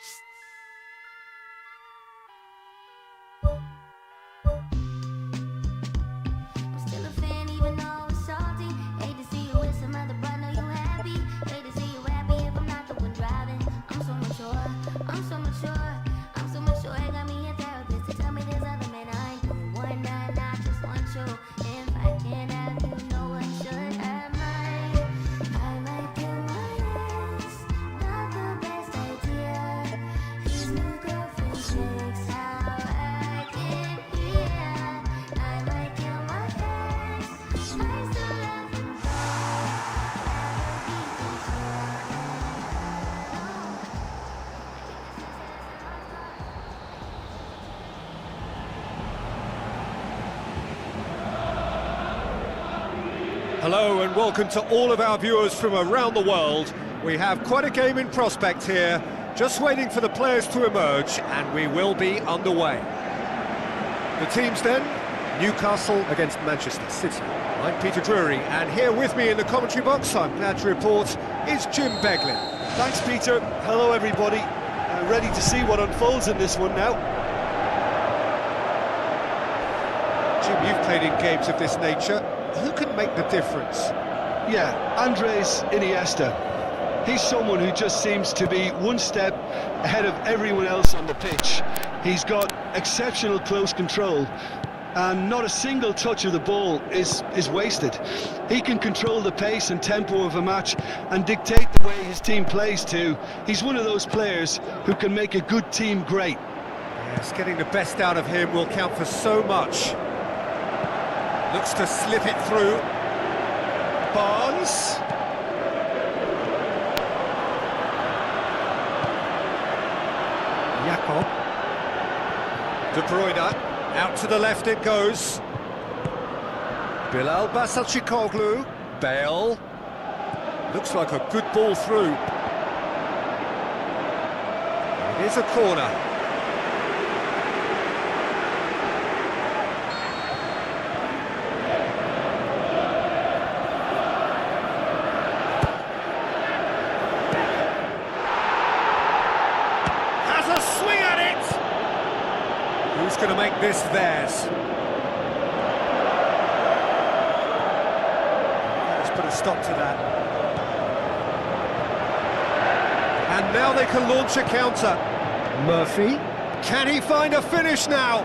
I'm still a fan even though it's salty. Hate to see you with some other, but know you happy. Hate to see you happy if I'm not the one driving. I'm so mature, I'm so mature, I'm so mature. It got me a therapist to tell me there's other men I ain't doing one night, I just want you. If I can't have you, no one should have mine. I might do my best, not the best idea. These new girlfriend tricks, how I get here. I might kill my ex, I still love him though. Never be Hello and welcome to all of our viewers from around the world. We have quite a game in prospect here, just waiting for the players to emerge, and we will be underway. The teams then, Newcastle against Manchester City. I'm Peter Drury, and here with me in the commentary box, I'm glad to report, is Jim Beglin. Thanks, Peter. Hello, everybody. Ready to see what unfolds in this one now. Jim, you've played in games of this nature. Who can make the difference? Yeah, Andres Iniesta. He's someone who just seems to be one step ahead of everyone else on the pitch. He's got exceptional close control, and not a single touch of the ball is wasted. He can control the pace and tempo of a match and dictate the way his team plays too. He's one of those players who can make a good team great. Yes, getting the best out of him will count for so much. Looks to slip it through. Barnes. Jakob. De Bruyne. Out to the left it goes. Bilal Basacikoglu. Bale. Looks like a good ball through. It is a corner. Who's going to make this theirs? Let's put a stop to that. And now they can launch a counter. Murphy. Can he find a finish now?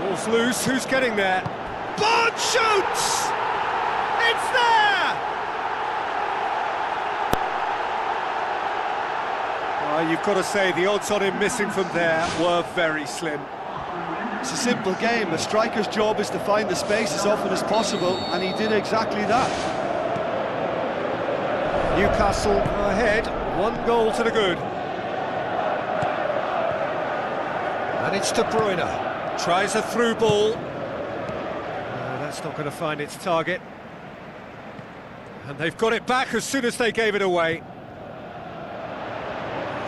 Ball's loose, who's getting there? Barnes shoots! It's there! You've got to say, the odds on him missing from there were very slim. It's a simple game. A striker's job is to find the space as often as possible, and he did exactly that. Newcastle ahead, 1 goal to the good. And it's De Bruyne. Tries a through ball. No, that's not going to find its target. And they've got it back as soon as they gave it away.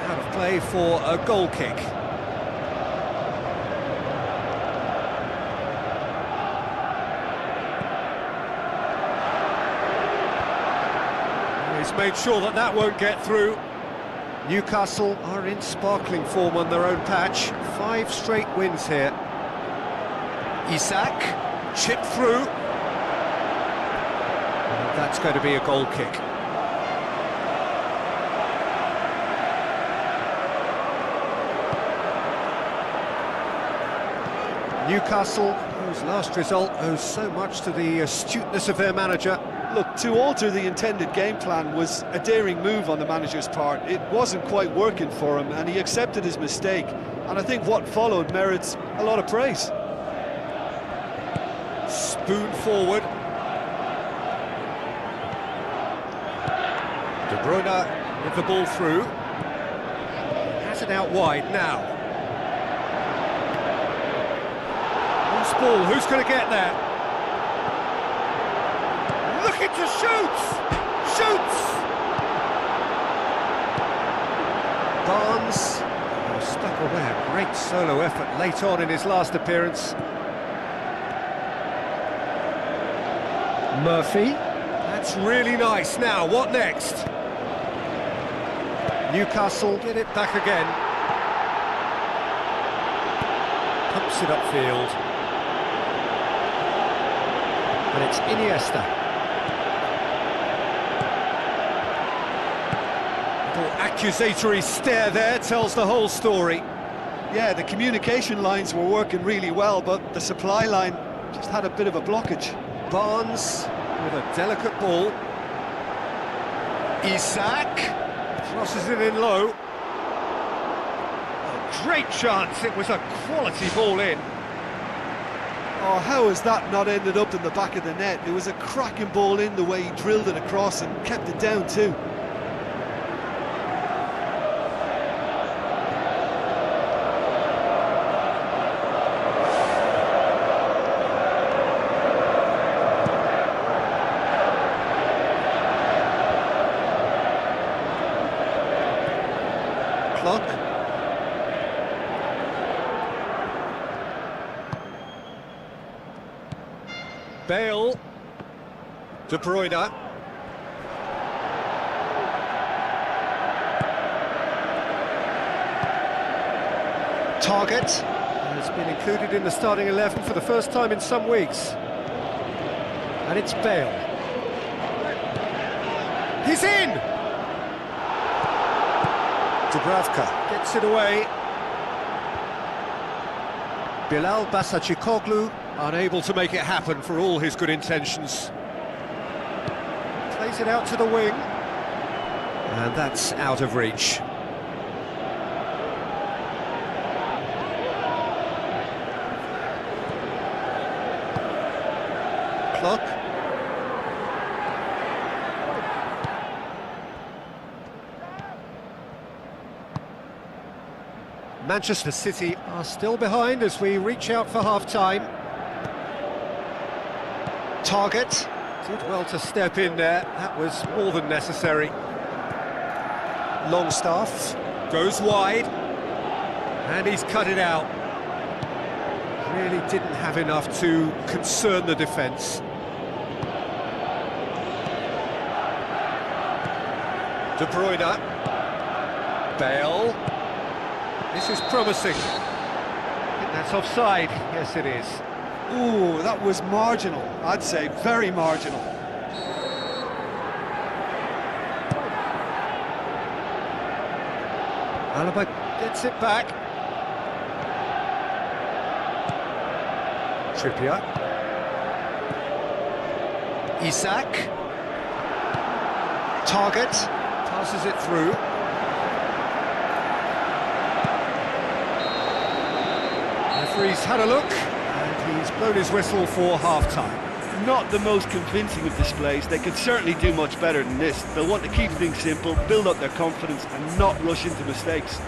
Out of play for a goal kick. He's made sure that that won't get through. Newcastle are in sparkling form on their own patch. 5 straight wins here. Isak, chipped through. And that's going to be a goal kick. Newcastle, whose last result owes so much to the astuteness of their manager. Look, to alter the intended game plan was a daring move on the manager's part. It wasn't quite working for him, and he accepted his mistake. And I think what followed merits a lot of praise. Spoon forward. De Bruyne with the ball through. Has it out wide now. Loose ball, who's going to get there? Looking to shoot! Shoots! Barnes stuck away, a great solo effort late on in his last appearance. Murphy. That's really nice. Now, what next? Newcastle get it back again. Pumps it upfield. And it's Iniesta. Little accusatory stare there tells the whole story. Yeah, the communication lines were working really well, but the supply line just had a bit of a blockage. Barnes with a delicate ball. Isak crosses it in low. A great chance, it was a quality ball in. Oh, how has that not ended up in the back of the net? It was a cracking ball in the way he drilled it across and kept it down too. Clock. Bale. De Bruyne. Target. Has been included in the starting 11 for the first time in some weeks. And it's Bale. He's in! Dubravka gets it away. Bilal Basacikoglu unable to make it happen for all his good intentions. Plays it out to the wing. And that's out of reach. Clock. Manchester City are still behind as we reach out for half-time. Target. Did well to step in there, that was more than necessary. Longstaff goes wide, and he's cut it out. Really didn't have enough to concern the defence. De Bruyne. Bale. This is promising. I think that's offside. Yes, it is. Ooh, that was marginal, I'd say, very marginal. Alaba gets it back. Trippier. Isak. Target. Passes it through. Referee's had a look, and he's blown his whistle for half-time. Not the most convincing of displays. They could certainly do much better than this. They'll want to keep things simple, build up their confidence and not rush into mistakes.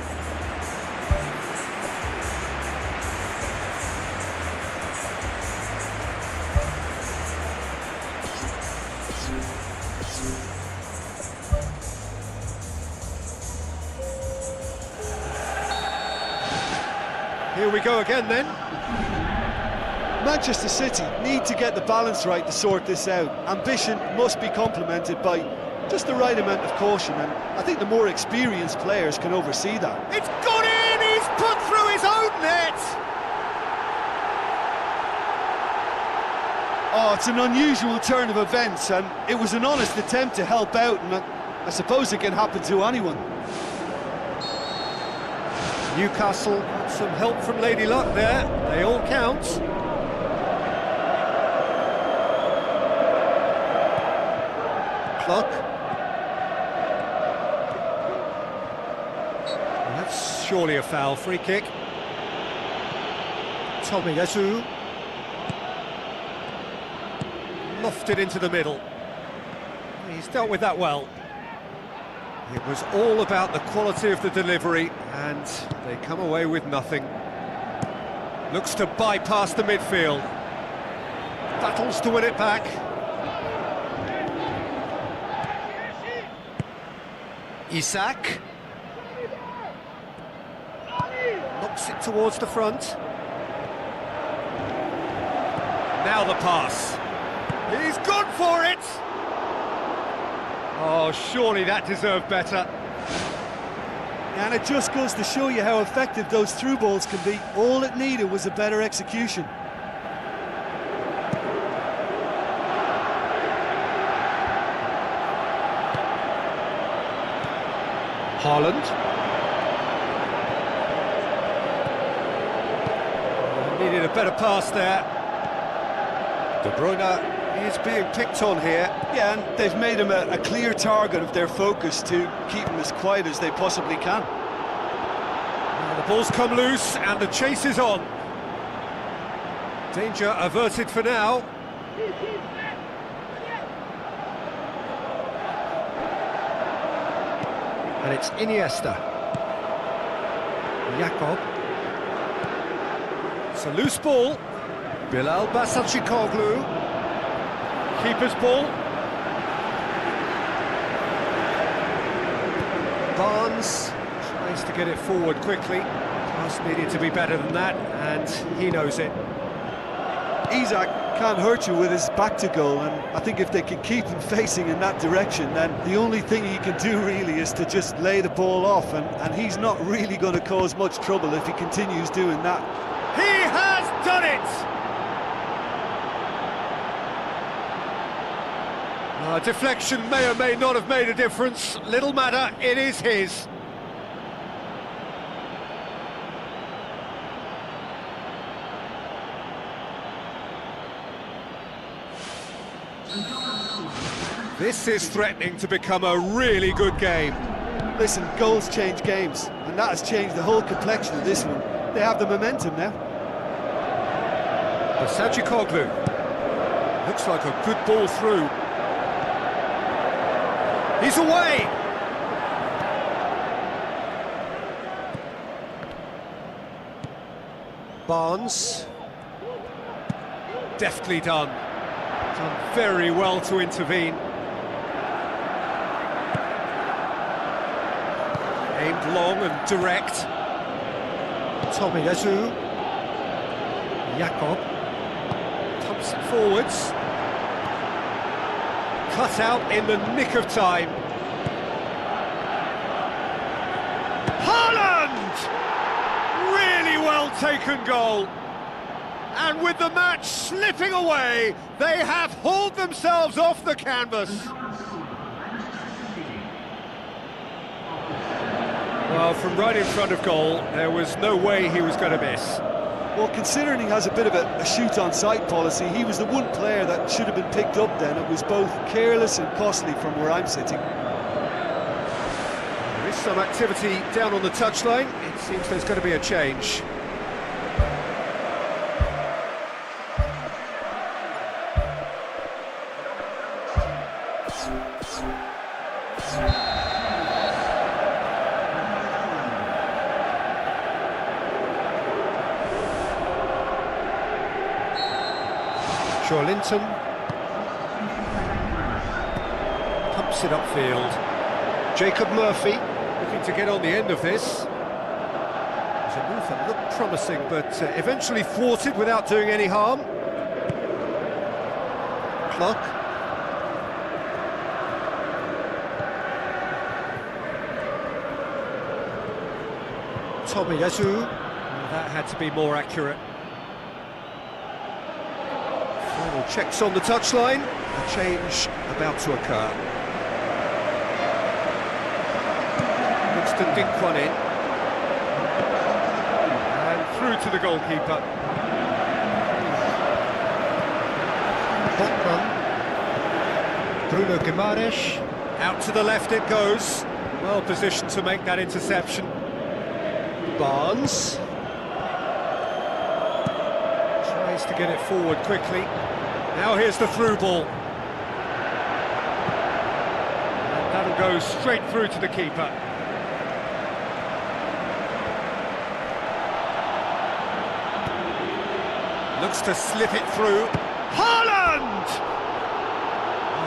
Here we go again then. Manchester City need to get the balance right to sort this out. Ambition must be complemented by just the right amount of caution, and I think the more experienced players can oversee that. It's gone in! He's put through his own net! Oh, it's an unusual turn of events, and it was an honest attempt to help out, and I suppose it can happen to anyone. Newcastle got some help from Lady Luck there. They all count. Clock. That's surely a foul. Free kick. Tomiyasu. Lofted into the middle. He's dealt with that well. It was all about the quality of the delivery, and they come away with nothing. Looks to bypass the midfield. Battles to win it back. Isak. Knocks it towards the front. Now the pass. He's gone for it! Oh, surely that deserved better. And it just goes to show you how effective those through balls can be. All it needed was a better execution. Haaland. Needed a better pass there. De Bruyne is being picked on here. Yeah, and they've made him a clear target of their focus to keep him as quiet as they possibly can. The ball's come loose and the chase is on. Danger averted for now. And it's Iniesta. Jakob. It's a loose ball. Bilal Basacikoglu. Keeper's ball. Barnes tries to get it forward quickly. Pass needed to be better than that, and he knows it. Isak can't hurt you with his back to goal, and I think if they can keep him facing in that direction, then the only thing he can do really is to just lay the ball off, and he's not really going to cause much trouble if he continues doing that. He has done it! Deflection may or may not have made a difference. Little matter, it is his. This is threatening to become a really good game. Listen, goals change games, and that has changed the whole complexion of this one. They have the momentum now. Basacikoglu. Looks like a good ball through. He's away! Barnes. Deftly done. Done very well to intervene. Aimed long and direct. Tomiyasu. Jakob. Pumps it forwards. Cut out in the nick of time. Haaland! Really well taken goal. And with the match slipping away, they have hauled themselves off the canvas. Well, from right in front of goal, there was no way he was going to miss. Well, considering he has a bit of a shoot-on-sight policy, he was the one player that should have been picked up then. It was both careless and costly from where I'm sitting. There is some activity down on the touchline. It seems there's going to be a change. Linton pumps it upfield. Jacob Murphy looking to get on the end of this. It was a move that looked promising, but eventually thwarted without doing any harm. Clock. Tomiyasu. That had to be more accurate. Final checks on the touchline. A change about to occur. Winston dinked one in. And through to the goalkeeper. Botman. Bruno Guimaraes. Out to the left it goes. Well positioned to make that interception. Barnes. Tries to get it forward quickly. Now here's the through ball. And that'll go straight through to the keeper. Looks to slip it through. Haaland!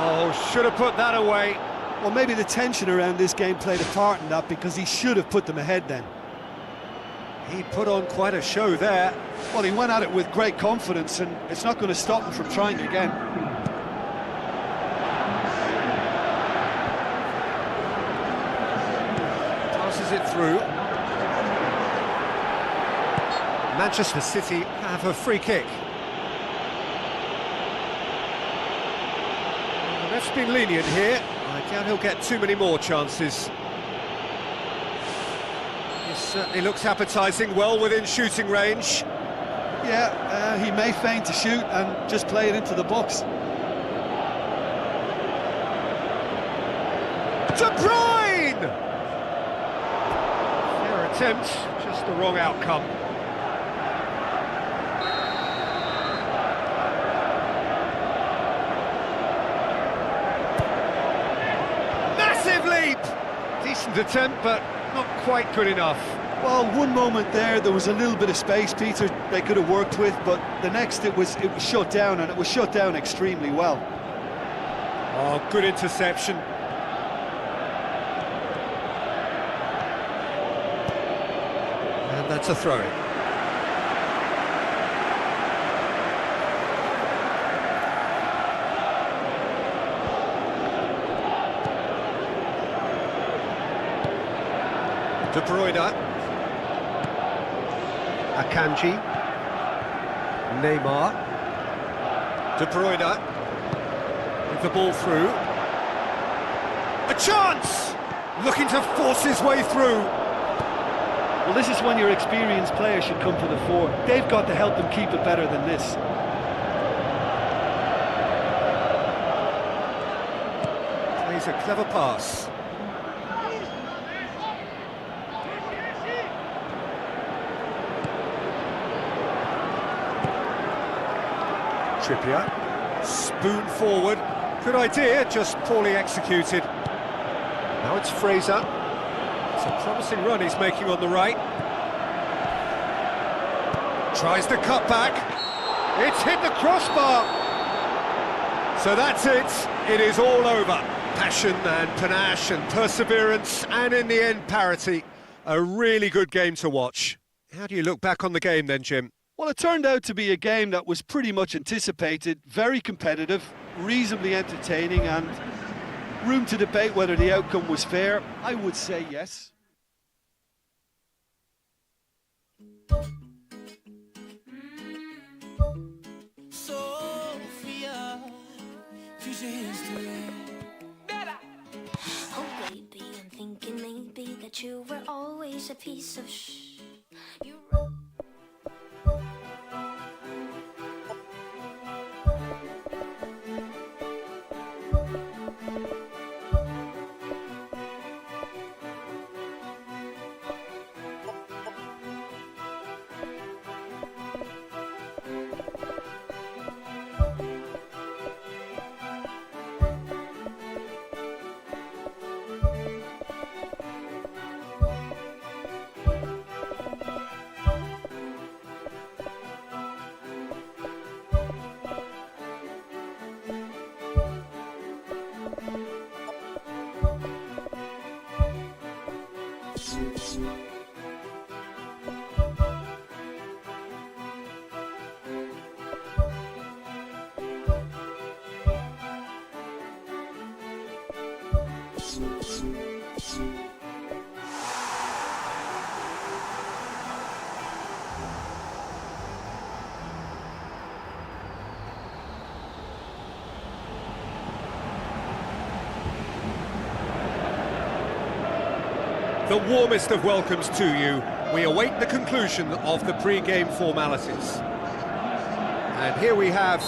Oh, should have put that away. Well, maybe the tension around this game played a part in that, because he should have put them ahead then. He put on quite a show there. Well, he went at it with great confidence, and it's not going to stop him from trying again. Passes Passes it through. Manchester City have a free kick. The ref's been lenient here. I doubt he'll get too many more chances. He certainly looks appetising, well within shooting range. Yeah, he may feign to shoot and just play it into the box. De Bruyne! Fair attempt, just the wrong outcome. Massive leap! Decent attempt, but not quite good enough. Well, one moment there was a little bit of space, Peter, they could have worked with, but the next it was shut down, and it was shut down extremely well. Oh, good interception. And that's a throw-in. De Bruyne. Akanji, Neymar, De Bruyne, with the ball through, a chance! Looking to force his way through. Well, this is when your experienced player should come to the fore. They've got to help them keep it better than this. Plays a clever pass. Trippier, spoon forward, good idea, just poorly executed. Now it's Fraser, it's a promising run he's making on the right. Tries the cut back, it's hit the crossbar. So that's it is all over. Passion and panache and perseverance, and in the end parity. A really good game to watch. How do you look back on the game then, Jim? Well, it turned out to be a game that was pretty much anticipated, very competitive, reasonably entertaining, and room to debate whether the outcome was fair. I would say yes. Sophia, future history. Oh baby, I'm thinking maybe that you were always a piece of You The warmest of welcomes to you. We await the conclusion of the pre-game formalities. And here we have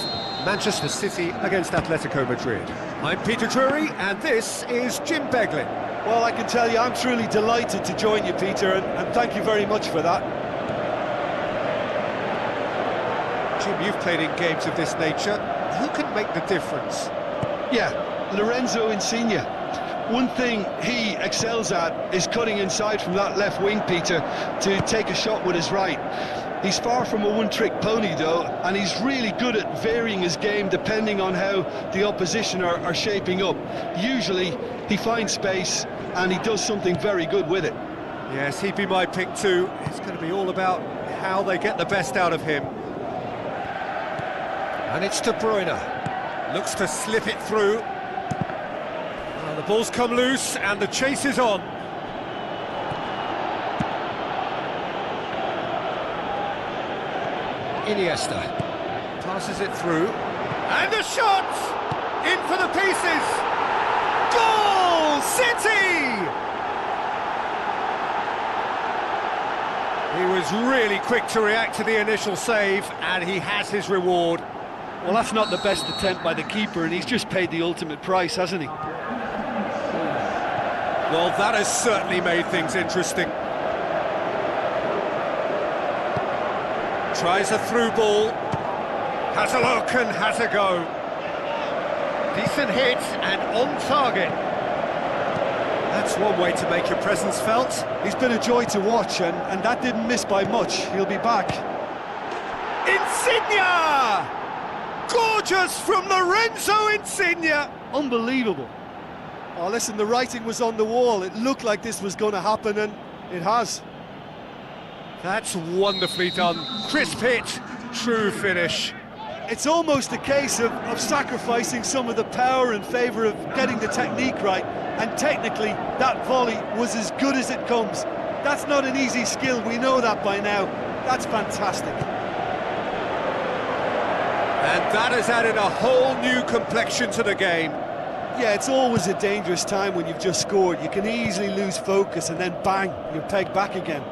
Manchester City against Atletico Madrid. I'm Peter Drury, and this is Jim Beglin. Well, I can tell you, I'm truly delighted to join you, Peter, and thank you very much for that. Jim, you've played in games of this nature. Who can make the difference? Yeah, Lorenzo Insigne. One thing he excels at is cutting inside from that left wing, Peter, to take a shot with his right. He's far from a one-trick pony, though, and he's really good at varying his game depending on how the opposition are shaping up. Usually, he finds space, and he does something very good with it. Yes, he'd be my pick too. It's going to be all about how they get the best out of him. And it's De Bruyne. Looks to slip it through. The ball's come loose and the chase is on. Iniesta passes it through, and a shot! In for the pieces! Goal! City! He was really quick to react to the initial save, and he has his reward. Well, that's not the best attempt by the keeper, and he's just paid the ultimate price, hasn't he? Well, that has certainly made things interesting. Tries a through ball. Has a look and has a go. Decent hit and on target. That's one way to make your presence felt. He's been a joy to watch, and that didn't miss by much. He'll be back. Insigne! Gorgeous from Lorenzo Insigne! Unbelievable. Oh, listen, the writing was on the wall. It looked like this was going to happen, and it has. That's wonderfully done. Crisp hit, true finish. It's almost a case of sacrificing some of the power in favour of getting the technique right, and technically that volley was as good as it comes. That's not an easy skill, we know that by now. That's fantastic. And that has added a whole new complexion to the game. Yeah, it's always a dangerous time when you've just scored. You can easily lose focus and then bang, you're pegged back again.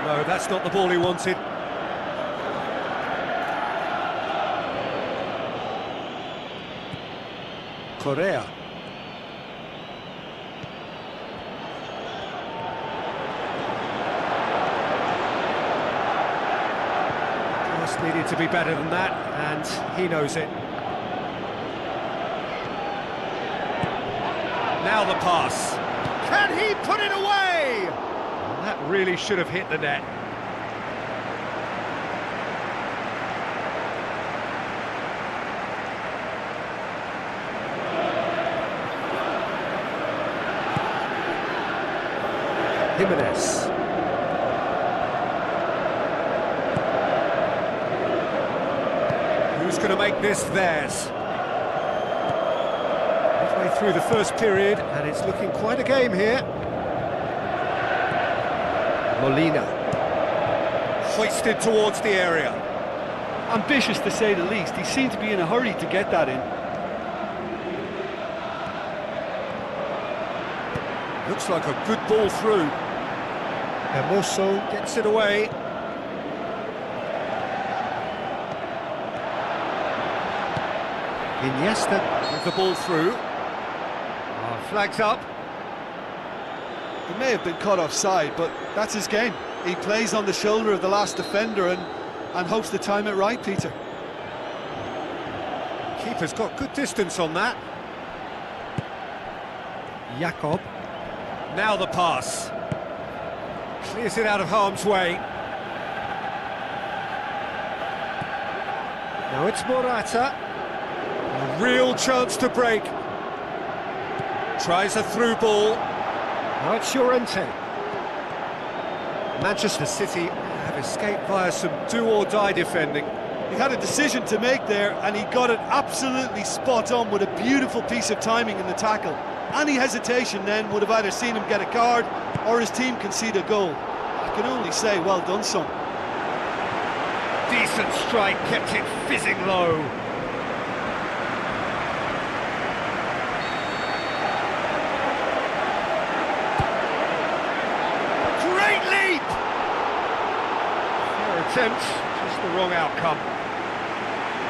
No, that's not the ball he wanted. Correa. Just needed to be better than that, and he knows it. Now the pass. Can he put it away? That really should have hit the net. Jimenez. Who's going to make this theirs? Midway through the first period, and it's looking quite a game here. Molina. Hoisted towards the area. Ambitious to say the least. He seemed to be in a hurry to get that in. Looks like a good ball through. Hermoso gets it away. Iniesta with the ball through. Flags up. He may have been caught offside, but that's his game. He plays on the shoulder of the last defender and hopes to time it right, Peter. Keeper's got good distance on that. Jakob. Now the pass. Clears it out of harm's way. Now it's Morata. A real chance to break. Tries a through ball. Now it's Llorente. Manchester City have escaped via some do-or-die defending. He had a decision to make there, and he got it absolutely spot on with a beautiful piece of timing in the tackle. Any hesitation then would have either seen him get a card or his team concede a goal. I can only say, well done, son. Decent strike, kept it fizzing low. Great leap! Fair attempt, just the wrong outcome.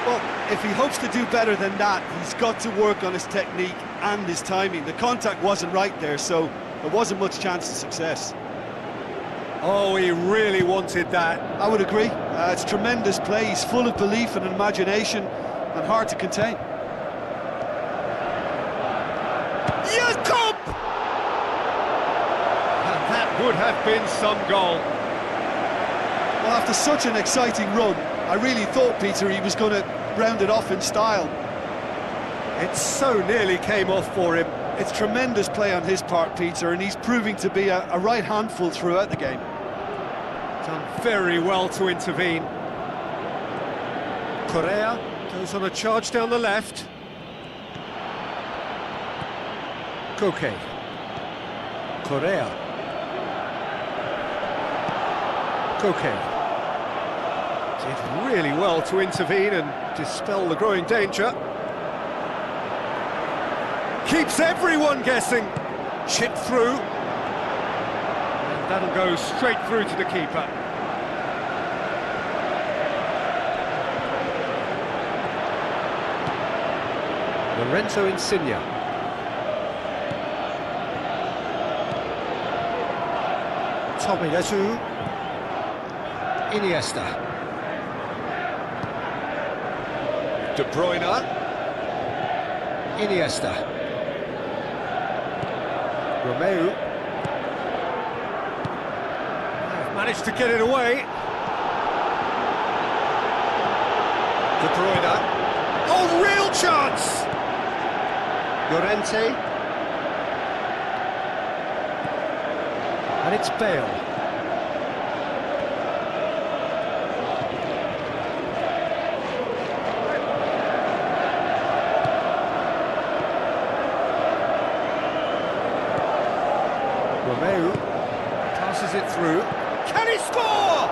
Well, if he hopes to do better than that, he's got to work on his technique and his timing. The contact wasn't right there, so there wasn't much chance of success. Oh, he really wanted that. I would agree. It's tremendous play. He's full of belief and imagination and hard to contain. Jakob! And that would have been some goal. Well, after such an exciting run, I really thought, Peter, he was going to round it off in style. It so nearly came off for him. It's tremendous play on his part, Peter, and he's proving to be a right handful throughout the game. Done very well to intervene. Correa goes on a charge down the left. Koke. Correa. Koke. Did really well to intervene and dispel the growing danger. Keeps everyone guessing. Chip through. And that'll go straight through to the keeper. Lorenzo Insigne. Tomiyasu. Iniesta. De Bruyne. Iniesta. Romeu. They've managed to get it away. De Bruyne. Oh, real chance! Llorente. And it's Bale. Romeu passes it through. Can he score?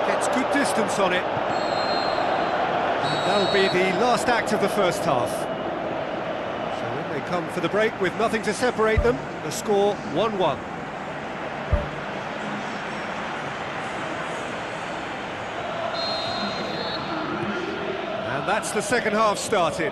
Gets good distance on it. And that'll be the last act of the first half. So when they come for the break with nothing to separate them, the score 1-1. And that's the second half started.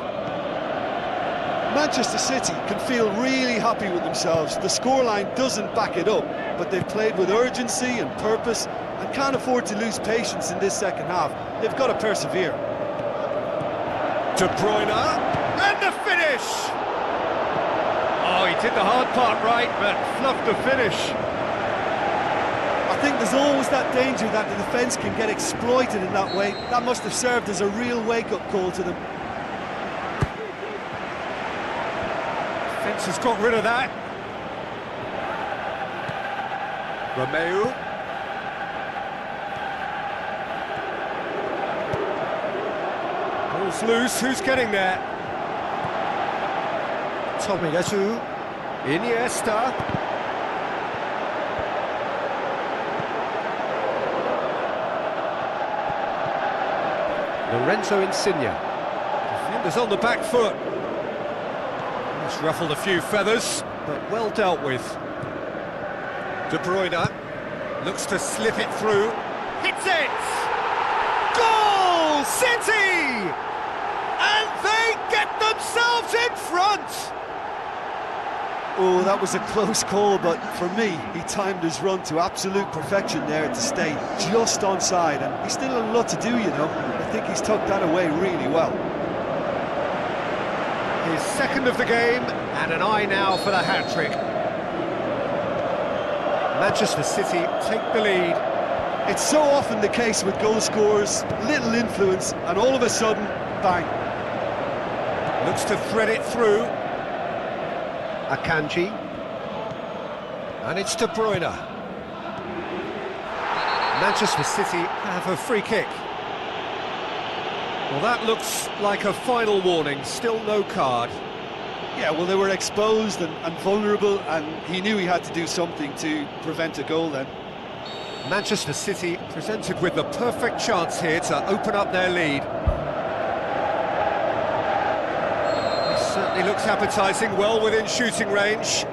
Manchester City can feel really happy with themselves. The scoreline doesn't back it up, but they've played with urgency and purpose and can't afford to lose patience in this second half. They've got to persevere. De Bruyne, and the finish! Oh, he did the hard part right, but fluffed the finish. I think there's always that danger that the defence can get exploited in that way. That must have served as a real wake-up call to them. Defence has got rid of that. Romeu. Ball's loose, who's getting there? Tomiyasu. Iniesta. Lorenzo Insigne. Defenders on the back foot. It's ruffled a few feathers, but well dealt with. De Bruyne looks to slip it through. Hits it! Goal! City! And they get themselves in front! Oh, that was a close call, but for me, he timed his run to absolute perfection there to stay just onside, and he's still a lot to do, you know. I think he's tucked that away really well. His second of the game, and an eye now for the hat-trick. Manchester City take the lead. It's so often the case with goal scorers, little influence, and all of a sudden, bang. Looks to thread it through. Akanji. And it's De Bruyne. Manchester City have a free kick. Well, that looks like a final warning, still no card. Yeah, well, they were exposed and vulnerable, and he knew he had to do something to prevent a goal then. Manchester City presented with the perfect chance here to open up their lead. This certainly looks appetising, well within shooting range.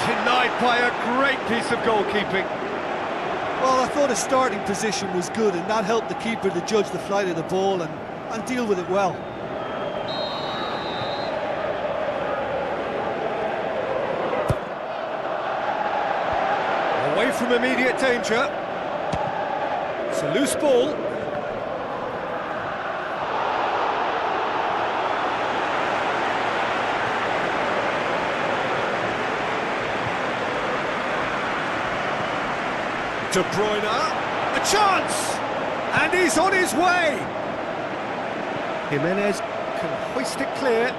Denied by a great piece of goalkeeping. Well, I thought his starting position was good, and that helped the keeper to judge the flight of the ball and deal with it well. Away from immediate danger. It's a loose ball. De Bruyne, a chance! And he's on his way! Jimenez can hoist it clear.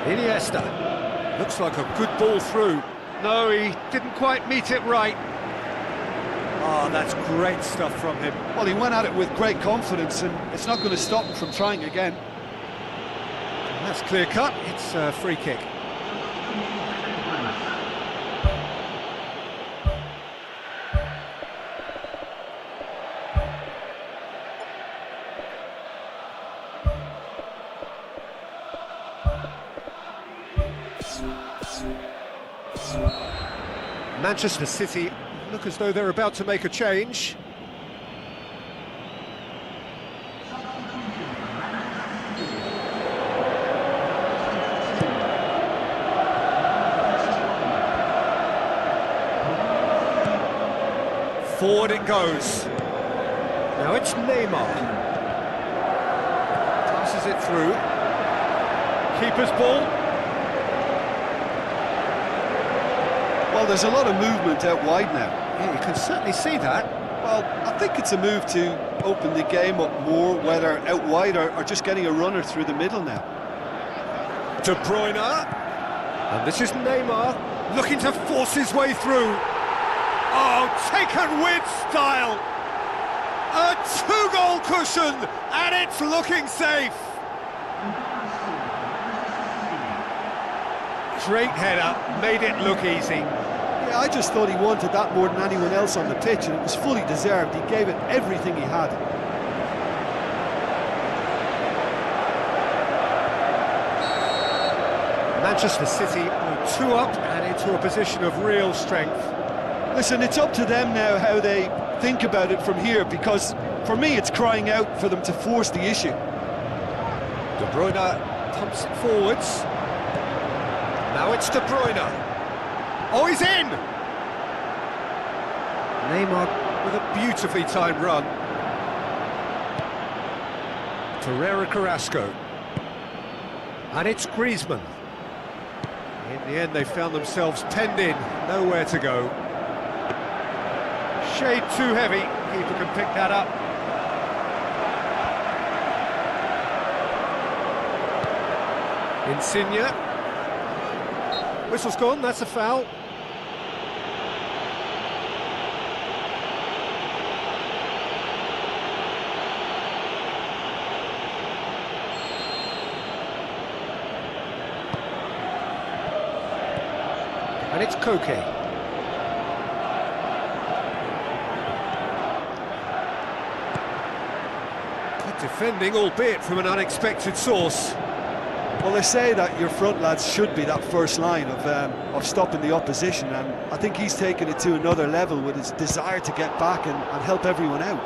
Iniesta. Looks like a good ball through. No, he didn't quite meet it right. Oh, that's great stuff from him. Well, he went at it with great confidence, and it's not going to stop him from trying again. And that's clear cut. It's a free kick. Manchester City look as though they're about to make a change. Forward it goes. Now it's Neymar. Passes it through. Keeper's ball. Well, there's a lot of movement out wide now. Yeah, you can certainly see that. Well, I think it's a move to open the game up more, whether out wide or just getting a runner through the middle now. De Bruyne. And this is Neymar, looking to force his way through. Oh, taken with style. A two-goal cushion, and it's looking safe. Great header, made it look easy. Yeah, I just thought he wanted that more than anyone else on the pitch, and it was fully deserved. He gave it everything he had. Manchester City are 2 up and into a position of real strength. Listen, it's up to them now how they think about it from here, because for me it's crying out for them to force the issue. De Bruyne pumps it forwards. Now it's De Bruyne. Oh, he's in! Neymar with a beautifully timed run. Torreira Carrasco. And it's Griezmann. In the end, they found themselves penned in, nowhere to go. Shade too heavy, keeper can pick that up. Insigne. Whistle's gone, that's a foul. And it's Koke. Good defending, albeit from an unexpected source. Well, they say that your front lads should be that first line of stopping the opposition, and I think he's taken it to another level with his desire to get back and help everyone out.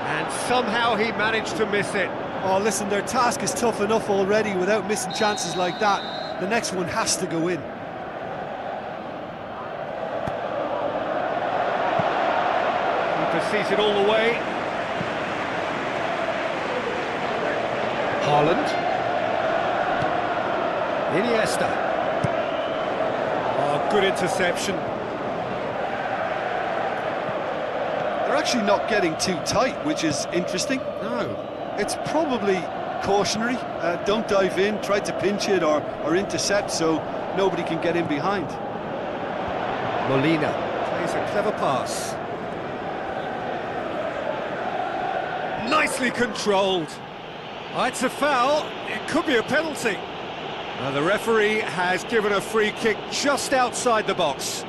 And somehow he managed to miss it. Oh, listen, their task is tough enough already without missing chances like that. The next one has to go in. Sees it all the way. Haaland. Iniesta. Oh, good interception. They're actually not getting too tight, which is interesting. No. It's probably cautionary. Don't dive in, try to pinch it or intercept so nobody can get in behind. Molina plays a clever pass. Nicely controlled. Oh, it's a foul. It could be a penalty. The referee has given a free kick just outside the box.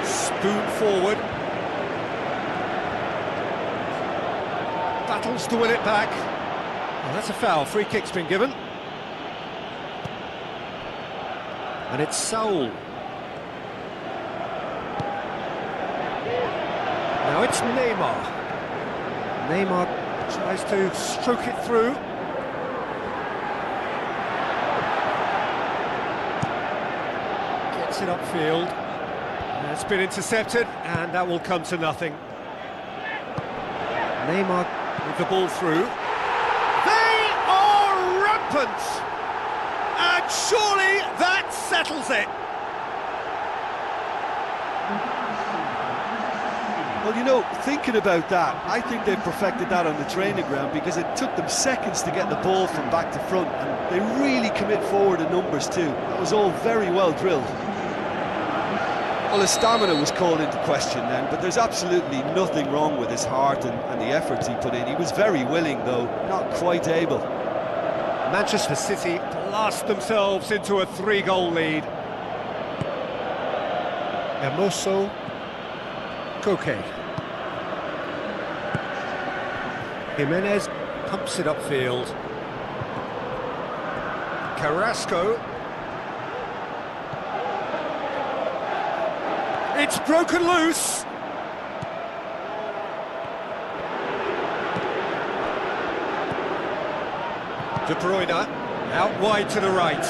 Spoon forward. Battles to win it back. Well, that's a foul. Free kick's been given. And it's Saul. Now it's Neymar. Neymar tries to stroke it through. Gets it upfield. It's been intercepted, and that will come to nothing. Neymar with the ball through. They are rampant! And surely that's settles it. Well, you know, thinking about that, I think they perfected that on the training ground because it took them seconds to get the ball from back to front, and they really commit forward in numbers too. That was all very well drilled. Well, his stamina was called into question then, but there's absolutely nothing wrong with his heart and the efforts he put in. He was very willing, though, not quite able. Manchester City blast themselves into a 3-goal lead. Hermoso Koke. Jimenez pumps it upfield. Carrasco. It's broken loose. De Bruyne out wide to the right.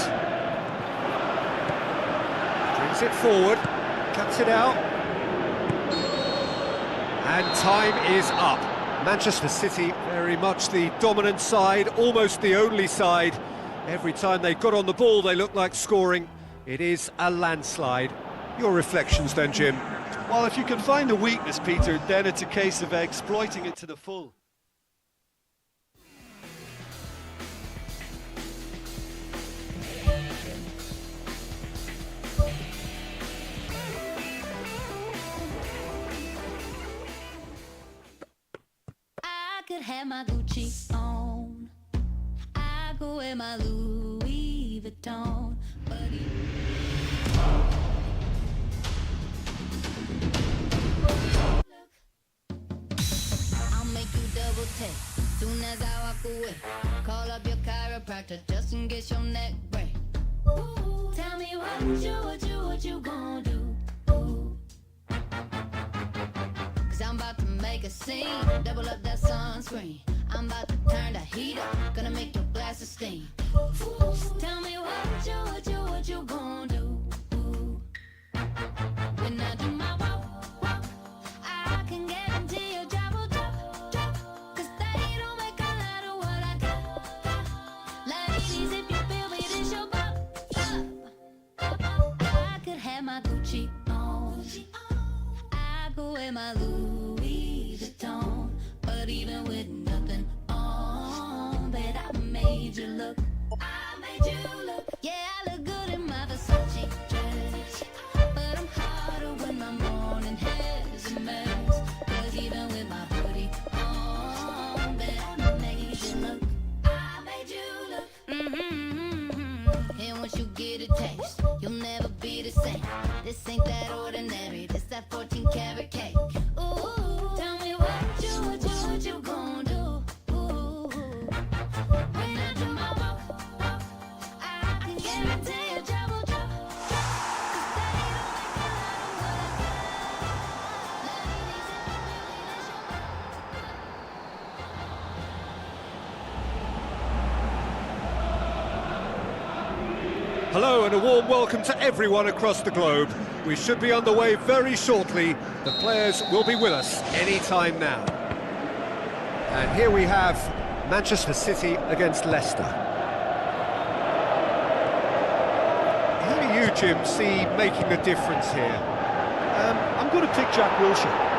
Brings it forward, cuts it out. And time is up. Manchester City, very much the dominant side, almost the only side. Every time they got on the ball, they looked like scoring. It is a landslide. Your reflections then, Jim? Well, if you can find a weakness, Peter, then it's a case of exploiting it to the full. I could have my Gucci on. I go wear my Louis Vuitton. But I'll make you double take soon as I walk away. Call up your chiropractor just in case your neck break. Ooh, tell me what you gonna do? Ooh. Cause I'm about to make a scene, double up that sunscreen. I'm about to turn the heat up, gonna make your glasses steam. Ooh, tell me what you gonna do? Ooh. When I do my walk, I can guarantee your job will drop. Cause they don't make a lot of what I got. Ladies, if you feel me, this your pop. I could have my Gucci on. I go wear my Louis Vuitton. But even with nothing on, bet I made you look. I made you look. Yeah, I look good in my Versace dress. But I'm hotter when my morning hair is a mess. Cause even with my hoodie on, bet I made you look. I made you look. And once you get a taste, you'll never be the same. This ain't that ordinary, this that 14 karat cake. Ooh, tell me what you gonna do? Ooh, when I do my walk, I can guarantee your job will drop. Cause they don't make a lot of what I got. Ladies, if you feel me, that's your Hello and a warm welcome to everyone across the globe. We should be on the way very shortly. The players will be with us any time now. And here we have Manchester City against Leicester. Who do you, Jim, see making the difference here? I'm going to pick Jack Wilshere.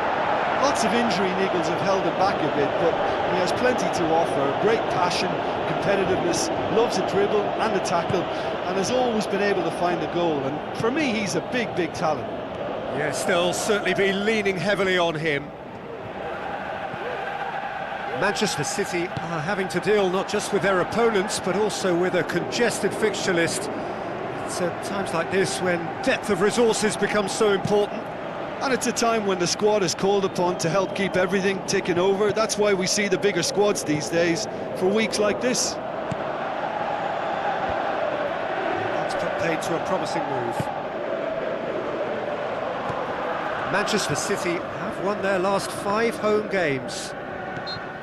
Lots of injury niggles have held him back a bit, but he has plenty to offer. Great passion, competitiveness, loves a dribble and a tackle, and has always been able to find a goal. And for me, he's a big, big talent. Yes, they'll certainly be leaning heavily on him. Manchester City are having to deal not just with their opponents, but also with a congested fixture list. It's at times like this when depth of resources becomes so important. And it's a time when the squad is called upon to help keep everything ticking over. That's why we see the bigger squads these days for weeks like this. That's put paid to a promising move. Manchester City have won their last 5 home games.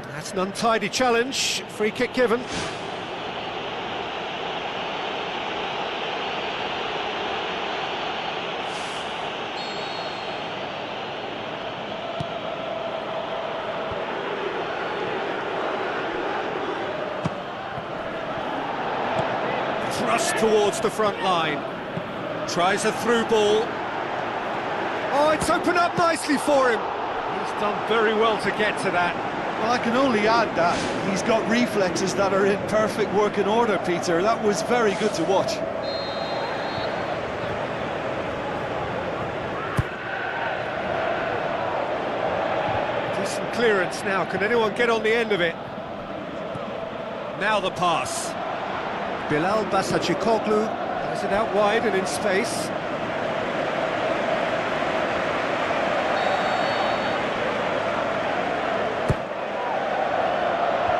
That's an untidy challenge. Free kick given. Thrust towards the front line. Tries a through ball. Oh, it's opened up nicely for him. He's done very well to get to that. Well, I can only add that he's got reflexes that are in perfect working order, Peter. That was very good to watch. Decent clearance now. Can anyone get on the end of it? Now the pass. Bilal Basacikoglu has it out wide and in space.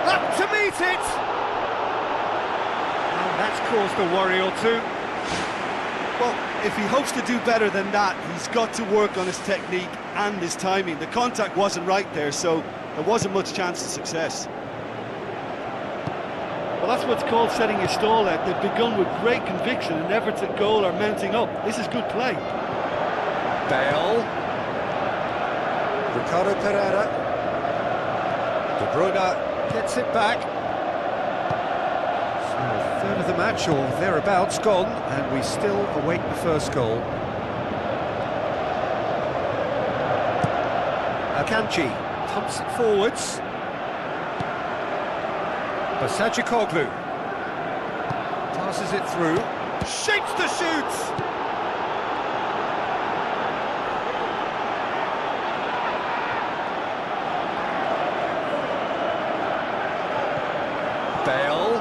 Up to meet it! And that's caused a worry or two. Well, if he hopes to do better than that, he's got to work on his technique and his timing. The contact wasn't right there, so there wasn't much chance of success. Well, that's what's called setting your stall out. They've begun with great conviction and efforts at goal are mounting up. This is good play. Bale. Ricardo Pereira. De Bruyne gets it back. So a third of the match or thereabouts gone, and we still await the first goal. Akanji pumps it forwards. Basacikoglu passes it through, shapes the shoot! Bale.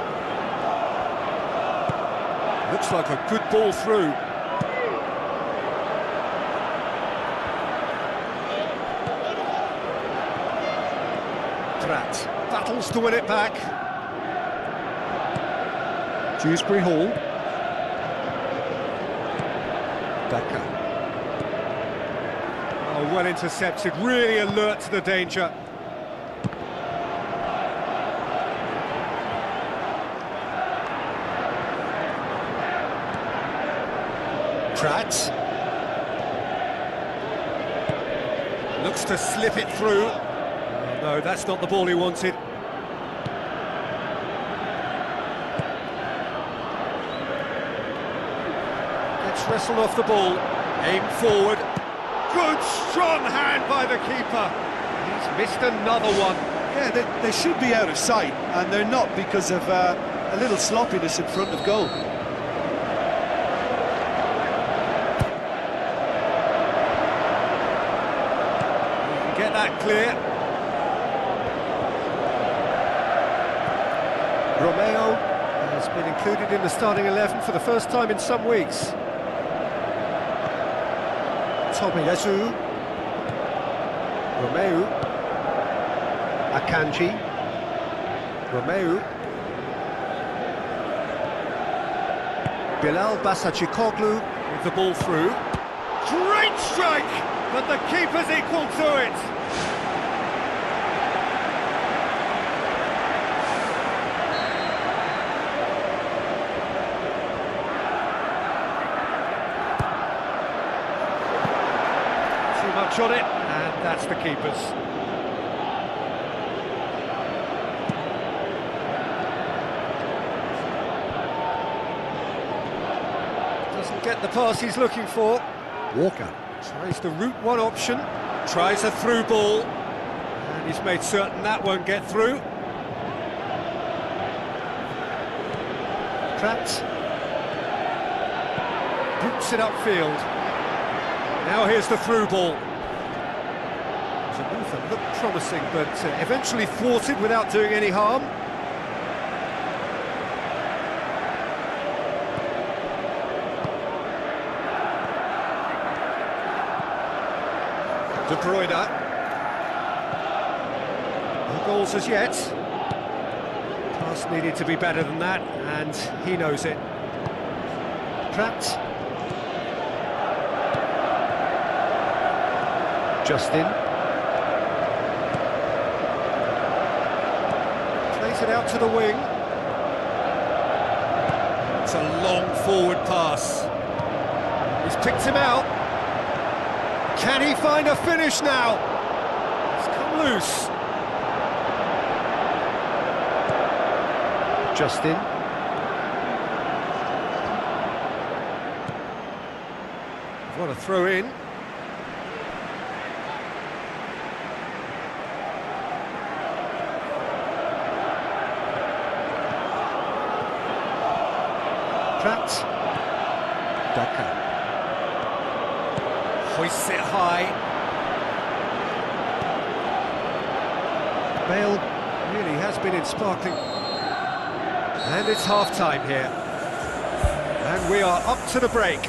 Looks like a good ball through. Pratt battles to win it back. Dewsbury Hall. Becker. Oh, well intercepted, really alert to the danger. Pratt. Looks to slip it through. Oh, no, that's not the ball he wanted. Wrestled off the ball, aim forward, good strong hand by the keeper, he's missed another one. Yeah, they should be out of sight, and they're not because of a little sloppiness in front of goal. You can get that clear. Romeo has been included in the starting 11 for the first time in some weeks. Tomiyasu, Romeu, Akanji, Romeu, Bilal Basacikoglu with the ball through. Great strike, but the keeper's equal to it. Much on it, and that's the keeper's. Doesn't get the pass he's looking for. Walker tries the route one option, tries a through ball, and he's made certain that won't get through. Pratt boots it upfield. Now here's the through ball. Zamufa looked promising, but eventually thwarted without doing any harm. De Bruyne. No goals as yet. Pass needed to be better than that, and he knows it. Pratt. Justin. Plays it out to the wing. It's a long forward pass. He's picked him out. Can he find a finish now? It's come loose. Justin. What a throw in. Trapped. Daka. Hoists it high. Bale really has been in sparkling. And it's half-time here. And we are up to the break.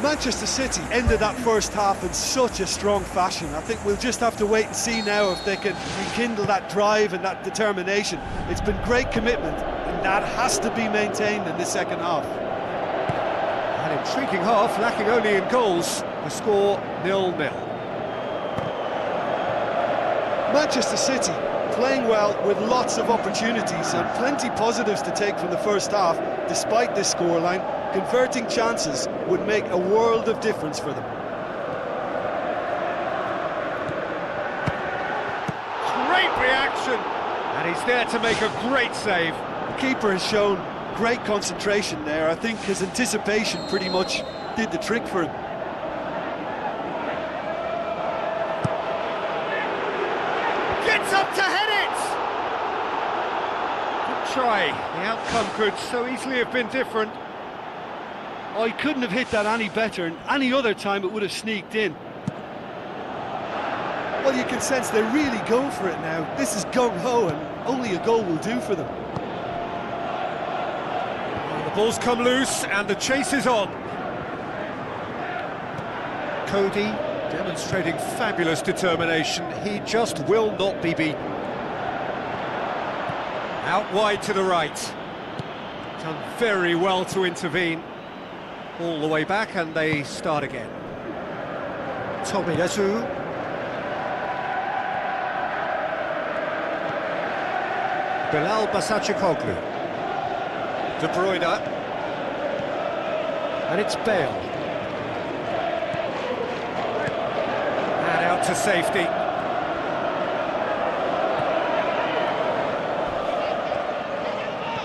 Manchester City ended that first half in such a strong fashion. I think we'll just have to wait and see now if they can rekindle that drive and that determination. It's been great commitment, and that has to be maintained in the second half. An intriguing half, lacking only in goals. The score 0-0. Manchester City playing well with lots of opportunities and plenty positives to take from the first half. Despite this scoreline, converting chances would make a world of difference for them. Great reaction! And he's there to make a great save. The keeper has shown great concentration there. I think his anticipation pretty much did the trick for him. Gets up to head it! Good try. The outcome could so easily have been different. Oh, he couldn't have hit that any better, and any other time it would have sneaked in. Well, you can sense they're really going for it now. This is gung-ho, and only a goal will do for them. The ball's come loose and the chase is on. Cody demonstrating fabulous determination. He just will not be beaten. Out wide to the right. Done very well to intervene. All the way back and they start again. Tomiyasu. Bilal Basacikoglu. De Bruyne, and it's Bale, and out to safety.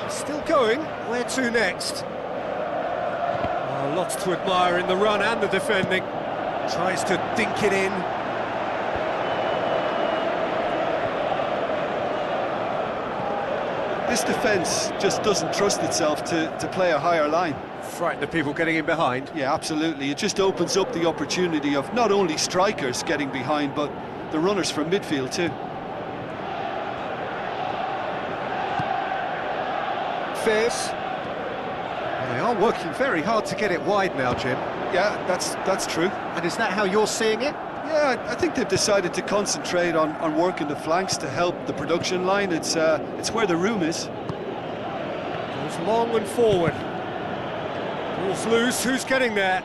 Still going, where to next? Oh, lots to admire in the run and the defending. Tries to dink it in. This defence just doesn't trust itself to play a higher line. Frighten the people getting in behind. Yeah, absolutely. It just opens up the opportunity of not only strikers getting behind, but the runners from midfield too. Fierce. Well, they are working very hard to get it wide now, Jim. Yeah, that's true. And is that how you're seeing it? Yeah, I think they've decided to concentrate on working the flanks to help the production line. It's where the room is. Goes long and forward. Ball's loose, who's getting there?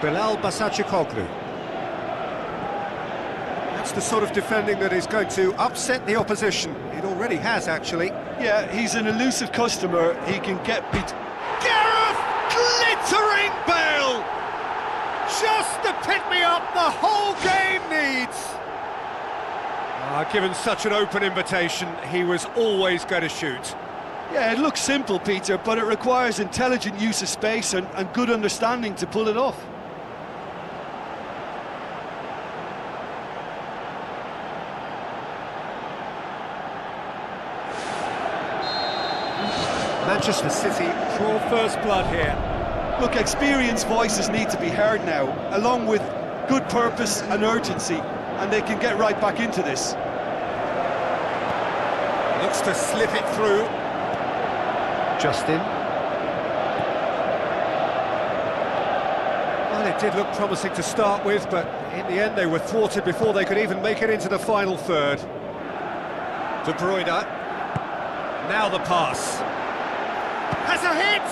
Bilal Basacikoglu. That's the sort of defending that is going to upset the opposition. It already has, actually. Yeah, he's an elusive customer. He can get beat. Gareth! Glittering Bale! Just the pick-me-up the whole game needs! Given such an open invitation, he was always going to shoot. Yeah, it looks simple, Peter, but it requires intelligent use of space and good understanding to pull it off. Manchester City draw first blood here. Look, experienced voices need to be heard now, along with good purpose and urgency, and they can get right back into this. Looks to slip it through. Justin. Well, it did look promising to start with, but in the end they were thwarted before they could even make it into the final third. De Bruyne. Now the pass. Has a hit!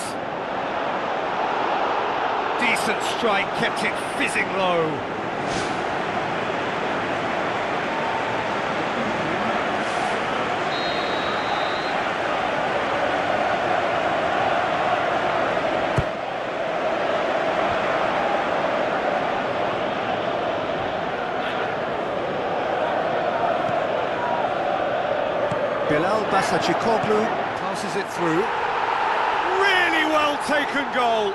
Decent strike, kept it fizzing low. Bilal Basacikoglu Passes it through. Really well taken goal.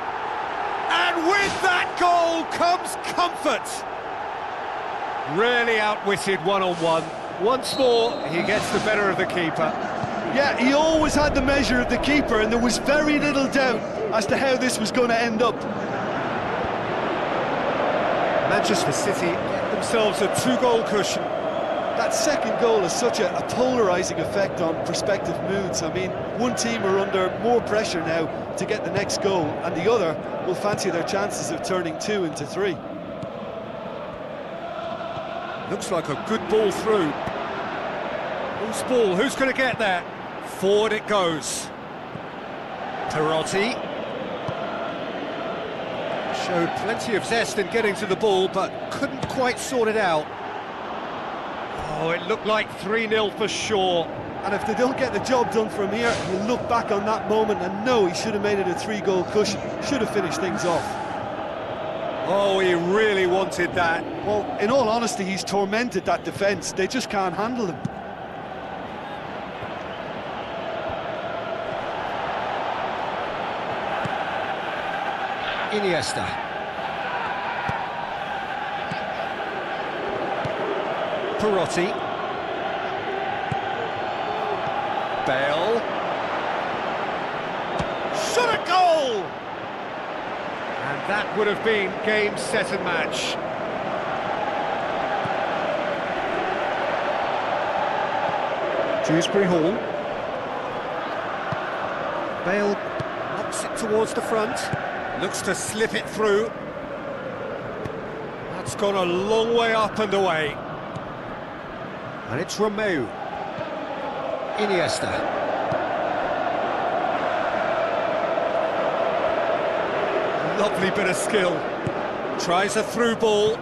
And with that goal comes comfort. Really outwitted one-on-one. Once more, he gets the better of the keeper. Yeah, he always had the measure of the keeper, and there was very little doubt as to how this was going to end up. Manchester City get themselves a 2-goal cushion. That second goal has such a polarising effect on prospective moods. I mean, one team are under more pressure now to get the next goal, and the other will fancy their chances of turning 2 into 3. Looks like a good ball through. Loose ball, who's going to get there? Forward it goes. Perotti. Showed plenty of zest in getting to the ball, but couldn't quite sort it out. Oh, it looked like 3-0 for sure. And if they don't get the job done from here, he'll look back on that moment and know he should have made it a 3-goal cushion. Should have finished things off. Oh, he really wanted that. Well, in all honesty, he's tormented that defence. They just can't handle him. Iniesta. Perotti. Bale. Shot a goal! And that would have been game, set and match. Dewsbury Hall. Bale knocks it towards the front. Looks to slip it through. That's gone a long way up and away. And it's Romeu. Iniesta. Lovely bit of skill. Tries a through ball.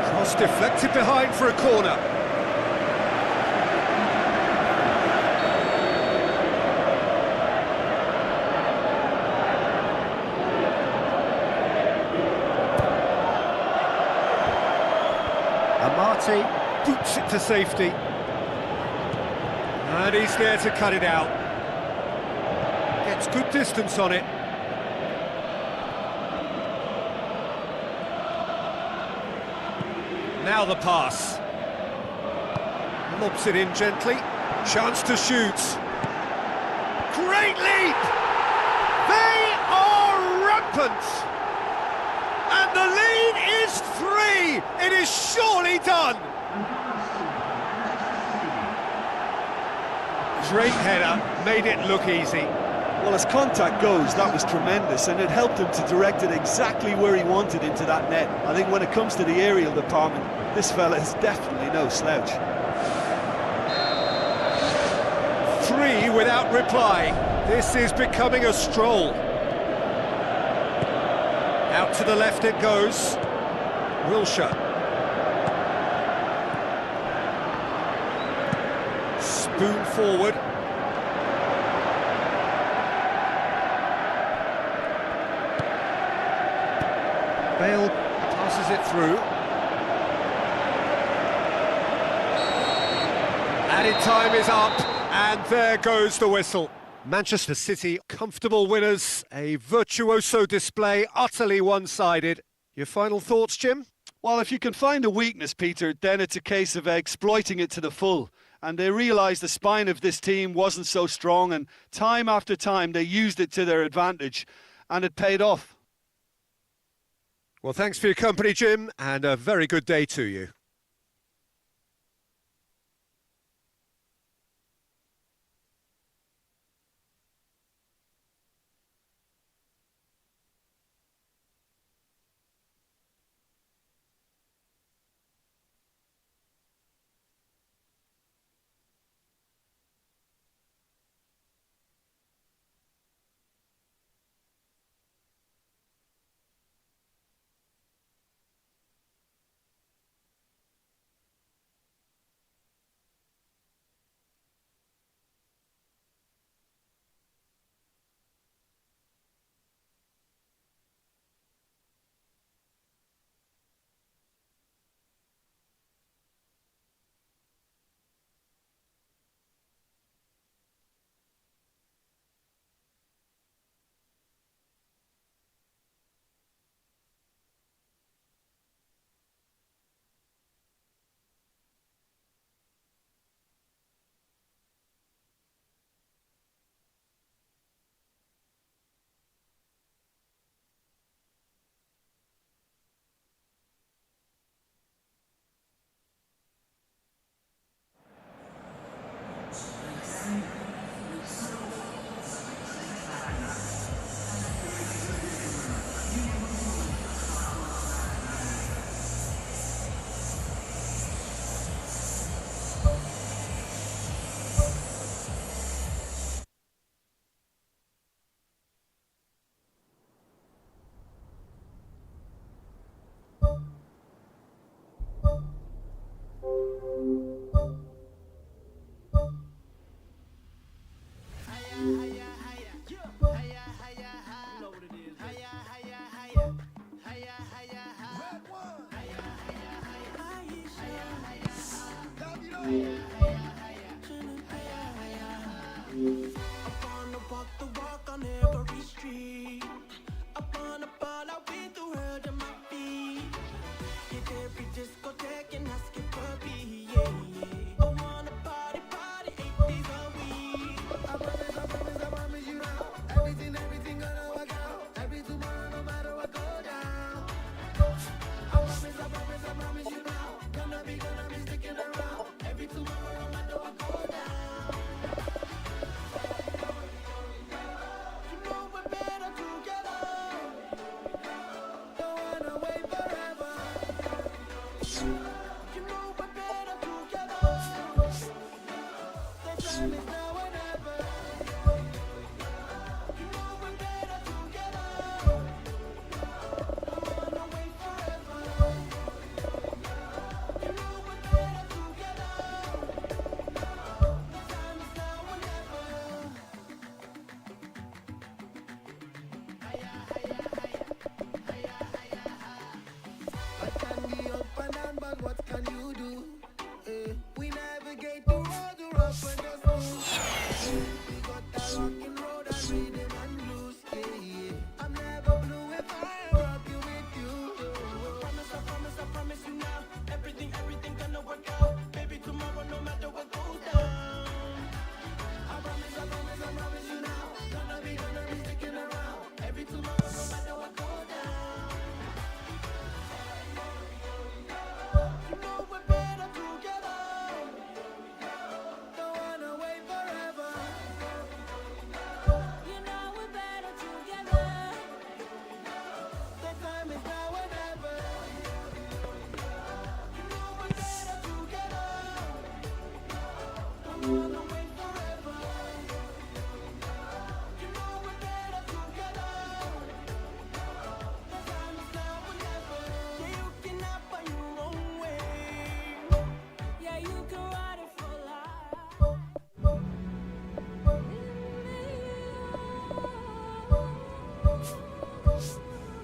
Cross deflected behind for a corner. Amati boots it to safety. And he's there to cut it out. Gets good distance on it. Now the pass. Lobs it in gently. Chance to shoot. Great leap! They are rampant! And the lead is 3! It is surely done! Great header, made it look easy. Well, as contact goes, that was tremendous, and it helped him to direct it exactly where he wanted into that net. I think when it comes to the aerial department, this fella is definitely no slouch. 3 without reply. This is becoming a stroll. Out to the left it goes. Wilshere. Spoon forward. Bale passes it through. Added time is up, and there goes the whistle. Manchester City, comfortable winners, a virtuoso display, utterly one-sided. Your final thoughts, Jim? Well, if you can find a weakness, Peter, then it's a case of exploiting it to the full. And they realised the spine of this team wasn't so strong, and time after time they used it to their advantage, and it paid off. Well, thanks for your company, Jim, and a very good day to you.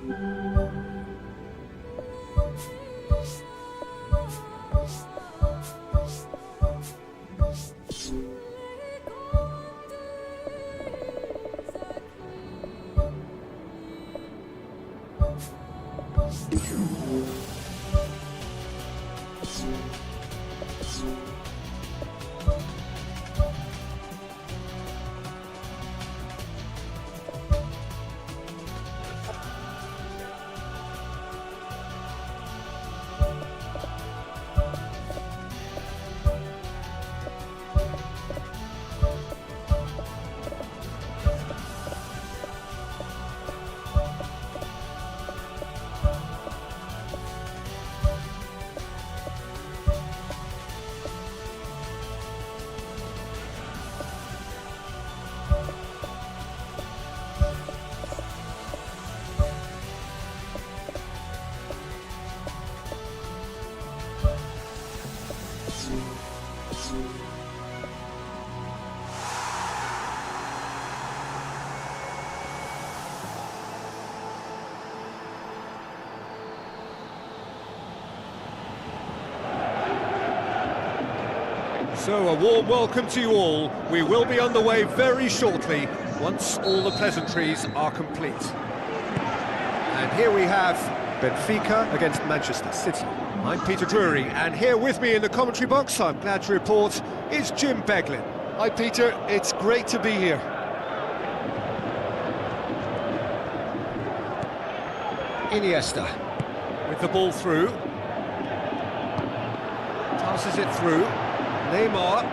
So, a warm welcome to you all. We will be underway very shortly, once all the pleasantries are complete. And here we have Benfica against Manchester City. I'm Peter Drury, and here with me in the commentary box, I'm glad to report, is Jim Beglin. Hi Peter, it's great to be here. Iniesta with the ball through. Passes it through. Neymar.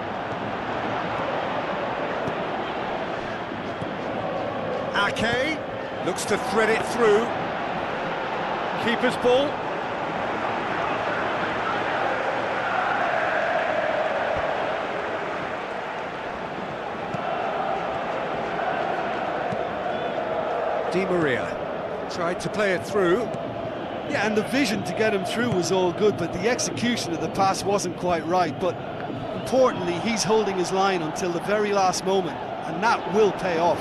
Ake looks to thread it through. Keeper's ball. Di Maria tried to play it through. Yeah, and the vision to get him through was all good, but the execution of the pass wasn't quite right. But importantly, he's holding his line until the very last moment, and that will pay off.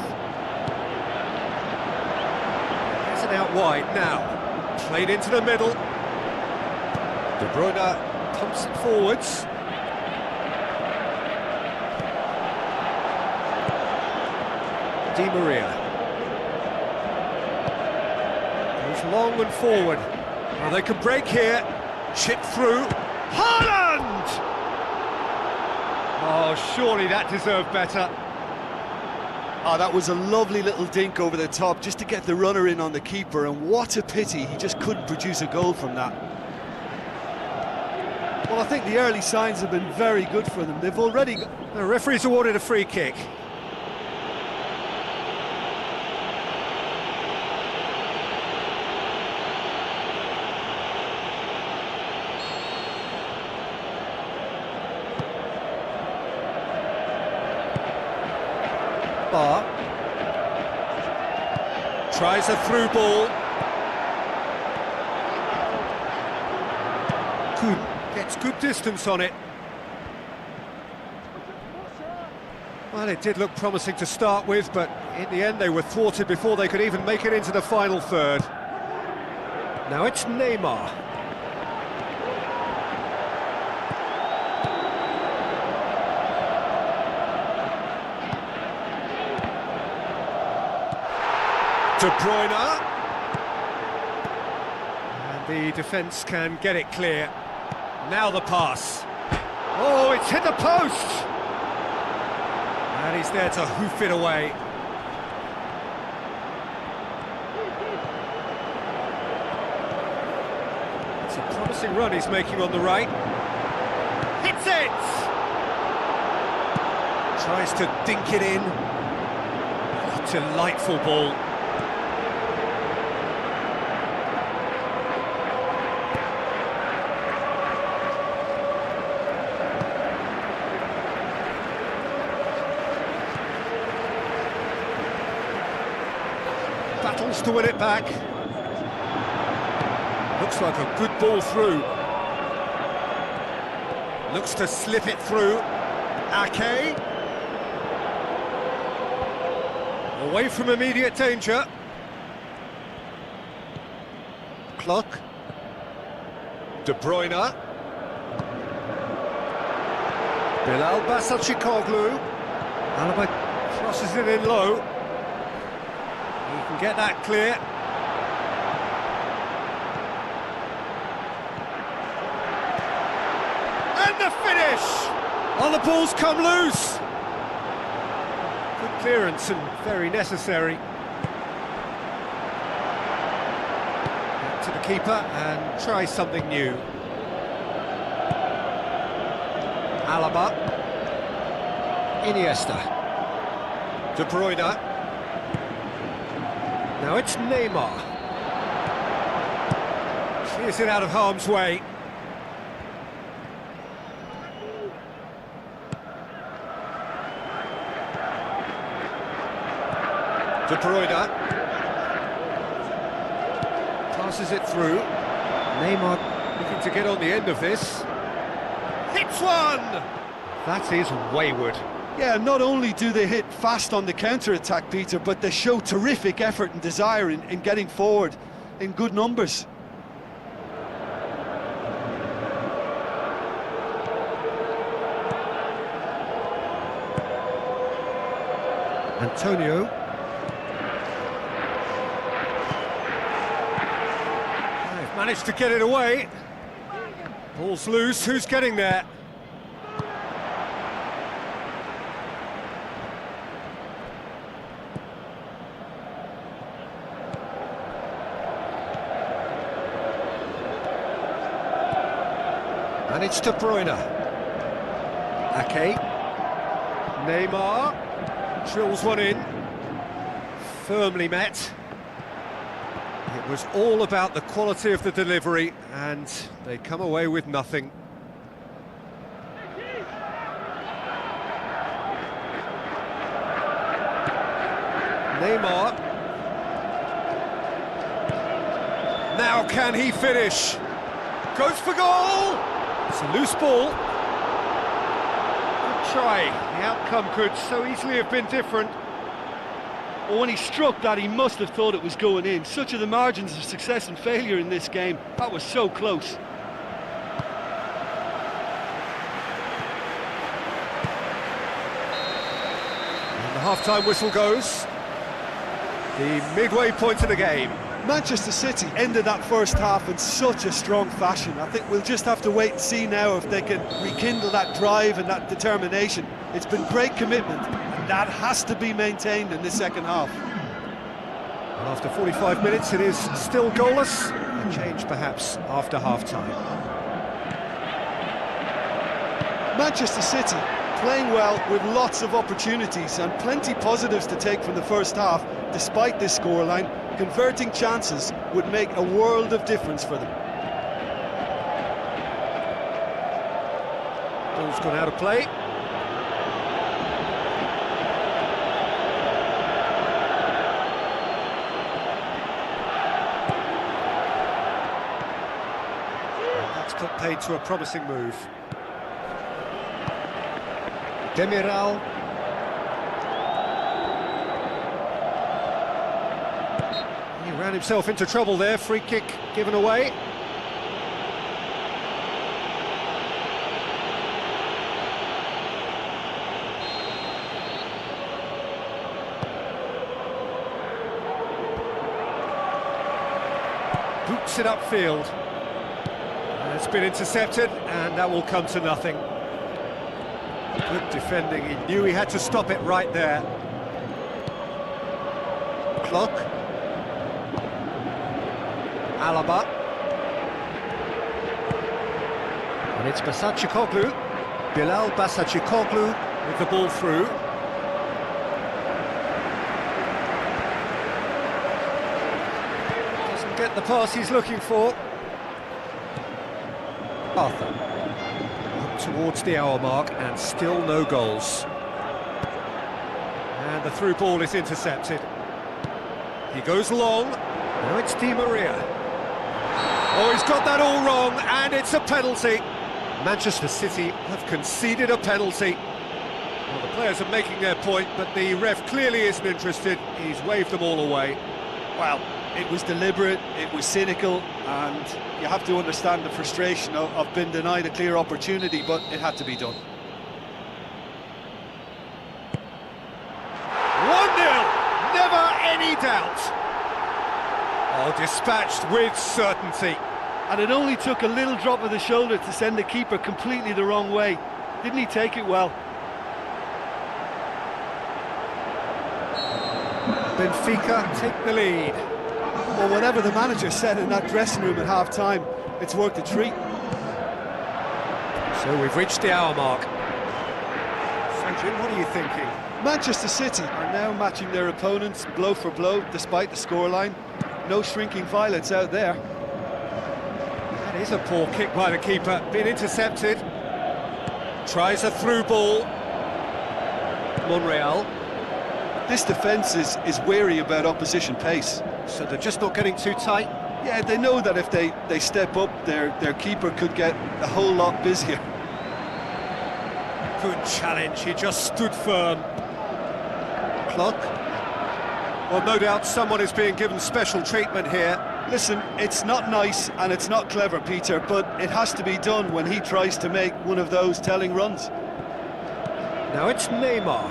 Has it out wide now. Played into the middle. De Bruyne pumps it forwards. Di Maria. Goes long and forward. Now they can break here. Chip through. Haaland! Oh, surely that deserved better. Oh, that was a lovely little dink over the top just to get the runner in on the keeper, and what a pity he just couldn't produce a goal from that. Well, I think the early signs have been very good for them. They've already got... The referee's awarded a free kick. Tries a through ball. Gets good distance on it. Well, it did look promising to start with, but in the end they were thwarted before they could even make it into the final third. Now it's Neymar. De Bruyne, and the defence can get it clear. Now the pass. Oh, it's hit the post! And he's there to hoof it away. It's a promising run he's making on the right. Hits it! Tries to dink it in. Oh, delightful ball. Battles to win it back. Looks like a good ball through. Looks to slip it through. Ake. Away from immediate danger. Clock. De Bruyne. Bilal Basacikoglu. Alaba crosses it in low. He can get that clear. And the finish! Oh, the ball's come loose. Good clearance and very necessary. Back to the keeper and try something new. Alaba. Iniesta. De Bruyne. Now it's Neymar. Clears it out of harm's way. De Bruyne. Passes it through. Neymar looking to get on the end of this. Hits one! That is wayward. Yeah, not only do they hit fast on the counter-attack, Peter, but they show terrific effort and desire in getting forward in good numbers. Antonio. They've managed to get it away. Ball's loose, who's getting there? And it's De Bruyne. Ake. Neymar. Drills one in. Firmly met. It was all about the quality of the delivery, and they come away with nothing. Neymar. Now can he finish? Goes for goal! It's a loose ball. Good try. The outcome could so easily have been different. Well, when he struck that, he must have thought it was going in. Such are the margins of success and failure in this game. That was so close. And the half-time whistle goes. The midway point of the game. Manchester City ended that first half in such a strong fashion. I think we'll just have to wait and see now if they can rekindle that drive and that determination. It's been great commitment, and that has to be maintained in the second half. And after 45 minutes, it is still goalless. A change perhaps after half-time. Manchester City playing well with lots of opportunities and plenty positives to take from the first half. Despite this scoreline, converting chances would make a world of difference for them. Ball's gone out of play. And that's got paid to a promising move. Demiral. He ran himself into trouble there, free kick given away. Boots it upfield. And it's been intercepted, and that will come to nothing. Good defending, he knew he had to stop it right there. Clock. Alaba. And it's Basacikoglu. Bilal Basacikoglu with the ball through. Doesn't get the pass he's looking for. Arthur. Up towards the hour mark and still no goals. And the through ball is intercepted. He goes long. Now it's Di Maria. Oh, he's got that all wrong, and it's a penalty. Manchester City have conceded a penalty. Well, the players are making their point, but the ref clearly isn't interested. He's waved them all away. Well, It was deliberate, it was cynical, and you have to understand the frustration of being denied a clear opportunity, but it had to be done. 1-0, never any doubt. Oh, dispatched with certainty. And it only took a little drop of the shoulder to send the keeper completely the wrong way. Didn't he take it well? Benfica take the lead. Well, whatever the manager said in that dressing room at half-time, it's worked a treat. So we've reached the hour mark. So Jim, what are you thinking? Manchester City are now matching their opponents blow for blow, despite the scoreline. No shrinking violets out there. That is a poor kick by the keeper, been intercepted. Tries a through ball. Monreal. This defence is wary about opposition pace. So they're just not getting too tight. Yeah, they know that if they step up, their keeper could get a whole lot busier. Good challenge, he just stood firm. Clock. Well, no doubt someone is being given special treatment here. Listen, it's not nice and it's not clever, Peter, but it has to be done when he tries to make one of those telling runs. Now it's Neymar.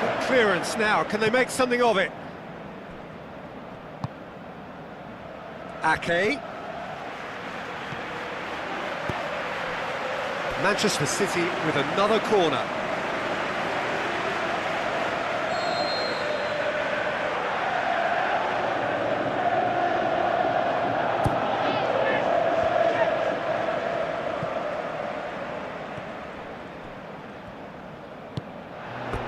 Good clearance now, can they make something of it? Ake. Manchester City with another corner.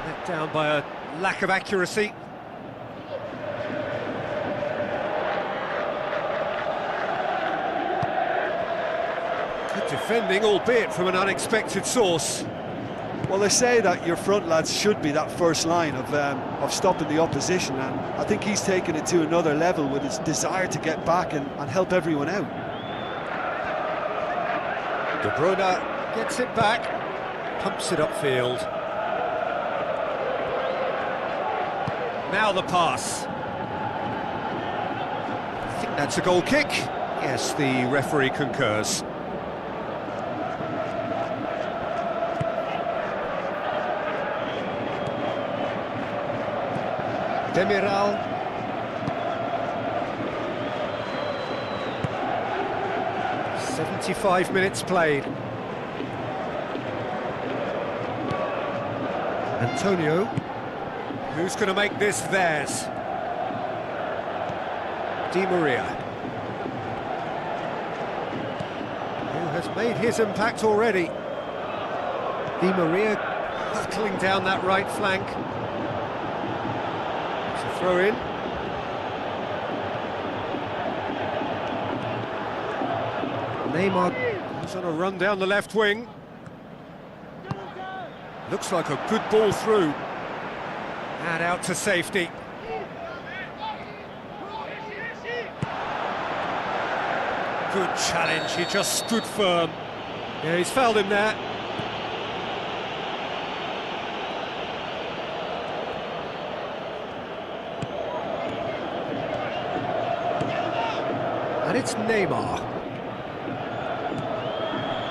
Let down by a lack of accuracy. Good defending, albeit from an unexpected source. Well, they say that your front lads should be that first line of stopping the opposition, and I think he's taken it to another level with his desire to get back and help everyone out. De Bruyne gets it back, pumps it upfield. Now the pass. I think that's a goal kick. Yes, the referee concurs. Demiral. "75 minutes played. Antonio. Who's going to make this theirs? Di Maria. Who has made his impact already. Di Maria hurtling down that right flank. Throw in. Neymar goes on a run down the left wing. Looks like a good ball through. And out to safety. Good challenge, he just stood firm. Yeah, he's fouled him there. And it's Neymar.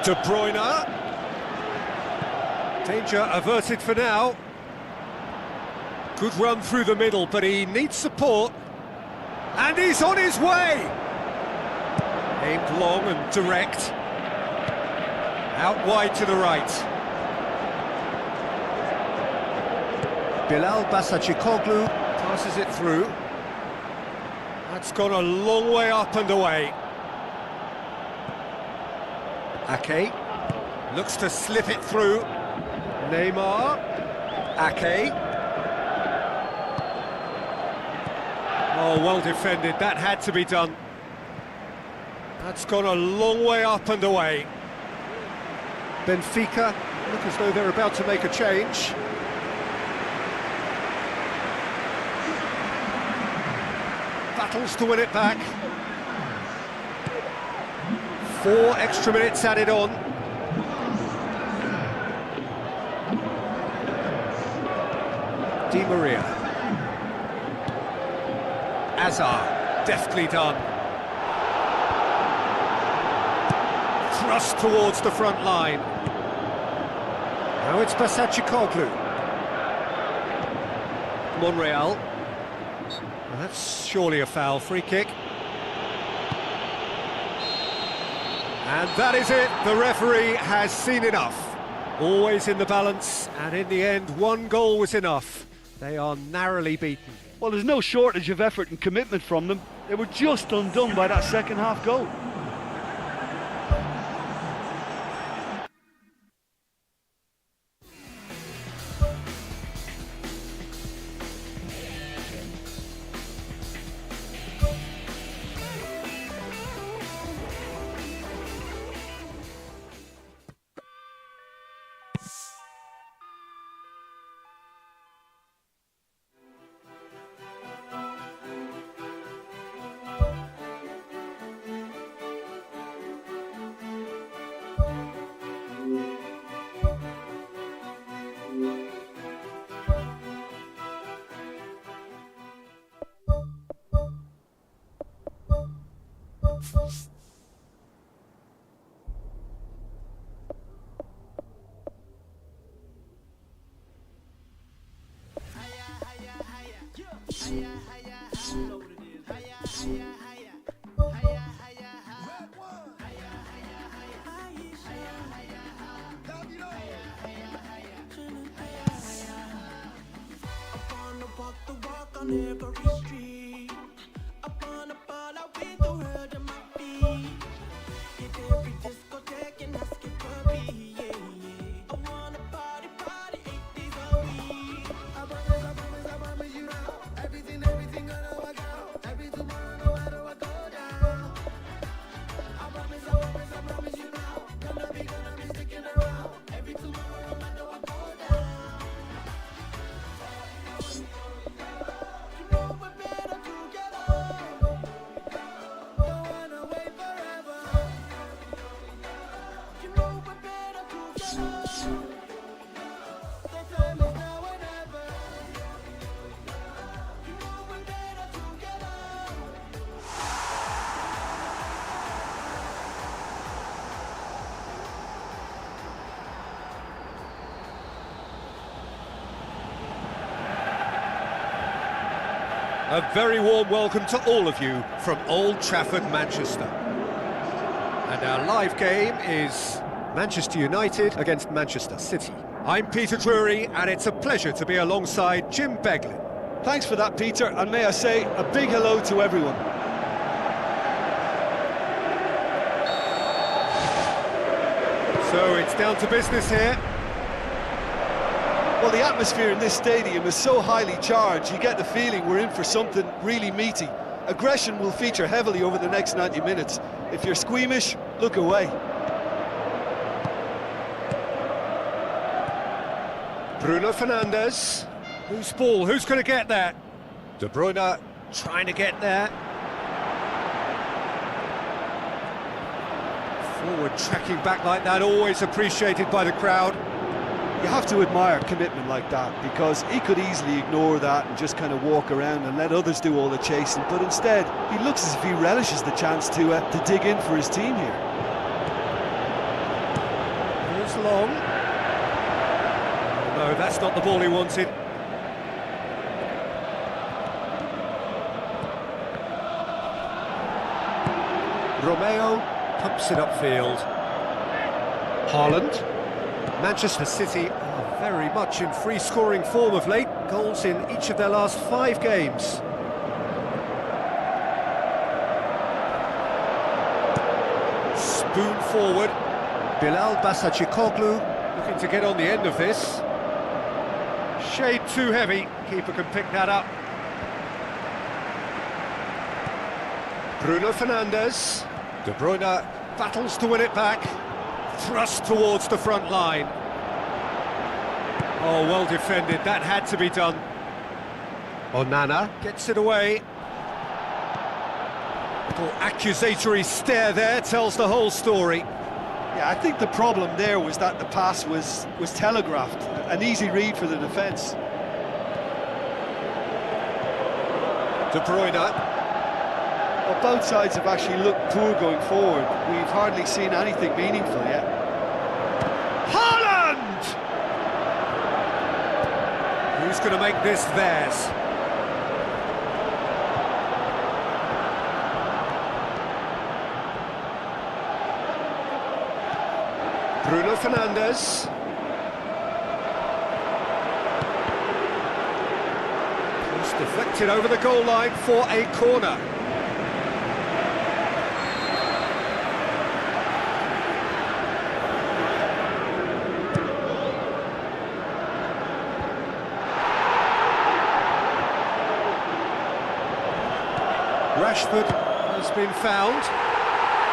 De Bruyne. Danger averted for now. Good run through the middle, but he needs support. And he's on his way! Aimed long and direct. Out wide to the right. Bilal Basacikoglu passes it through. That's gone a long way up and away. Ake looks to slip it through. Neymar. Ake. Oh, well defended. That had to be done. That's gone a long way up and away. Benfica look as though they're about to make a change. Battles to win it back. 4 extra minutes added on. Di Maria. Azar, deftly done. Thrust towards the front line. Now it's Basacikoglu. Monreal. Well, that's surely a foul. Free kick. And that is it. The referee has seen enough. Always in the balance, and in the end, 1 goal was enough. They are narrowly beaten. Well, there's no shortage of effort and commitment from them. They were just undone by that second half goal. On every street, upon a ball, I win the world at my feet. Hit every discotheque and ask it for me, yeah, yeah. I wanna party, 8 days a week. I promise you now. Everything gonna work out. Every tomorrow, no matter what go down. I promise you now. Gonna be sticking around. Every tomorrow, no matter what go down. A very warm welcome to all of you from Old Trafford, Manchester. And our live game is Manchester United against Manchester City. I'm Peter Drury, and it's a pleasure to be alongside Jim Beglin. Thanks for that, Peter, and may I say a big hello to everyone. So it's down to business here. Well, the atmosphere in this stadium is so highly charged, you get the feeling we're in for something really meaty. Aggression will feature heavily over the next 90 minutes. If you're squeamish, look away. Bruno Fernandes. Whose ball? Who's going to get that? De Bruyne trying to get there. Forward tracking back like that, always appreciated by the crowd. You have to admire commitment like that, because he could easily ignore that and just kind of walk around and let others do all the chasing, but instead he looks as if he relishes the chance to dig in for his team here. It's long. No, that's not the ball he wanted. Romeo pumps it upfield. Haaland. Manchester City are very much in free-scoring form of late. Goals in each of their last 5 games. Spoon forward. Bilal Basacikoglu looking to get on the end of this. Shade too heavy. Keeper can pick that up. Bruno Fernandes. De Bruyne battles to win it back. Thrust towards the front line. Oh, well defended. That had to be done. Onana gets it away. Little accusatory stare there tells the whole story. Yeah, I think the problem there was that the pass was telegraphed. An easy read for the defence. De Bruyne. Well, both sides have actually looked poor going forward. We've hardly seen anything meaningful yet. Haaland! Who's going to make this theirs? Bruno Fernandes. Cross deflected over the goal line for a corner. Rashford has been found.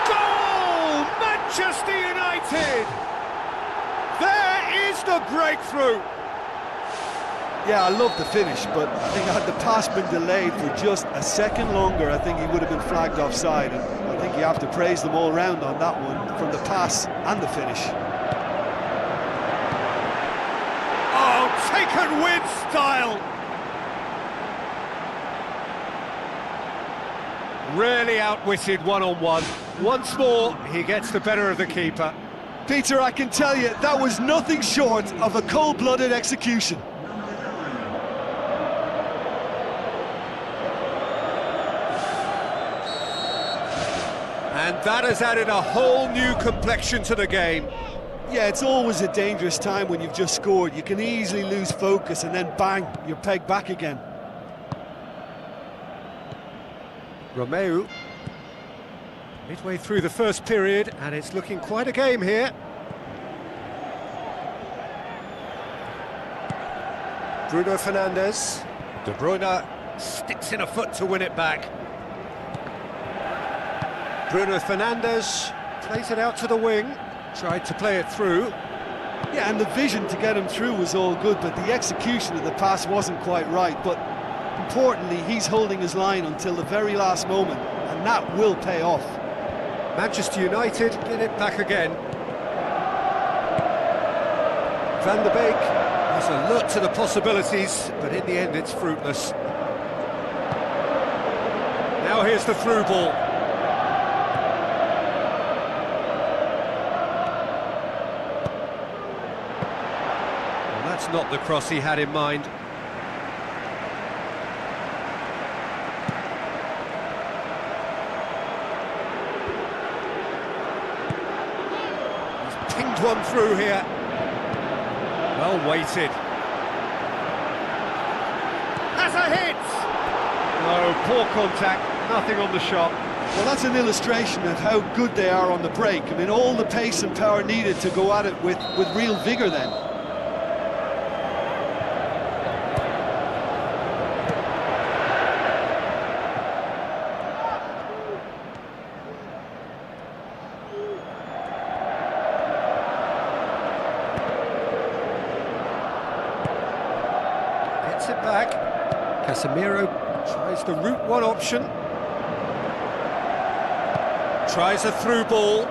Goal! Manchester United! There is the breakthrough! Yeah, I love the finish, but I think had the pass been delayed for just a second longer, I think he would have been flagged offside, and I think you have to praise them all round on that one, from the pass and the finish. Oh, taken with style! Really outwitted one-on-one. Once more, he gets the better of the keeper. Peter, I can tell you, that was nothing short of a cold-blooded execution. And that has added a whole new complexion to the game. Yeah, it's always a dangerous time when you've just scored. You can easily lose focus and then bang, you're pegged back again. Romeu, midway through the first period, and it's looking quite a game here. Bruno Fernandes. De Bruyne sticks in a foot to win it back. Bruno Fernandes plays it out to the wing, tried to play it through. Yeah, and the vision to get him through was all good, but the execution of the pass wasn't quite right. But importantly, he's holding his line until the very last moment, and that will pay off. Manchester United get it back again. Van der Beek has a look to the possibilities, but in the end it's fruitless. Now here's the through ball. Well, that's not the cross he had in mind. Pinged one through here. Well weighted. Has a hit! No, poor contact, nothing on the shot. Well, that's an illustration of how good they are on the break. I mean, all the pace and power needed to go at it with real vigour then. Gets it back. Casemiro tries the route one option. Tries a through ball.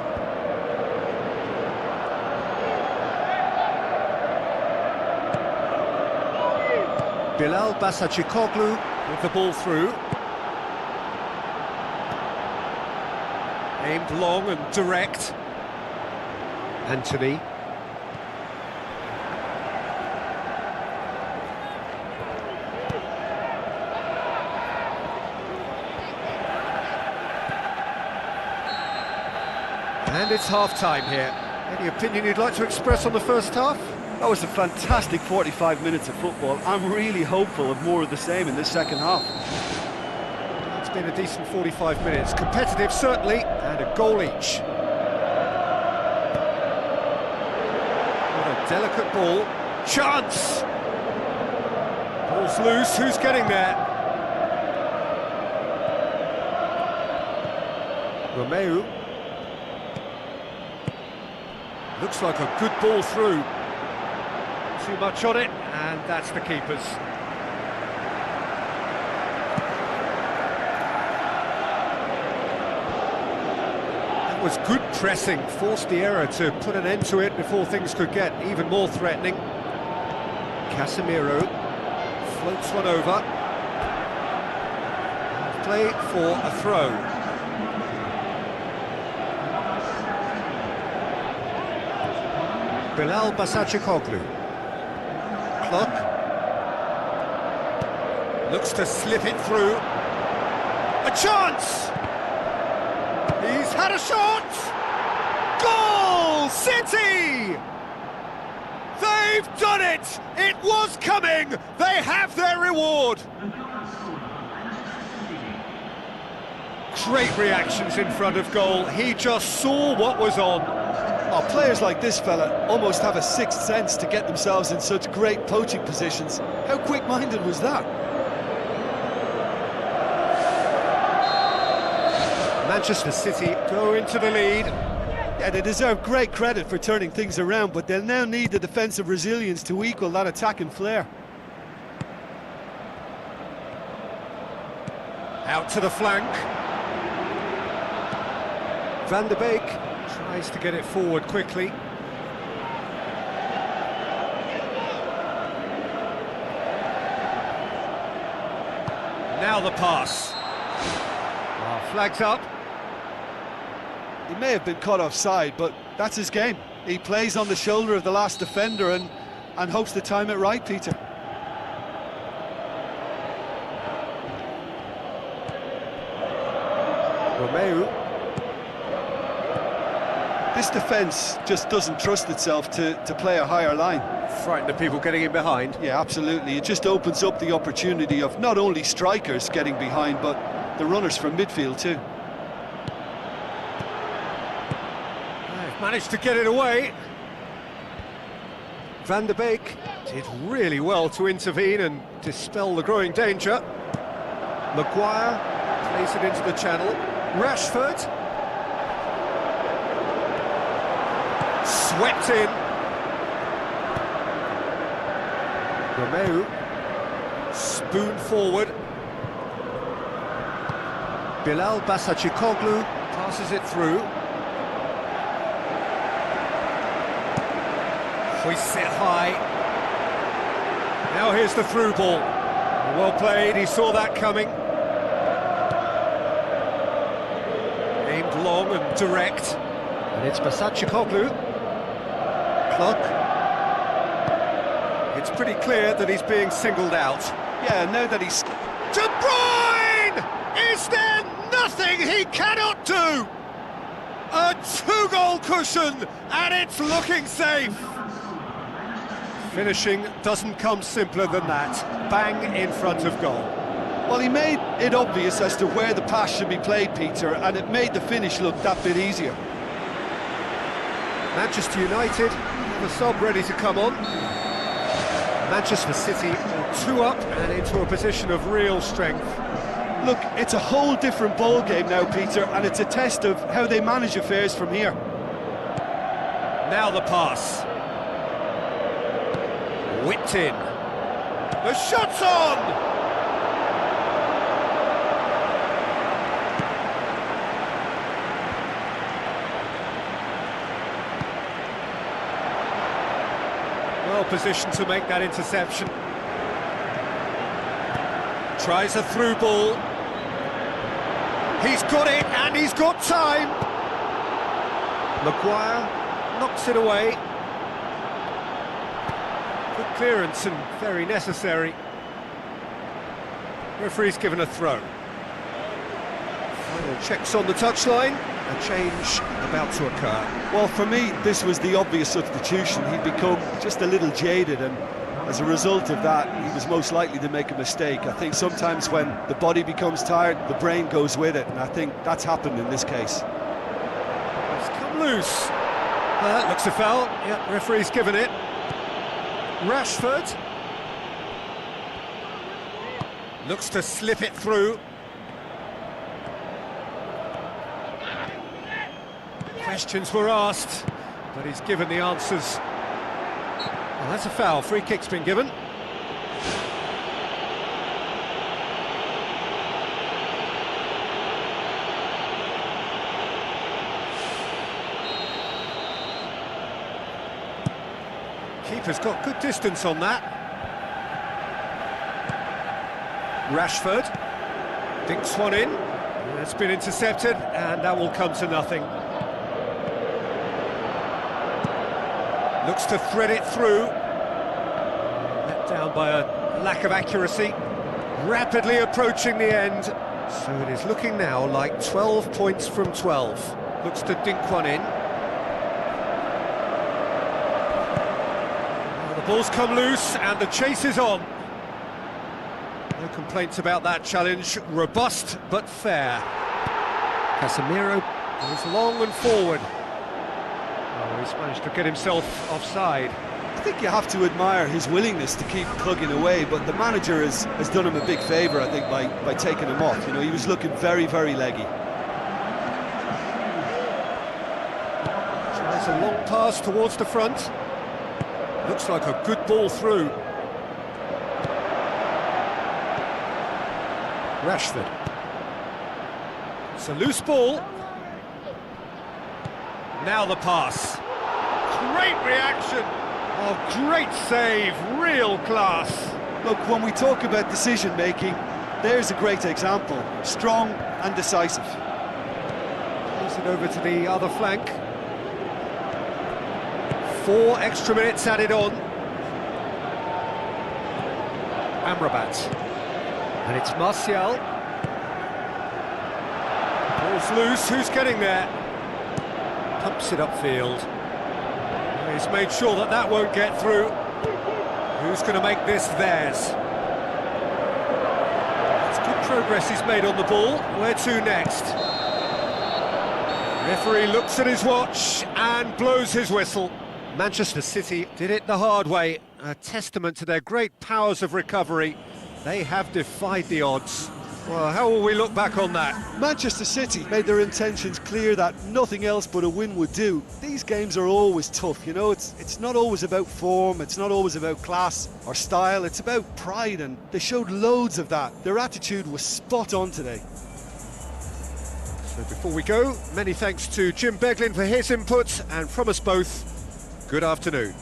Bilal Basacikoglu with the ball through. Aimed long and direct. Anthony. And it's half-time here. Any opinion you'd like to express on the first half? That was a fantastic 45 minutes of football. I'm really hopeful of more of the same in this second half. It's been a decent 45 minutes. Competitive, certainly, and a goal each. What a delicate ball. Chance! Ball's loose, who's getting there? Romeu. Looks like a good ball through. Too much on it, and that's the keeper's. was good pressing, forced the error to put an end to it before things could get even more threatening. Casemiro floats one over. Play for a throw. Bilal Basacikoglu. Clock. Looks to slip it through. A chance! He's had a shot! Goal! City! They've done it! It was coming! They have their reward! Great reactions in front of goal. He just saw what was on. Oh, players like this fella almost have a sixth sense to get themselves in such great poaching positions. How quick-minded was that? Manchester City go into the lead. Yeah, they deserve great credit for turning things around, but they'll now need the defensive resilience to equal that attacking flair. Out to the flank. Van der Beek tries to get it forward quickly. Now the pass. Flags up. He may have been caught offside, but that's his game. He plays on the shoulder of the last defender and hopes to time it right, Peter. Romeu. This defence just doesn't trust itself to play a higher line. Frightened of people getting in behind. Yeah, absolutely. It just opens up the opportunity of not only strikers getting behind, but the runners from midfield too. They've managed to get it away. Van der Beek did really well to intervene and dispel the growing danger. Maguire plays it into the channel. Rashford swept in. Romeu spoon forward. Bilal Basacikoglu passes it through. Hoists it high. Now here's the through ball. Well played, he saw that coming. Aimed long and direct. And it's Basacikoglu. Clock. It's pretty clear that he's being singled out. Yeah, now that he's... De Bruyne! Is there nothing he cannot do? A two-goal cushion, and it's looking safe. Finishing doesn't come simpler than that. Bang in front of goal. Well, he made it obvious as to where the pass should be played, Peter, and it made the finish look that bit easier. Manchester United, the sub ready to come on. Manchester City are 2 up and into a position of real strength. Look, it's a whole different ball game now, Peter, and it's a test of how they manage affairs from here. Now the pass. Whipped in. The shot's on! Well positioned to make that interception. Tries a through ball. He's got it, and he's got time. Maguire knocks it away. Good clearance and very necessary. Referee's given a throw. Final checks on the touchline. A change about to occur. Well, for me, this was the obvious substitution. He'd become just a little jaded, and as a result of that, he was most likely to make a mistake. I think sometimes when the body becomes tired, the brain goes with it, and I think that's happened in this case. It's come loose. That looks a foul. Yep, referee's given it. Rashford looks to slip it through. Questions were asked, but he's given the answers. Well, that's a foul. Free kick's been given. Keeper's got good distance on that. Rashford dinks one in. It's been intercepted, and that will come to nothing. Looks to thread it through. Let down by a lack of accuracy. Rapidly approaching the end. So it is looking now like 12 points from 12. Looks to dink one in. Well, the ball's come loose and the chase is on. No complaints about that challenge. Robust but fair. Casemiro goes long and forward. Oh, he's managed to get himself offside. I think you have to admire his willingness to keep plugging away, but the manager has done him a big favour, I think, by taking him off. You know, he was looking very, very leggy. Tries a long pass towards the front. Looks like a good ball through. Rashford. It's a loose ball. Now the pass. Great reaction. Oh, great save, real class. Look, when we talk about decision-making, there's a great example. Strong and decisive. Plays it over to the other flank. 4 extra minutes added on. Amrabat. And it's Martial. Ball's loose, who's getting there? Pumps it upfield. He's made sure that that won't get through. Who's going to make this theirs? It's good progress he's made on the ball. Where to next? Referee looks at his watch and blows his whistle. Manchester City did it the hard way. A testament to their great powers of recovery. They have defied the odds. Well, how will we look back on that? Manchester City made their intentions clear that nothing else but a win would do. These games are always tough, you know, it's not always about form, it's not always about class or style, it's about pride, and they showed loads of that. Their attitude was spot on today. So before we go, many thanks to Jim Beglin for his input, and from us both, good afternoon.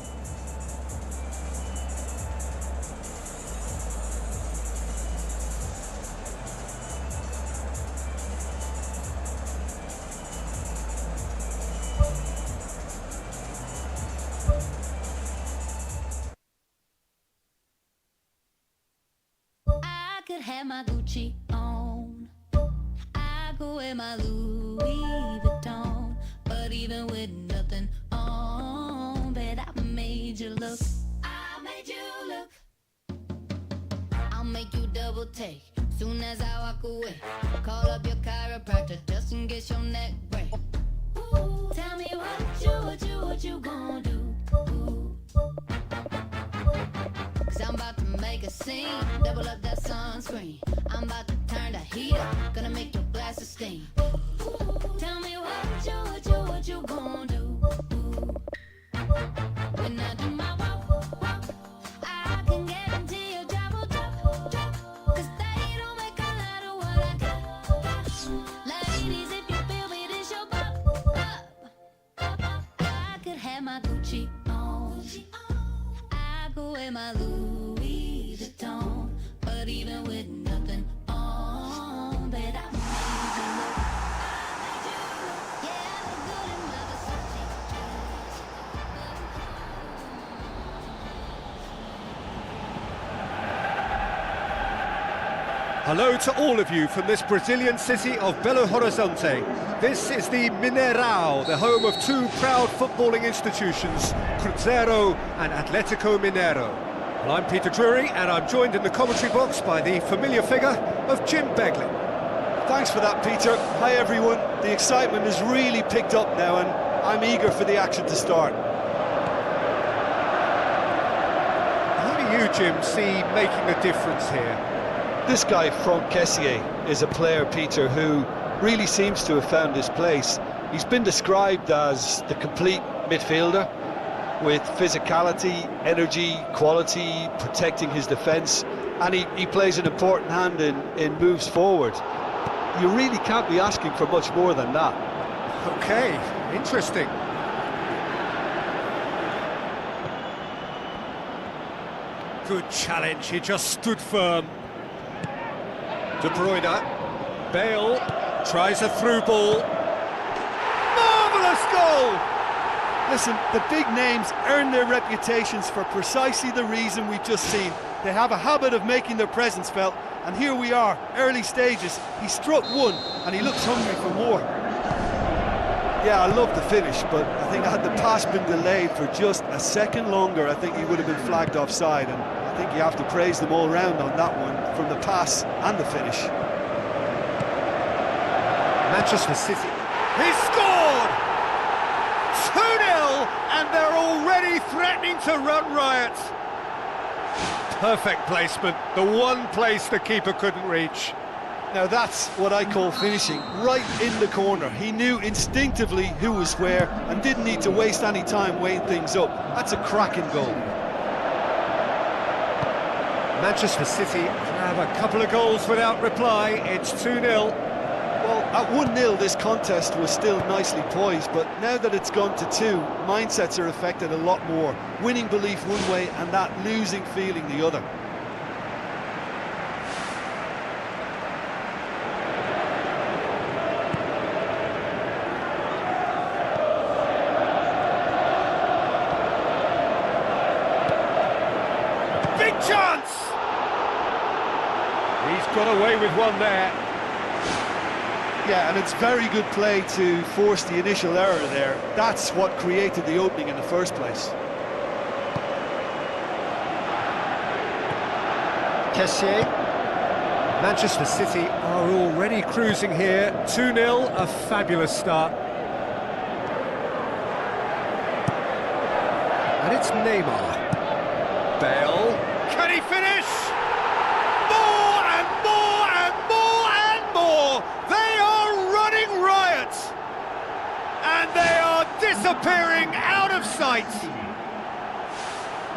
I could have my Gucci on. I go wear my Louis Vuitton. But even with nothing on, bet I made you look. I made you look. I'll make you double take soon as I walk away. Call up your chiropractor just in case your neck break. Ooh, tell me what you gonna do? Ooh. Cause I'm about to make a scene, double up that sunscreen. I'm about to turn the heat up, gonna make your glasses steam. Ooh, tell me what you gonna do? Ooh. When I do my walk, I can guarantee you drop. Cause they don't make a lot of what I got. Ladies, if you feel me, this your pop. I could have my Gucci on. I go wear my Louis Vuitton. But even with nothing on, bet I made you look. Yeah, I look good in my Versace dress. Hello to all of you from this Brazilian city of Belo Horizonte. This is the Mineirão, the home of 2 proud footballing institutions, Cruzeiro and Atlético Mineiro. Well, I'm Peter Drury, and I'm joined in the commentary box by the familiar figure of Jim Beglin. Thanks for that, Peter. Hi everyone. The excitement has really picked up now and I'm eager for the action to start. Who do you, Jim, see making a difference here? This guy, Franck Kessié, is a player, Peter, who really seems to have found his place. He's been described as the complete midfielder, with physicality, energy, quality, protecting his defence, and he plays an important hand in moves forward. You really can't be asking for much more than that. Okay, interesting. Good challenge, he just stood firm. De Bruyne. Bale tries a through ball. Marvellous goal! Listen, the big names earn their reputations for precisely the reason we've just seen. They have a habit of making their presence felt, and here we are, early stages. He struck one, and he looks hungry for more. Yeah, I love the finish, but I think had the pass been delayed for just a second longer, I think he would have been flagged offside, and I think you have to praise them all round on that one, from the pass and the finish. Manchester City. He scored! 2-0, and they're already threatening to run riot. Perfect placement, the one place the keeper couldn't reach. Now that's what I call finishing, right in the corner. He knew instinctively who was where and didn't need to waste any time weighing things up. That's a cracking goal. Manchester City have a couple of goals without reply. It's 2-0. Well, at 1-0 this contest was still nicely poised, but now that it's gone to 2, mindsets are affected a lot more. Winning belief one way and that losing feeling the other. Big chance! He's got away with one there. Yeah, and it's very good play to force the initial error there. That's what created the opening in the first place. Kessié. Manchester City are already cruising here. 2-0, a fabulous start. And it's Neymar. Bale. Can he finish? More and more and more and more! They are running riot! And they are disappearing out of sight!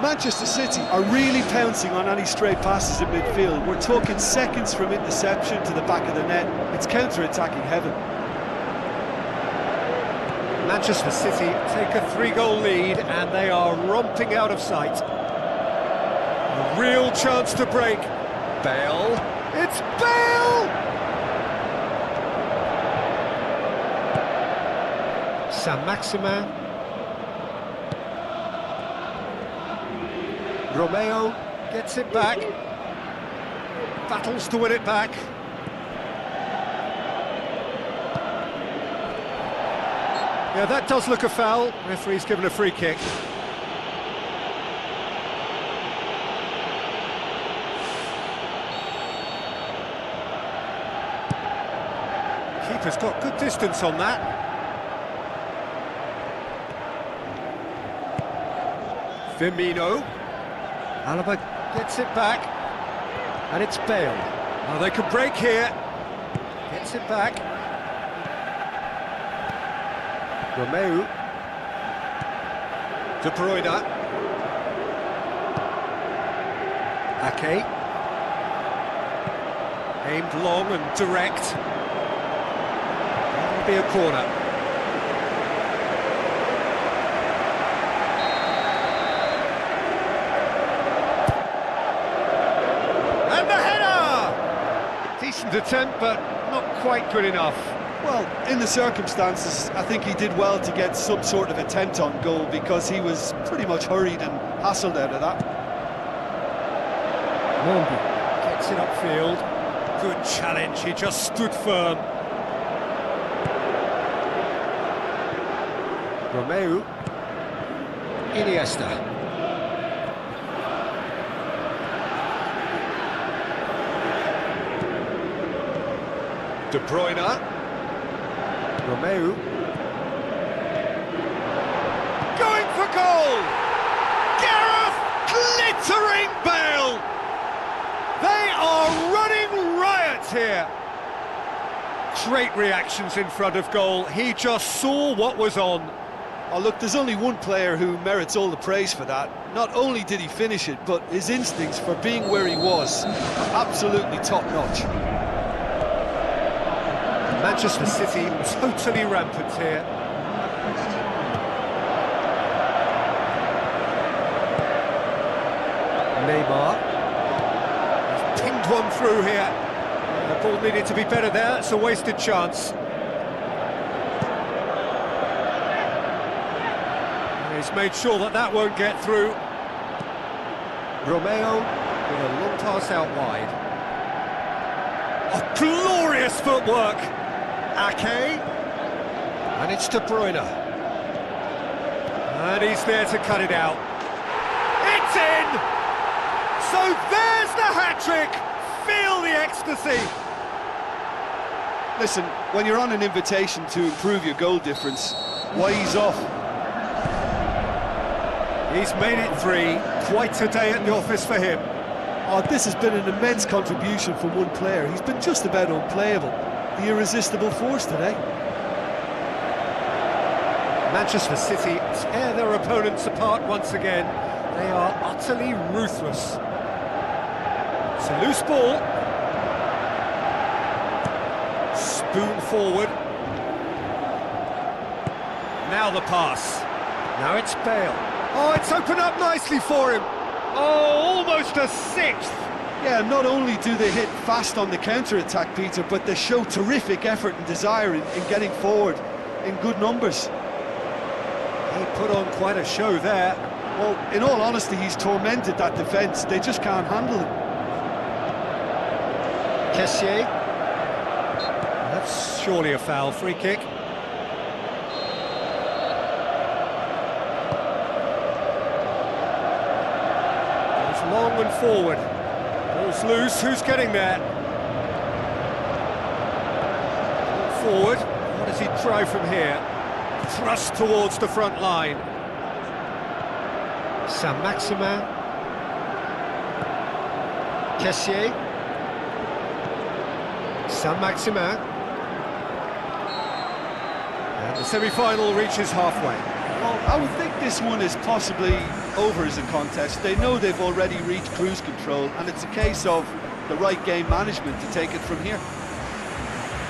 Manchester City are really pouncing on any stray passes in midfield. We're talking seconds from interception to the back of the net. It's counter-attacking heaven. Manchester City take a 3-goal lead and they are romping out of sight. A real chance to break. Bale. It's Bale! Saint-Maximin. Romeo gets it back. Battles to win it back. Yeah, that does look a foul. Referee's given a free kick. Keeper's got good distance on that. Firmino. Alaba gets it back. And it's Bale. Now they can break here. Gets it back. Romeo. De Bruyne. Ake. Aimed long and direct. That'll be a corner. And the header! Decent attempt, but not quite good enough. Well, in the circumstances, I think he did well to get some sort of attempt on goal because he was pretty much hurried and hassled out of that. Mombi gets it upfield. Good challenge, he just stood firm. Romeo. Iniesta. De Bruyne. Romeo. Going for goal! Gareth glittering Bale! They are running riot here! Great reactions in front of goal. He just saw what was on. Oh, look, there's only one player who merits all the praise for that. Not only did he finish it, but his instincts for being where he was, absolutely top-notch. Manchester City totally rampant here. Neymar. He's pinged one through here. The ball needed to be better there. It's a wasted chance. And he's made sure that that won't get through. Romeo with a long pass out wide. Oh, glorious footwork! Ake. And it's De Bruyne. And he's there to cut it out. It's in! So there's the hat-trick! Feel the ecstasy! Listen, when you're on an invitation to improve your goal difference, why ease off? He's made it 3. Quite a day at the office for him. Oh, this has been an immense contribution from one player. He's been just about unplayable. The irresistible force today. Manchester City tear their opponents apart once again. They are utterly ruthless. It's a loose ball. Spoon forward. Now the pass. Now it's Bale. Oh, it's opened up nicely for him. Oh, almost a 6th. Yeah, not only do they hit fast on the counter-attack, Peter, but they show terrific effort and desire in getting forward in good numbers. He put on quite a show there. Well, in all honesty, he's tormented that defence. They just can't handle him. Kessié. That's surely a foul. Free kick. Goes long and forward. Ball's loose. Who's getting there? Forward. What does he try from here? Thrust towards the front line. Saint-Maximin. Kessié. Saint-Maximin. And the semi-final reaches halfway. Well, I would think this one is possibly over as a contest. They know they've already reached cruise control, and it's a case of the right game management to take it from here.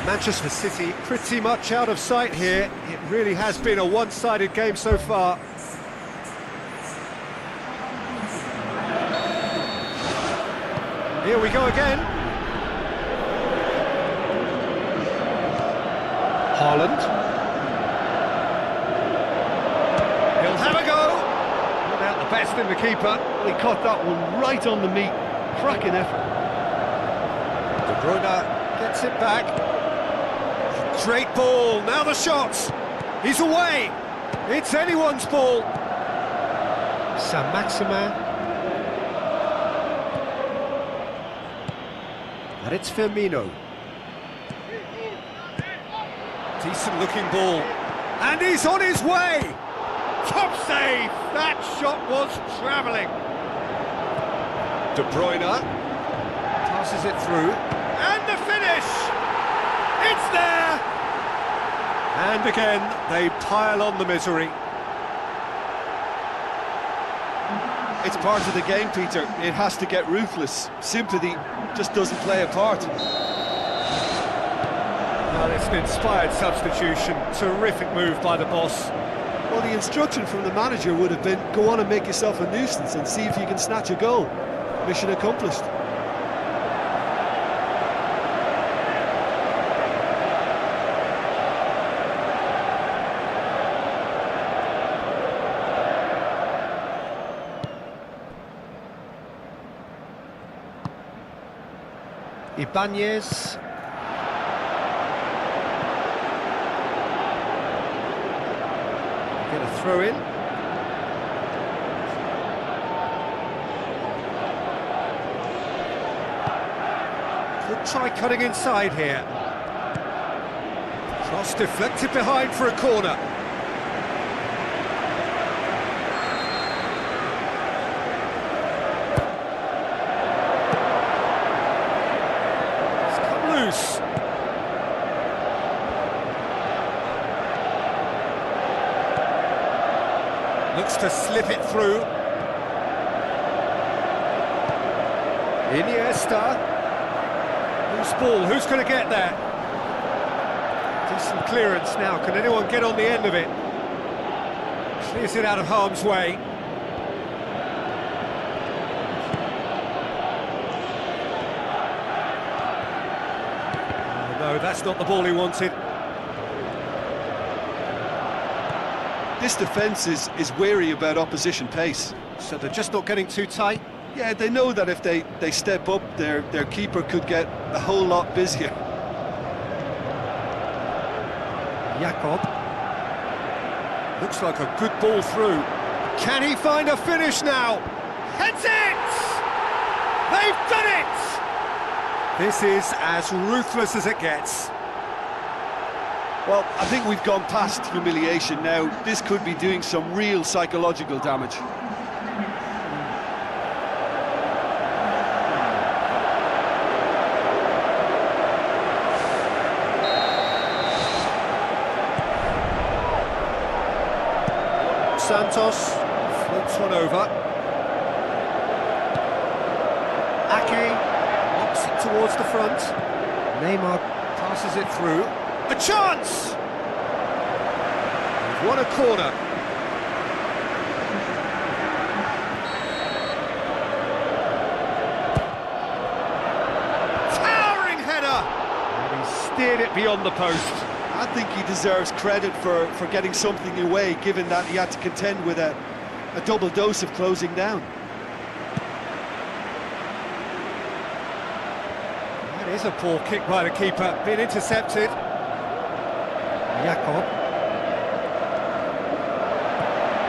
Manchester City pretty much out of sight here. It really has been a one-sided game so far. Here we go again. Haaland. He'll have a go. Without the best in the keeper. He caught that one right on the meat. Cracking effort. De Bruyne gets it back. Great ball, now the shots. He's away. It's anyone's ball. Saint-Maximin. And it's Firmino. Decent looking ball. And he's on his way. Top save. That shot was travelling. De Bruyne passes it through. And the finish. It's there! And again, they pile on the misery. It's part of the game, Peter. It has to get ruthless. Sympathy just doesn't play a part. Well, it's an inspired substitution. Terrific move by the boss. Well, the instruction from the manager would have been, go on and make yourself a nuisance and see if you can snatch a goal. Mission accomplished. Ibanez. Get a throw in. Could try cutting inside here. Cross deflected behind for a corner. Loose. Looks to slip it through. Iniesta. Loose ball, who's going to get there? Decent clearance now, can anyone get on the end of it? Clears it out of harm's way. No, that's not the ball he wanted. This defence is wary about opposition pace. So they're just not getting too tight. Yeah, they know that if they step up, their keeper could get a whole lot busier. Jakob. Looks like a good ball through. Can he find a finish now? Heads it! They've done it! This is as ruthless as it gets. Well, I think we've gone past humiliation now. This could be doing some real psychological damage. Santos floats one over. Ake knocks it towards the front. Neymar passes it through. A chance! He's won a corner. Towering header! And he steered it beyond the post. I think he deserves credit for getting something away, given that he had to contend with a double dose of closing down. That is a poor kick by the keeper, being intercepted. Jakob.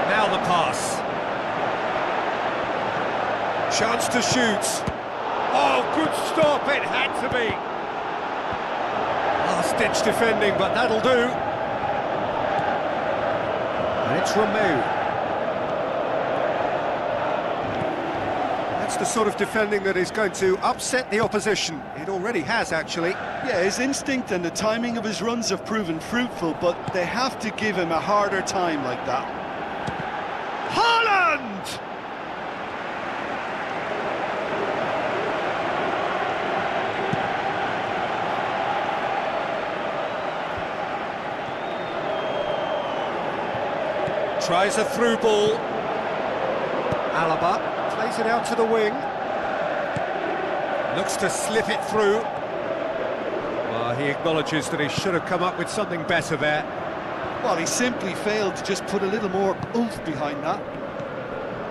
Now the pass. Chance to shoot. Oh, good stop, it had to be. Last-ditch defending, but that'll do. And it's Romeu. That's the sort of defending that is going to upset the opposition. It already has, actually. Yeah, his instinct and the timing of his runs have proven fruitful, but they have to give him a harder time like that. Haaland! Tries a through ball. Alaba plays it out to the wing. Looks to slip it through. Well, he acknowledges that he should have come up with something better there. Well, he simply failed to just put a little more oomph behind that.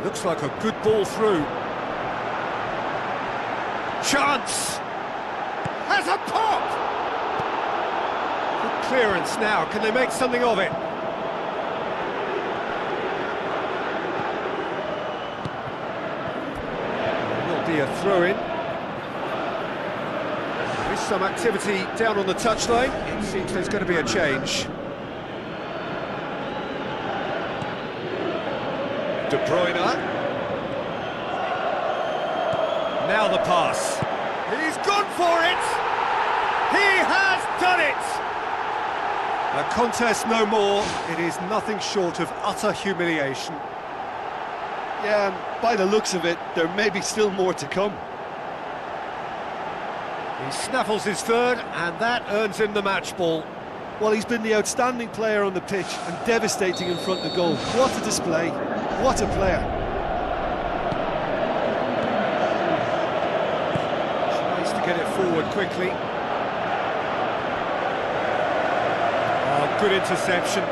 Looks like a good ball through. Chance! Has a pop! Good clearance now. Can they make something of it? Be a throw-in. There is some activity down on the touchline. It seems there's going to be a change. De Bruyne. Now the pass. He's gone for it! He has done it! A contest no more. It is nothing short of utter humiliation. Yeah, and by the looks of it, there may be still more to come. He snaffles his third, and that earns him the match ball. Well, he's been the outstanding player on the pitch and devastating in front of goal. What a display, what a player. Tries to get it forward quickly. Oh, good interception.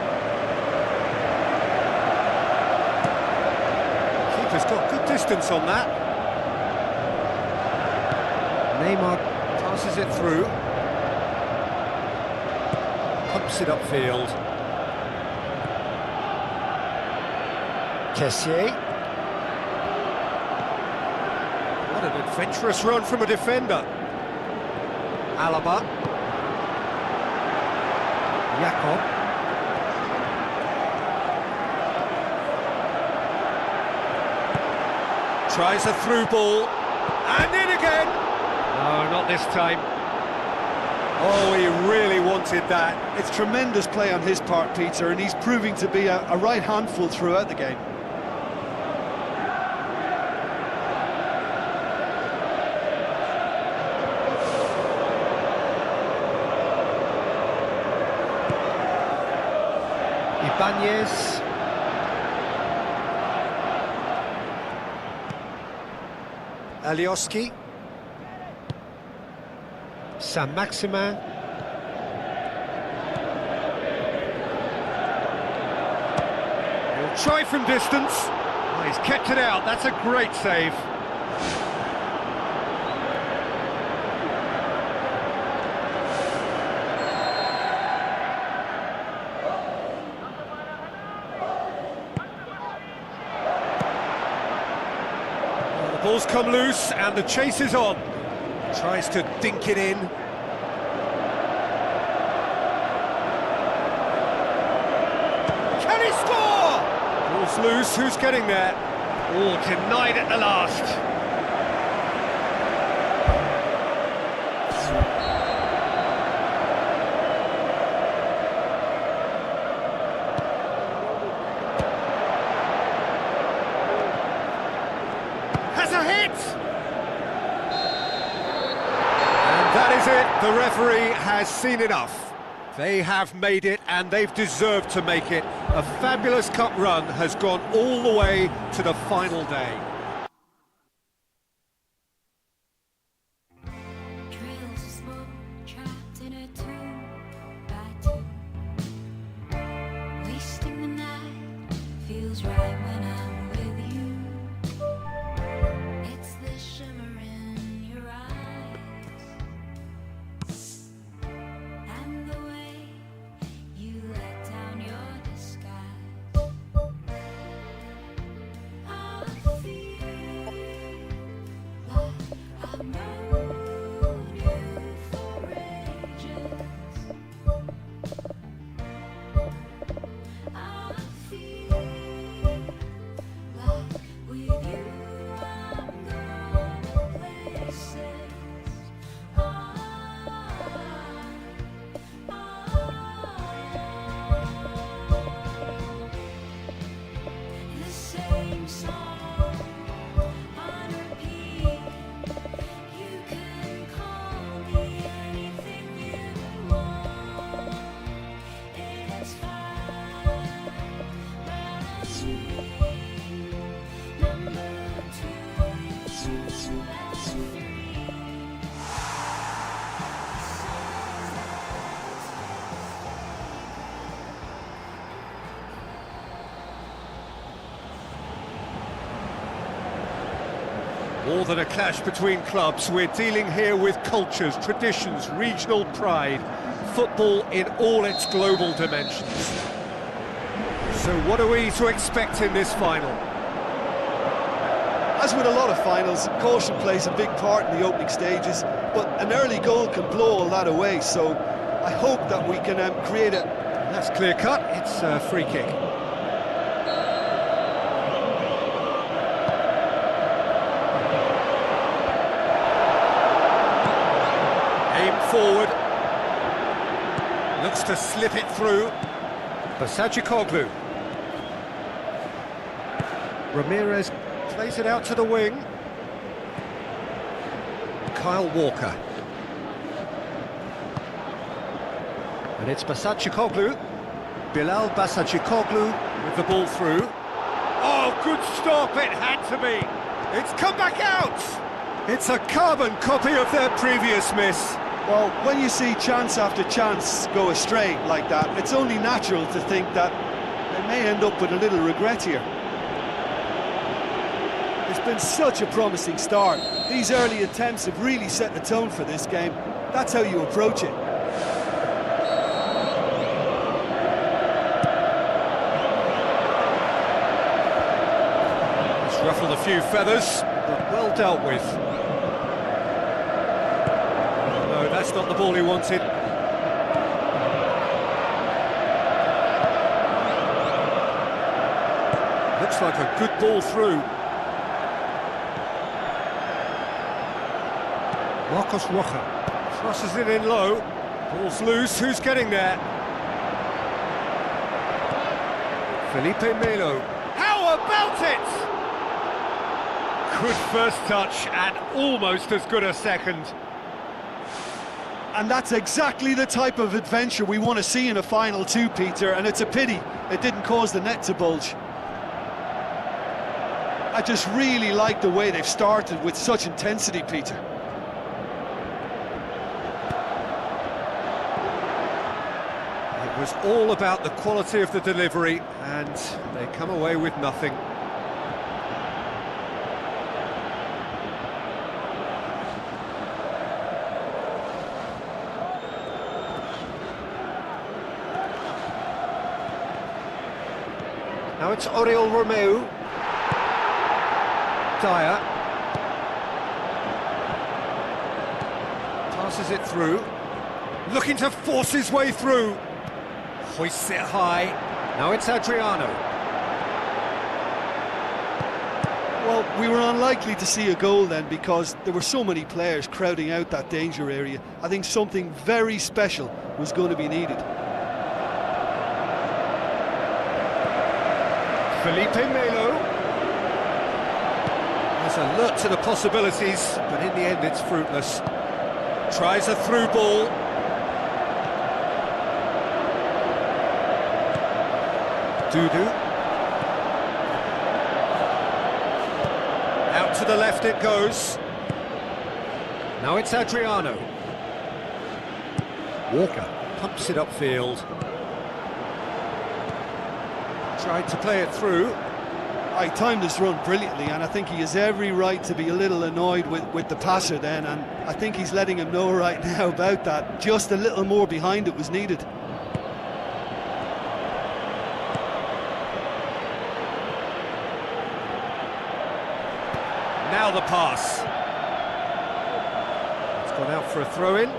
Keeper's got good distance on that. Neymar passes it through. Pumps it upfield. Kessié. What an adventurous run from a defender. Alaba. Jakob. Tries a through ball. And in again. No, not this time. Oh, he really wanted that. It's tremendous play on his part, Peter, and he's proving to be a right handful throughout the game. Ibanez. Alioski. Saint-Maximin. Try from distance. Oh, he's kept it out, that's a great save. Well, the ball's come loose and the chase is on. Tries to dink it in. Can he score? Ball's loose, who's getting there? Oh, denied at the last. Has a hit! And that is it, the referee has seen enough. They have made it, and they've deserved to make it. A fabulous cup run has gone all the way to the final day. Trails of smoke trapped in a 2x2. Wasting the night feels right when I'm with you. It's the shimmer in your eyes and the way you let down your disguise. I feel like I've known you for ages. I feel like with you I'm going places. The same song on repeat. You can call me anything you want. It's fine by me. Number 2 and 3. More than a clash between clubs, we're dealing here with cultures, traditions, regional pride, football in all its global dimensions. So what are we to expect in this final? As with a lot of finals, caution plays a big part in the opening stages, but an early goal can blow all that away, so I hope that we can create a... That's clear cut, it's a free kick. Aim forward. Looks to slip it through. Basacikoglu. Ramirez plays it out to the wing. Kyle Walker. And it's Basacikoglu. Bilal Basacikoglu with the ball through. Oh, good stop, it had to be. It's come back out. It's a carbon copy of their previous miss. Well, when you see chance after chance go astray like that, it's only natural to think that they may end up with a little regret here. It's been such a promising start. These early attempts have really set the tone for this game. That's how you approach it. It's ruffled a few feathers, but well dealt with. No, that's not the ball he wanted. Looks like a good ball through. Marcos Rocha crosses it in low. Ball's loose, who's getting there? Felipe Melo. How about it? Good first touch and almost as good a second. And that's exactly the type of adventure we want to see in a final too, Peter, and it's a pity it didn't cause the net to bulge. I just really like the way they've started with such intensity, Peter. It was all about the quality of the delivery, and they come away with nothing. Now it's Oriol Romeu. Dyer. Passes it through. Looking to force his way through. Hoists it high. Now it's Adriano. Well, we were unlikely to see a goal then because there were so many players crowding out that danger area. I think something very special was going to be needed. Felipe Melo has a look to the possibilities, but in the end it's fruitless. Tries a through ball. Dudu. Out to the left it goes. Now it's Adriano. Walker pumps it upfield. Tried to play it through. He timed his run brilliantly, and I think he has every right to be a little annoyed with the passer then, and I think he's letting him know right now about that. Just a little more behind it was needed. Now the pass. It's gone out for a throw-in.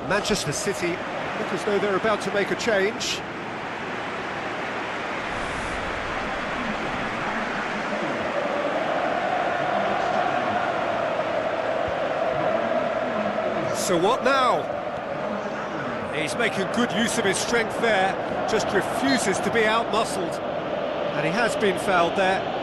Manchester City look as though they're about to make a change. So what now? He's making good use of his strength there, just refuses to be out-muscled. And he has been fouled there.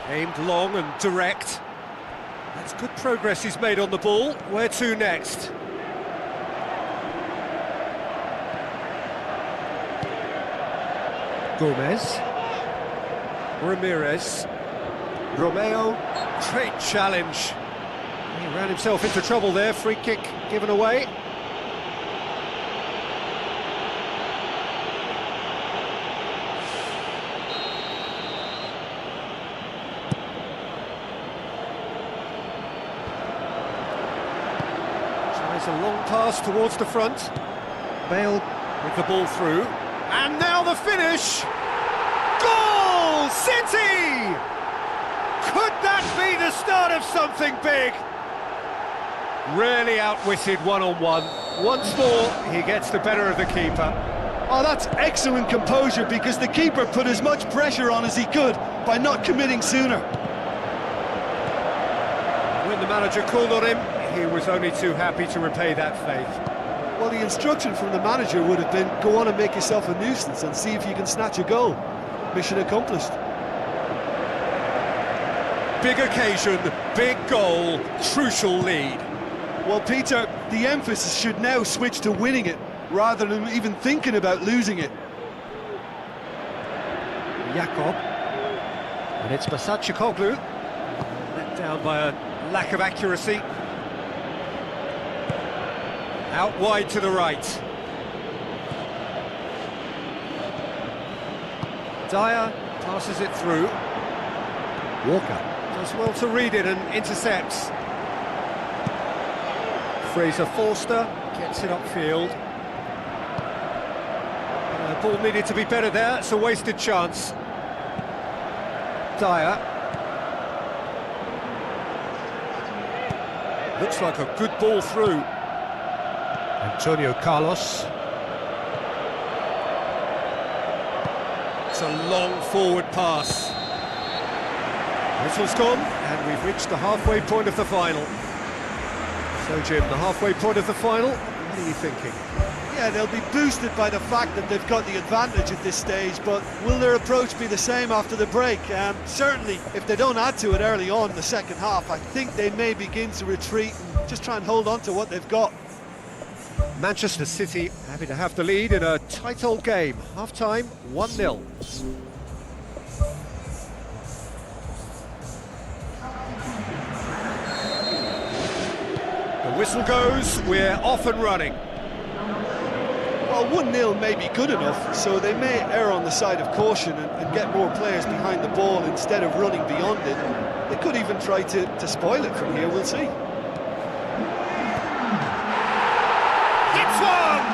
Aimed long and direct. That's good progress he's made on the ball. Where to next? Gomez. Ramirez. Romeo. Great challenge. He ran himself into trouble there. Free kick given away. Tries a long pass towards the front. Bale with the ball through. And now the finish! Goal! City! Could that be the start of something big? Really outwitted one-on-one. Once more, he gets the better of the keeper. Oh, that's excellent composure because the keeper put as much pressure on as he could by not committing sooner. When the manager called on him, he was only too happy to repay that faith. Well, the instruction from the manager would have been, go on and make yourself a nuisance and see if you can snatch a goal. Mission accomplished. Big occasion, big goal, crucial lead. Well, Peter, the emphasis should now switch to winning it, rather than even thinking about losing it. Jakob. And it's Basacikoglu. Let down by a lack of accuracy. Out wide to the right. Dyer passes it through. Walker does well to read it and intercepts. Fraser Forster gets it upfield. Ball needed to be better there, it's a wasted chance. Dyer. Looks like a good ball through. Antonio Carlos. It's a long forward pass. Whistle's gone, and we've reached the halfway point of the final. So, Jim, the halfway point of the final, what are you thinking? Yeah, they'll be boosted by the fact that they've got the advantage at this stage, but will their approach be the same after the break? Certainly, if they don't add to it early on in the second half, I think they may begin to retreat and just try and hold on to what they've got. Manchester City happy to have the lead in a tight old game. Half-time, 1-0. The whistle goes, we're off and running. Well, 1-0 may be good enough, so they may err on the side of caution and get more players behind the ball instead of running beyond it. They could even try to spoil it from here, we'll see. It's one!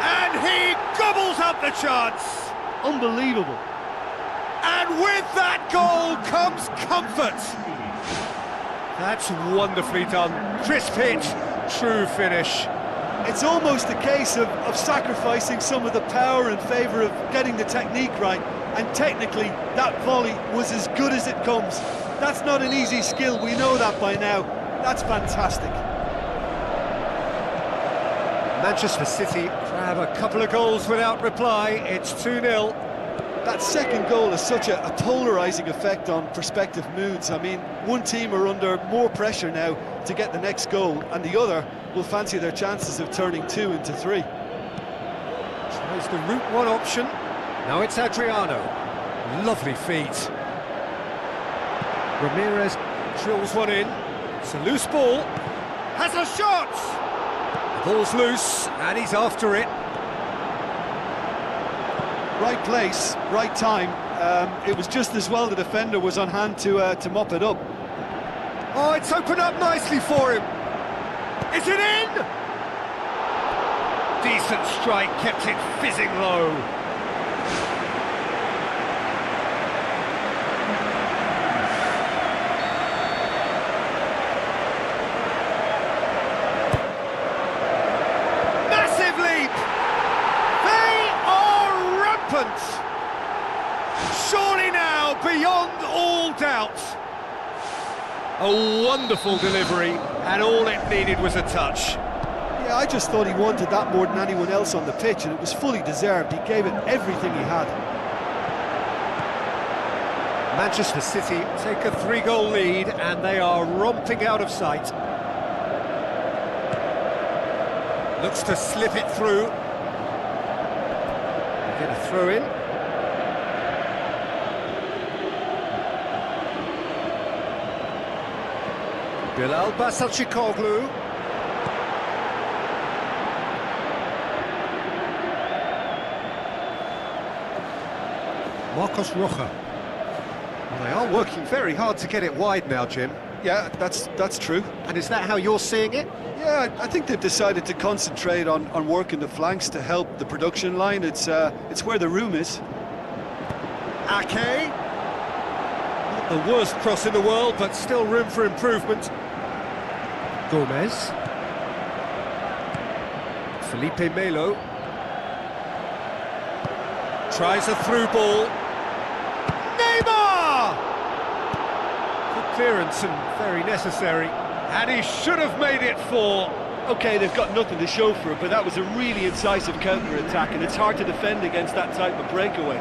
And he gobbles up the chance! Unbelievable. And with that goal comes comfort! That's wonderfully done. Crisp hit, true finish. It's almost a case of sacrificing some of the power in favour of getting the technique right, and technically that volley was as good as it comes. That's not an easy skill, we know that by now. That's fantastic. Manchester City grab a couple of goals without reply. It's 2-0. That second goal has such a polarising effect on prospective moods. I mean, one team are under more pressure now to get the next goal, and the other will fancy their chances of turning 2 into 3. Tries the route one option. Now it's Adriano. Lovely feet. Ramirez drills one in. It's a loose ball. Has a shot! The ball's loose, and he's after it. Right place, right time. It was just as well the defender was on hand to mop it up. Oh, it's opened up nicely for him. Is it in? Decent strike, kept it fizzing low. Massive leap! They are rampant! Surely now, beyond all doubt. A wonderful delivery, and all it needed was a touch. Yeah, I just thought he wanted that more than anyone else on the pitch, and it was fully deserved. He gave it everything he had. Manchester City take a 3-goal lead, and they are romping out of sight. Looks to slip it through. Get a throw in. Bilal Basacikoglu. Marcos Rocha. Well, they are working very hard to get it wide now, Jim. Yeah, that's true. And is that how you're seeing it? Yeah, I think they've decided to concentrate on working the flanks to help the production line. It's where the room is. Ake. Not the worst cross in the world, but still room for improvement. Gomez. Felipe Melo. Tries a through ball. Neymar! Good clearance and very necessary. And he should have made it 4. OK, they've got nothing to show for it, but that was a really incisive counter-attack, and it's hard to defend against that type of breakaway.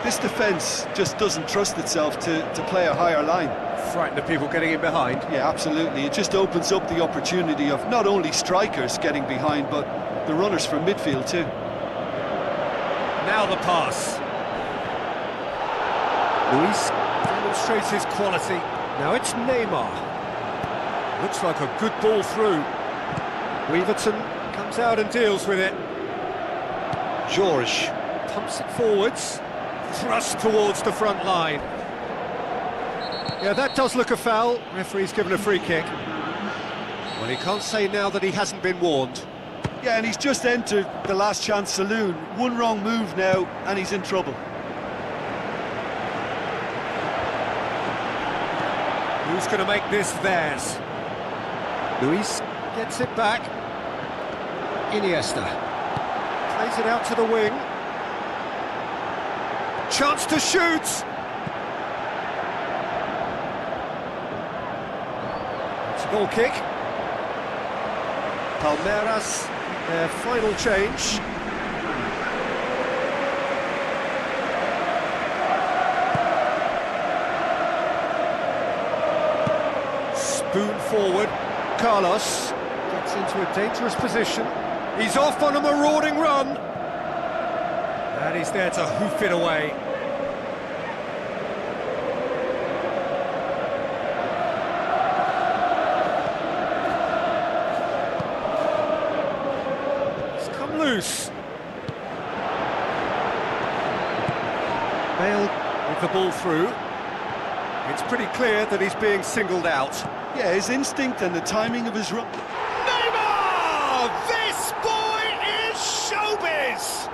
This defence just doesn't trust itself to play a higher line. Frighten the people getting in behind. Yeah, absolutely. It just opens up the opportunity of not only strikers getting behind, but the runners from midfield too. Now the pass. Luis demonstrates his quality. Now it's Neymar. Looks like a good ball through. Weaverton comes out and deals with it. George pumps it forwards. Thrust towards the front line. Yeah, that does look a foul. Referee's given a free kick. Well, he can't say now that he hasn't been warned. Yeah, and he's just entered the last chance saloon. One wrong move now, and he's in trouble. Who's going to make this theirs? Luis gets it back. Iniesta plays it out to the wing. Chance to shoot! To Goal kick. Palmeiras, their final change. Spoon forward. Carlos gets into a dangerous position. He's off on a marauding run. And he's there to hoof it away. Loose. Bale with the ball through. It's pretty clear that he's being singled out. Yeah, his instinct and the timing of his run. Neymar! This boy is showbiz!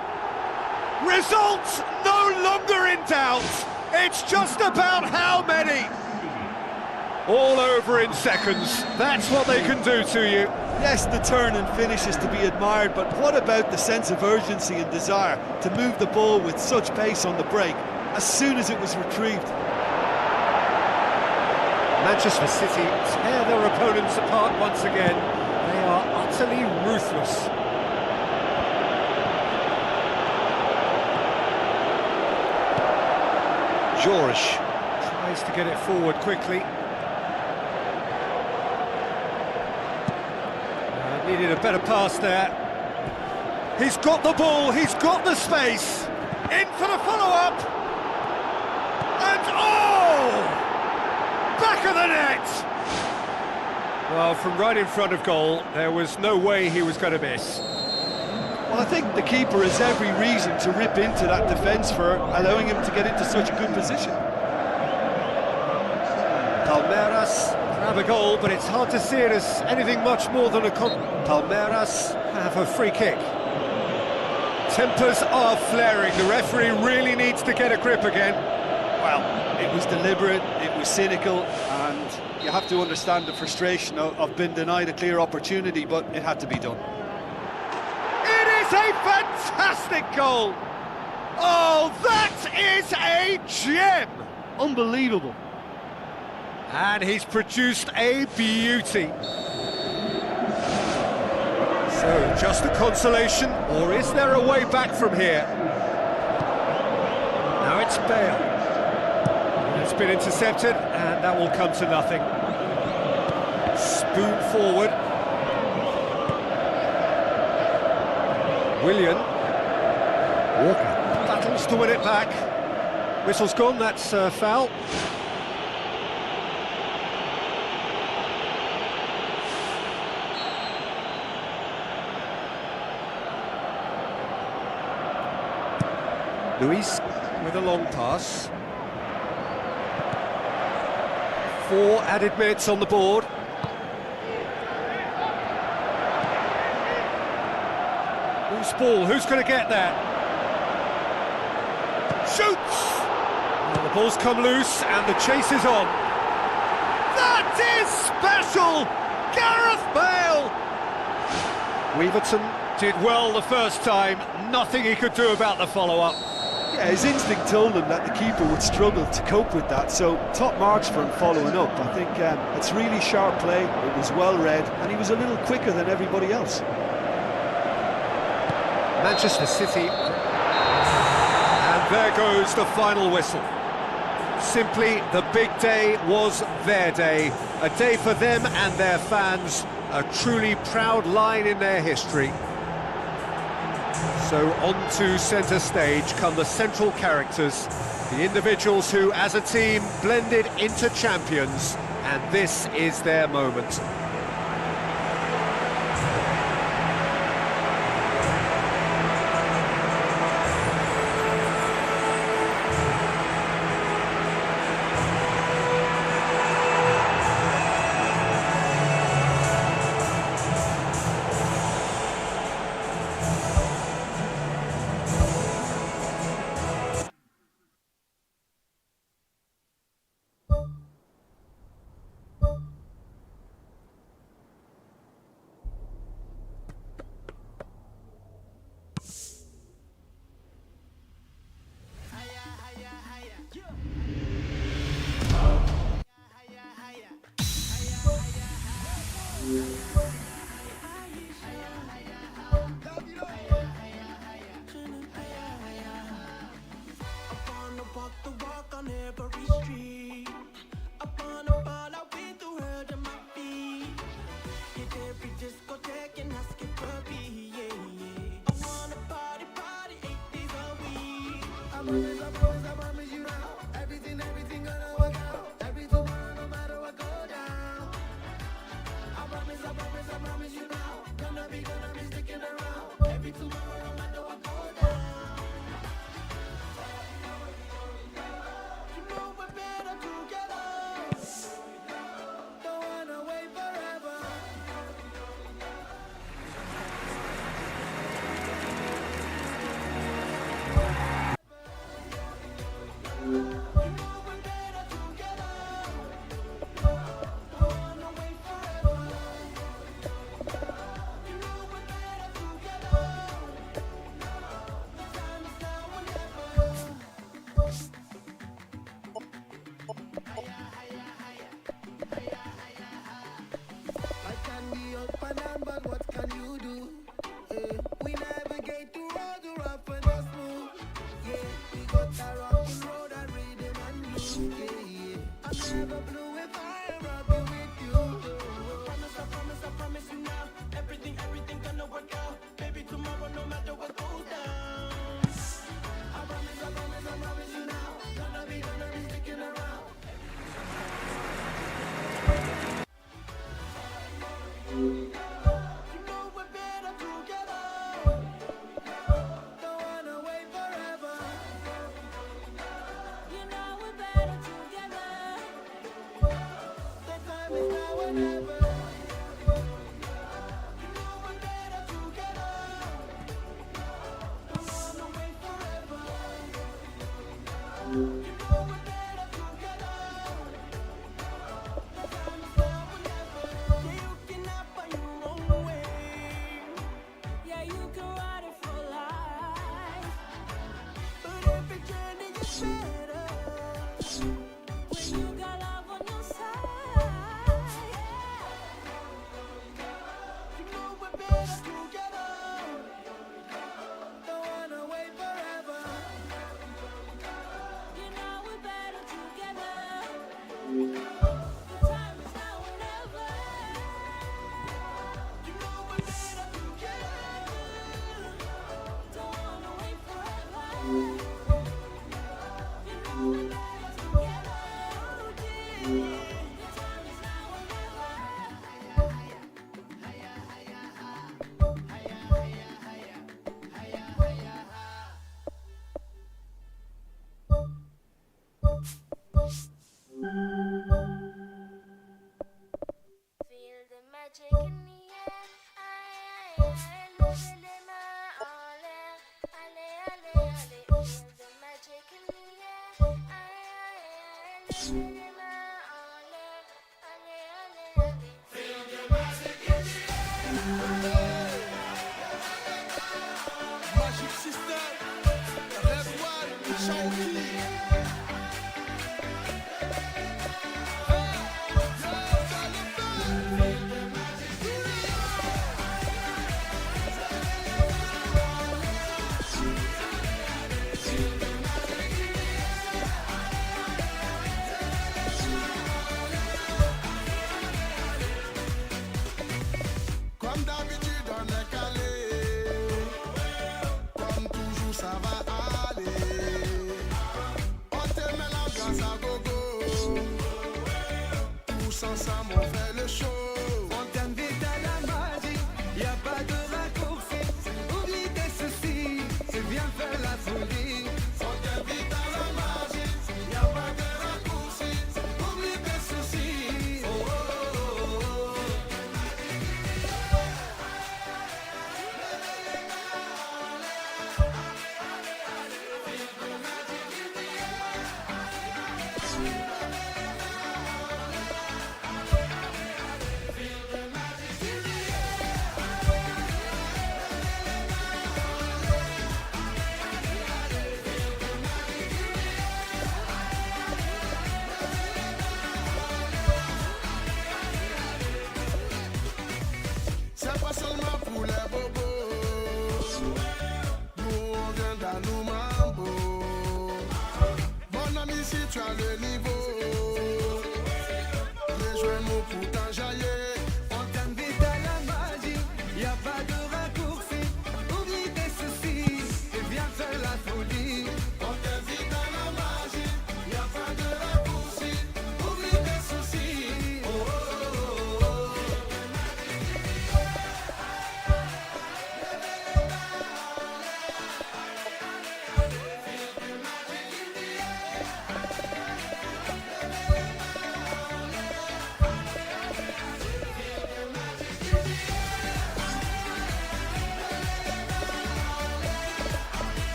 Results no longer in doubt. It's just about how many. All over in seconds. That's what they can do to you. Yes, the turn and finish is to be admired, but what about the sense of urgency and desire to move the ball with such pace on the break as soon as it was retrieved? Manchester City tear their opponents apart once again. They are utterly ruthless. Jorge tries to get it forward quickly. Needed a better pass there. He's got the ball, he's got the space. In for the follow-up. And oh! Back of the net! Well, from right in front of goal, there was no way he was going to miss. Well, I think the keeper has every reason to rip into that defence for allowing him to get into such a good position. Palmeiras have a goal, but it's hard to see it as anything much more than a Palmeiras have a free kick. Tempers are flaring. The referee really needs to get a grip again. Well, it was deliberate, it was cynical, and you have to understand the frustration of being denied a clear opportunity, but it had to be done. It is a fantastic goal! Oh, that is a gem! Unbelievable. And he's produced a beauty. So, just a consolation, or is there a way back from here? Now it's Bale. It's been intercepted, and that will come to nothing. Spoon forward. Willian. Walker battles to win it back. Whistle's gone, that's foul. Luis with a long pass. 4 added minutes on the board. Loose ball, who's going to get that? Shoots! And the ball's come loose and the chase is on. That is special! Gareth Bale! Weaverton did well the first time, nothing he could do about the follow-up. Yeah, his instinct told him that the keeper would struggle to cope with that, so top marks for him following up. I think it's really sharp play, it was well read, and he was a little quicker than everybody else. Manchester City, and there goes the final whistle. Simply, the big day was their day, a day for them and their fans, a truly proud line in their history. So on to centre stage come the central characters, the individuals who, as a team, blended into champions, and this is their moment. Feel the magic in the air. Lever les mains en l'air. Allez, allez, allez. Feel the magic in the air. Lever les mains en l'air. Allez, allez, allez. Feel the magic in the air. Magic System, Red One, Shaoki. Comme d'habitude on est calé, comme toujours ça va aller. On te met l'ambiance à gogo, tous ensemble on fait le show. On t'invite à la magie, y a pas de raccourci. Oublie tes soucis, c'est bien faire la folie. On t'invite à la magie, y a pas de raccourci. Oublie tes soucis. Oh, oh, oh, oh. C'est pas seulement pour les bobos. Nous on vient dans nous mambo. Mon ami, si tu as le niveau, rejoins-nous pour t'enjailler. On t'invite à la magie, y a pas de raccourci. Oublie tes soucis et viens faire la folie. On t'invite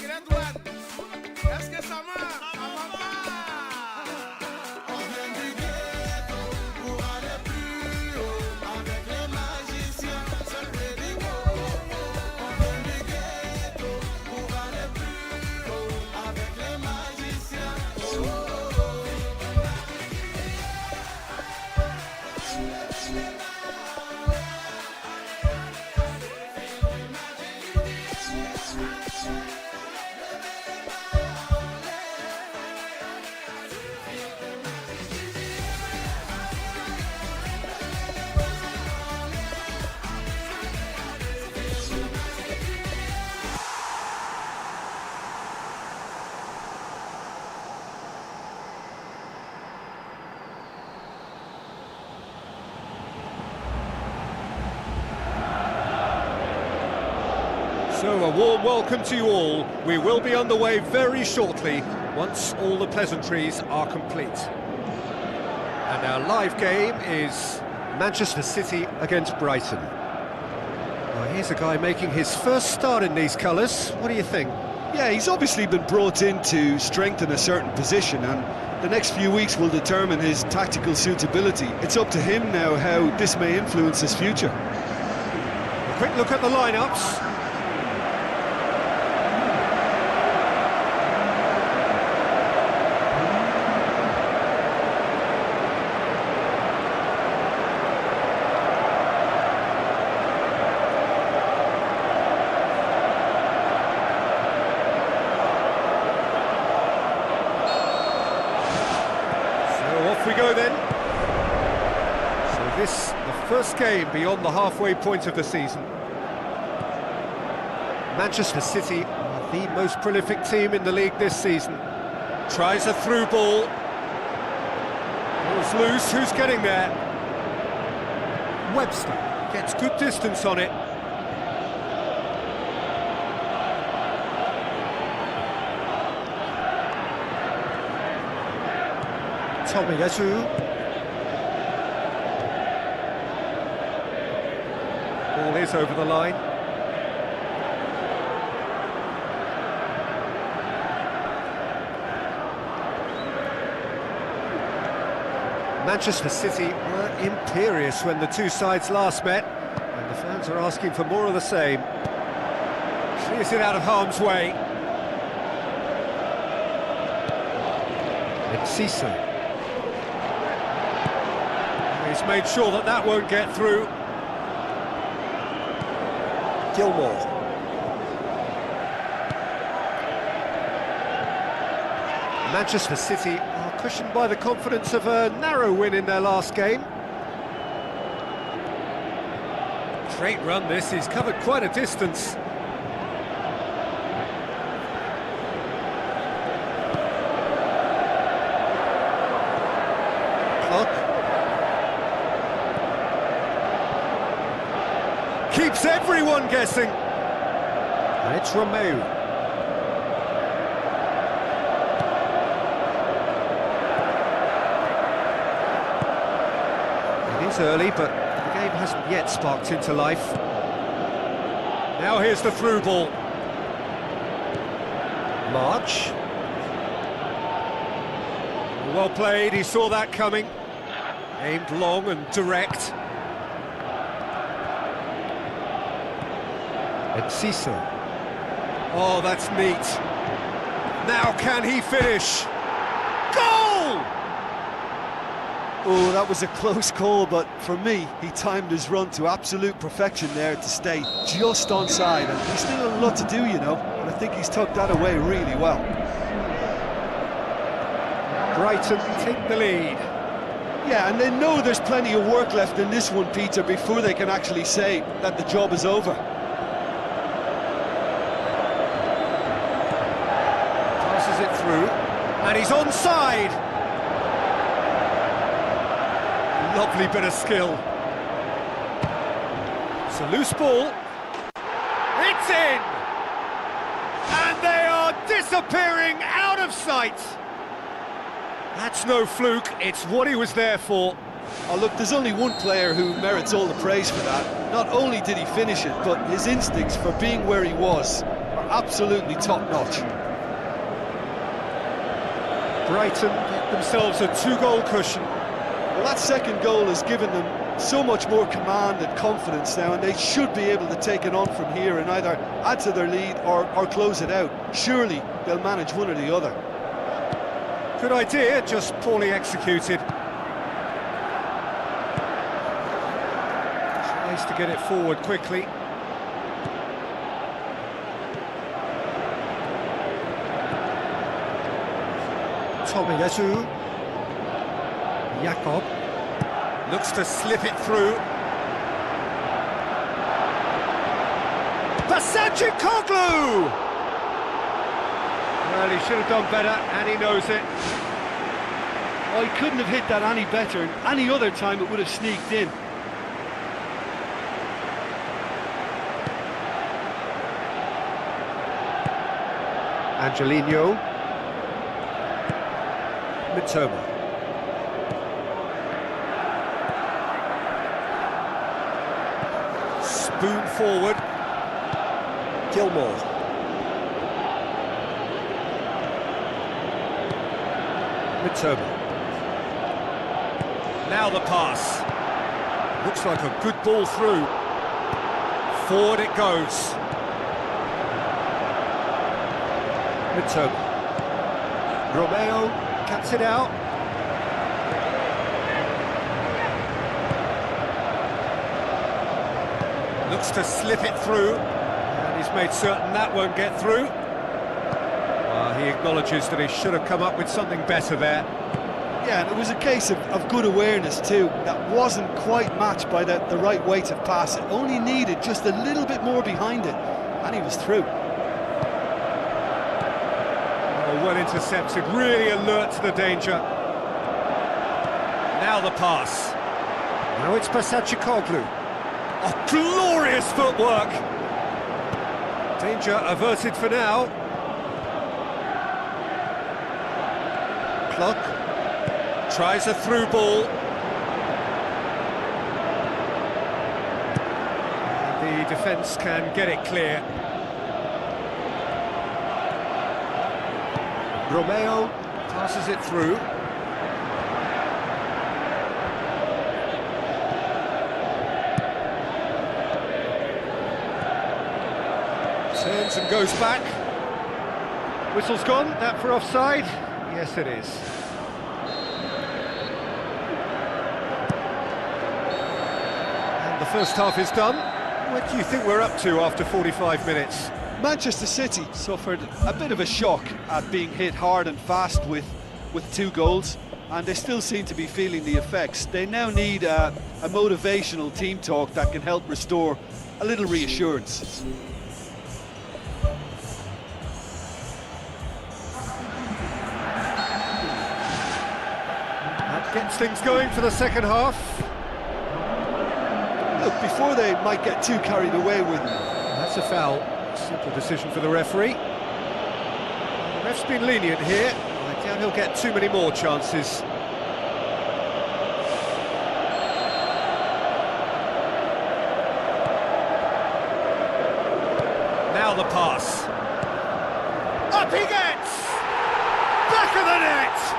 Secret One. Est-ce que ça marche? Ça va pas. On vient du ghetto pour aller plus haut. Avec les magiciens, c'est Freddy Coco. On vient du ghetto pour aller plus haut. Avec les magiciens. So, a warm welcome to you all. We will be on the way very shortly, once all the pleasantries are complete. And our live game is Manchester City against Brighton. Well, here's a guy making his first start in these colours. What do you think? Yeah, he's obviously been brought in to strengthen a certain position, and the next few weeks will determine his tactical suitability. It's up to him now how this may influence his future. A quick look at the lineups. Off we go then. So this, the first game beyond the halfway point of the season. Manchester City are the most prolific team in the league this season. Tries a through ball. Ball's loose, who's getting there? Webster gets good distance on it. Tomiyasu. Ball is over the line. Manchester City were imperious when the two sides last met, and the fans are asking for more of the same. Clears it out of harm's way. It's Cisse. He's made sure that that won't get through. Gilmore. Manchester City are cushioned by the confidence of a narrow win in their last game. Great run this, he's covered quite a distance. Keeps everyone guessing. And it's Romeu. It is early, but the game hasn't yet sparked into life. Now here's the through ball. March. Well played, he saw that coming. Aimed long and direct. And Cisse. Oh, that's neat. Now can he finish? Goal! Oh, that was a close call, but for me, he timed his run to absolute perfection there to stay just onside, and he's still a lot to do, you know, but I think he's tucked that away really well. Brighton take the lead. Yeah, and they know there's plenty of work left in this one, Peter, before they can actually say that the job is over. It through, and he's onside. Lovely bit of skill. It's a loose ball. It's in! And they are disappearing out of sight. That's no fluke, it's what he was there for. Oh, look, there's only one player who merits all the praise for that. Not only did he finish it, but his instincts for being where he was are absolutely top-notch. Brighton get themselves a 2-goal cushion. Well, that second goal has given them so much more command and confidence now, and they should be able to take it on from here and either add to their lead or close it out. Surely they'll manage one or the other. Good idea, just poorly executed. Tries to get it forward quickly. Tomiyasu. Jakob. Looks to slip it through. Koglu! Well, he should have done better, and he knows it. Oh, he couldn't have hit that any better, and any other time it would have sneaked in. Angelino. Mitoma. Spoon forward. Gilmore. Mitoma. Now the pass. Looks like a good ball through. Forward it goes. Mitoma. Romeo cuts it out. Looks to slip it through. And he's made certain that won't get through. He acknowledges that he should have come up with something better there. Yeah, and it was a case of good awareness too. That wasn't quite matched by the right weight of pass. It only needed just a little bit more behind it, and he was through. Oh, well intercepted, really alert to the danger. Now the pass. Now it's Koglu. Oh, glorious footwork! Danger averted for now. Pluck tries a through ball. The defence can get it clear. Romeo passes it through. Turns and goes back. Whistle's gone, that for offside? Yes, it is. And the first half is done. What do you think we're up to after 45 minutes? Manchester City suffered a bit of a shock at being hit hard and fast with 2 goals, and they still seem to be feeling the effects. They now need a motivational team talk that can help restore a little reassurance. Gets things going for the second half. Look, before they might get too carried away with them. That's a foul. Simple decision for the referee. The ref's been lenient here. I doubt he'll get too many more chances. Now the pass. Up he gets! Back of the net!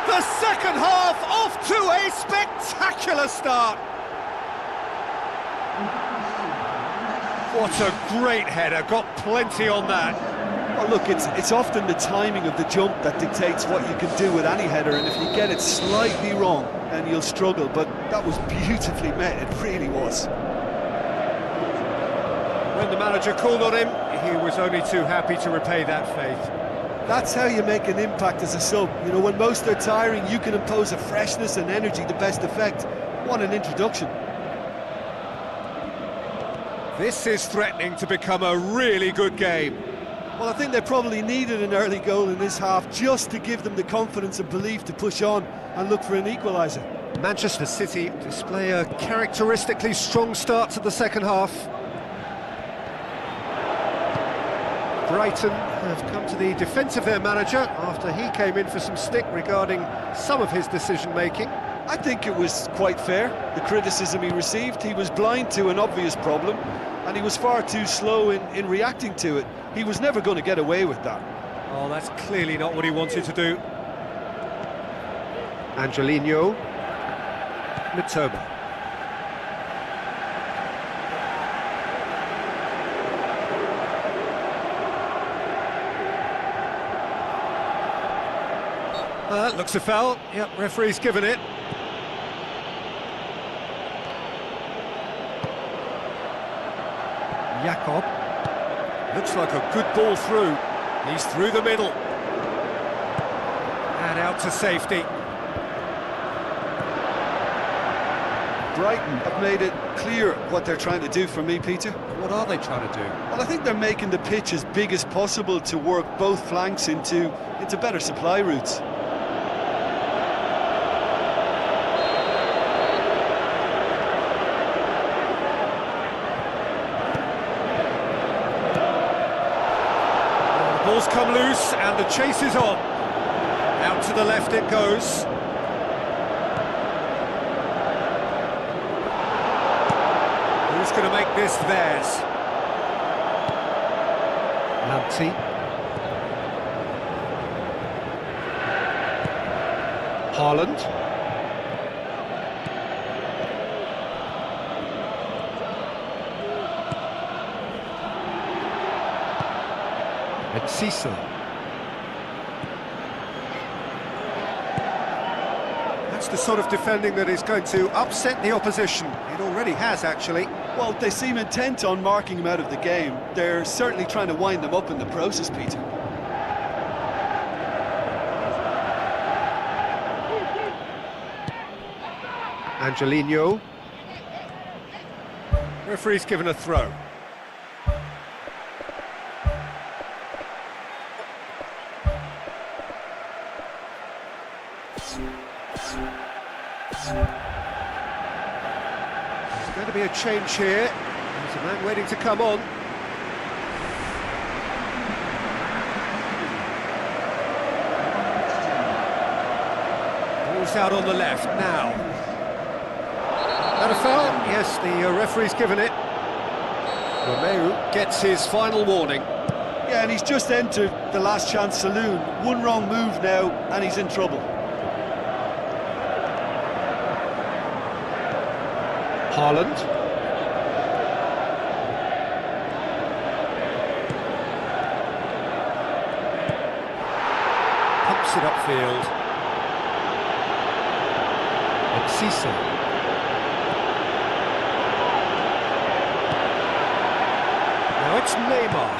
The second half off to a spectacular start. What a great header, got plenty on that. Well, look, it's often the timing of the jump that dictates what you can do with any header, and if you get it slightly wrong, then you'll struggle, but that was beautifully met, it really was. When the manager called on him, he was only too happy to repay that faith. That's how you make an impact as a sub. You know, when most are tiring, you can impose a freshness and energy to best effect. What an introduction. This is threatening to become a really good game. Well, I think they probably needed an early goal in this half just to give them the confidence and belief to push on and look for an equaliser. Manchester City display a characteristically strong start to the second half. Brighton have come to the defence of their manager after he came in for some stick regarding some of his decision-making. I think it was quite fair, the criticism he received. He was blind to an obvious problem, and he was far too slow in reacting to it. He was never going to get away with that. Oh, that's clearly not what he wanted to do. Angelino. Mitoma. Looks a foul. Yep, referee's given it. Jakob. Looks like a good ball through. He's through the middle. And out to safety. Brighton have made it clear what they're trying to do for me, Peter. What are they trying to do? Well, I think they're making the pitch as big as possible to work both flanks into better supply routes. Ball's come loose and the chase is on. Out to the left it goes. Who's going to make this theirs? Lanti. Haaland. And Cecil. That's the sort of defending that is going to upset the opposition. It already has, actually. Well, they seem intent on marking him out of the game. They're certainly trying to wind them up in the process, Peter. Angelino. Referee's given a throw. There's going to be a change here. There's a man waiting to come on. Ball's out on the left now. That a foul? Yes, the referee's given it. Romeu gets his final warning. Yeah, and he's just entered the last chance saloon. One wrong move now, and he's in trouble. Haaland. Pumps it upfield. And Cecil. Now it's Neymar.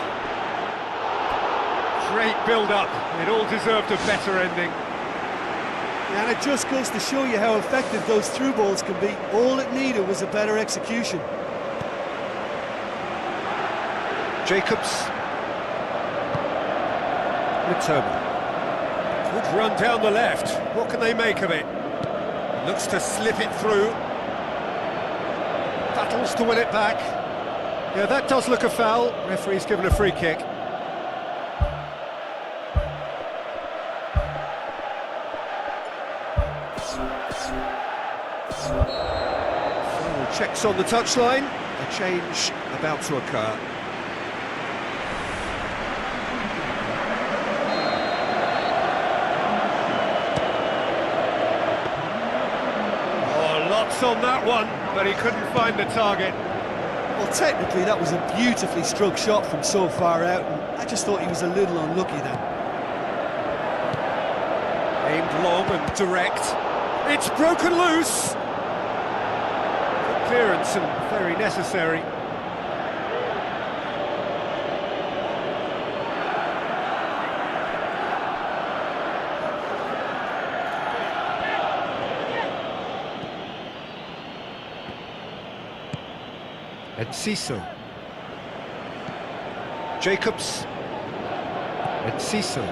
Great build-up. It all deserved a better ending. And it just goes to show you how effective those through balls can be. All it needed was a better execution. Jacobs. Mitoma. Good run down the left. What can they make of it? Looks to slip it through. Battles to win it back. Yeah, that does look a foul. Referee's given a free kick. Final checks on the touchline. A change about to occur. Oh, lots on that one, but he couldn't find the target. Well, technically that was a beautifully struck shot from so far out, and I just thought he was a little unlucky then. Aimed long and direct. It's broken loose! Good clearance and very necessary. And Cecil. Jacobs. And Cecil.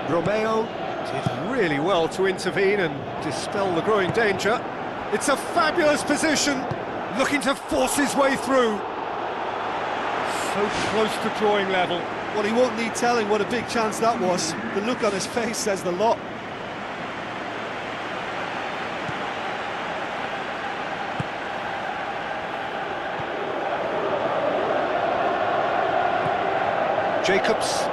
Romeu did really well to intervene and dispel the growing danger. It's a fabulous position, looking to force his way through. So close to drawing level. Well, he won't need telling what a big chance that was. The look on his face says the lot. Jacobs.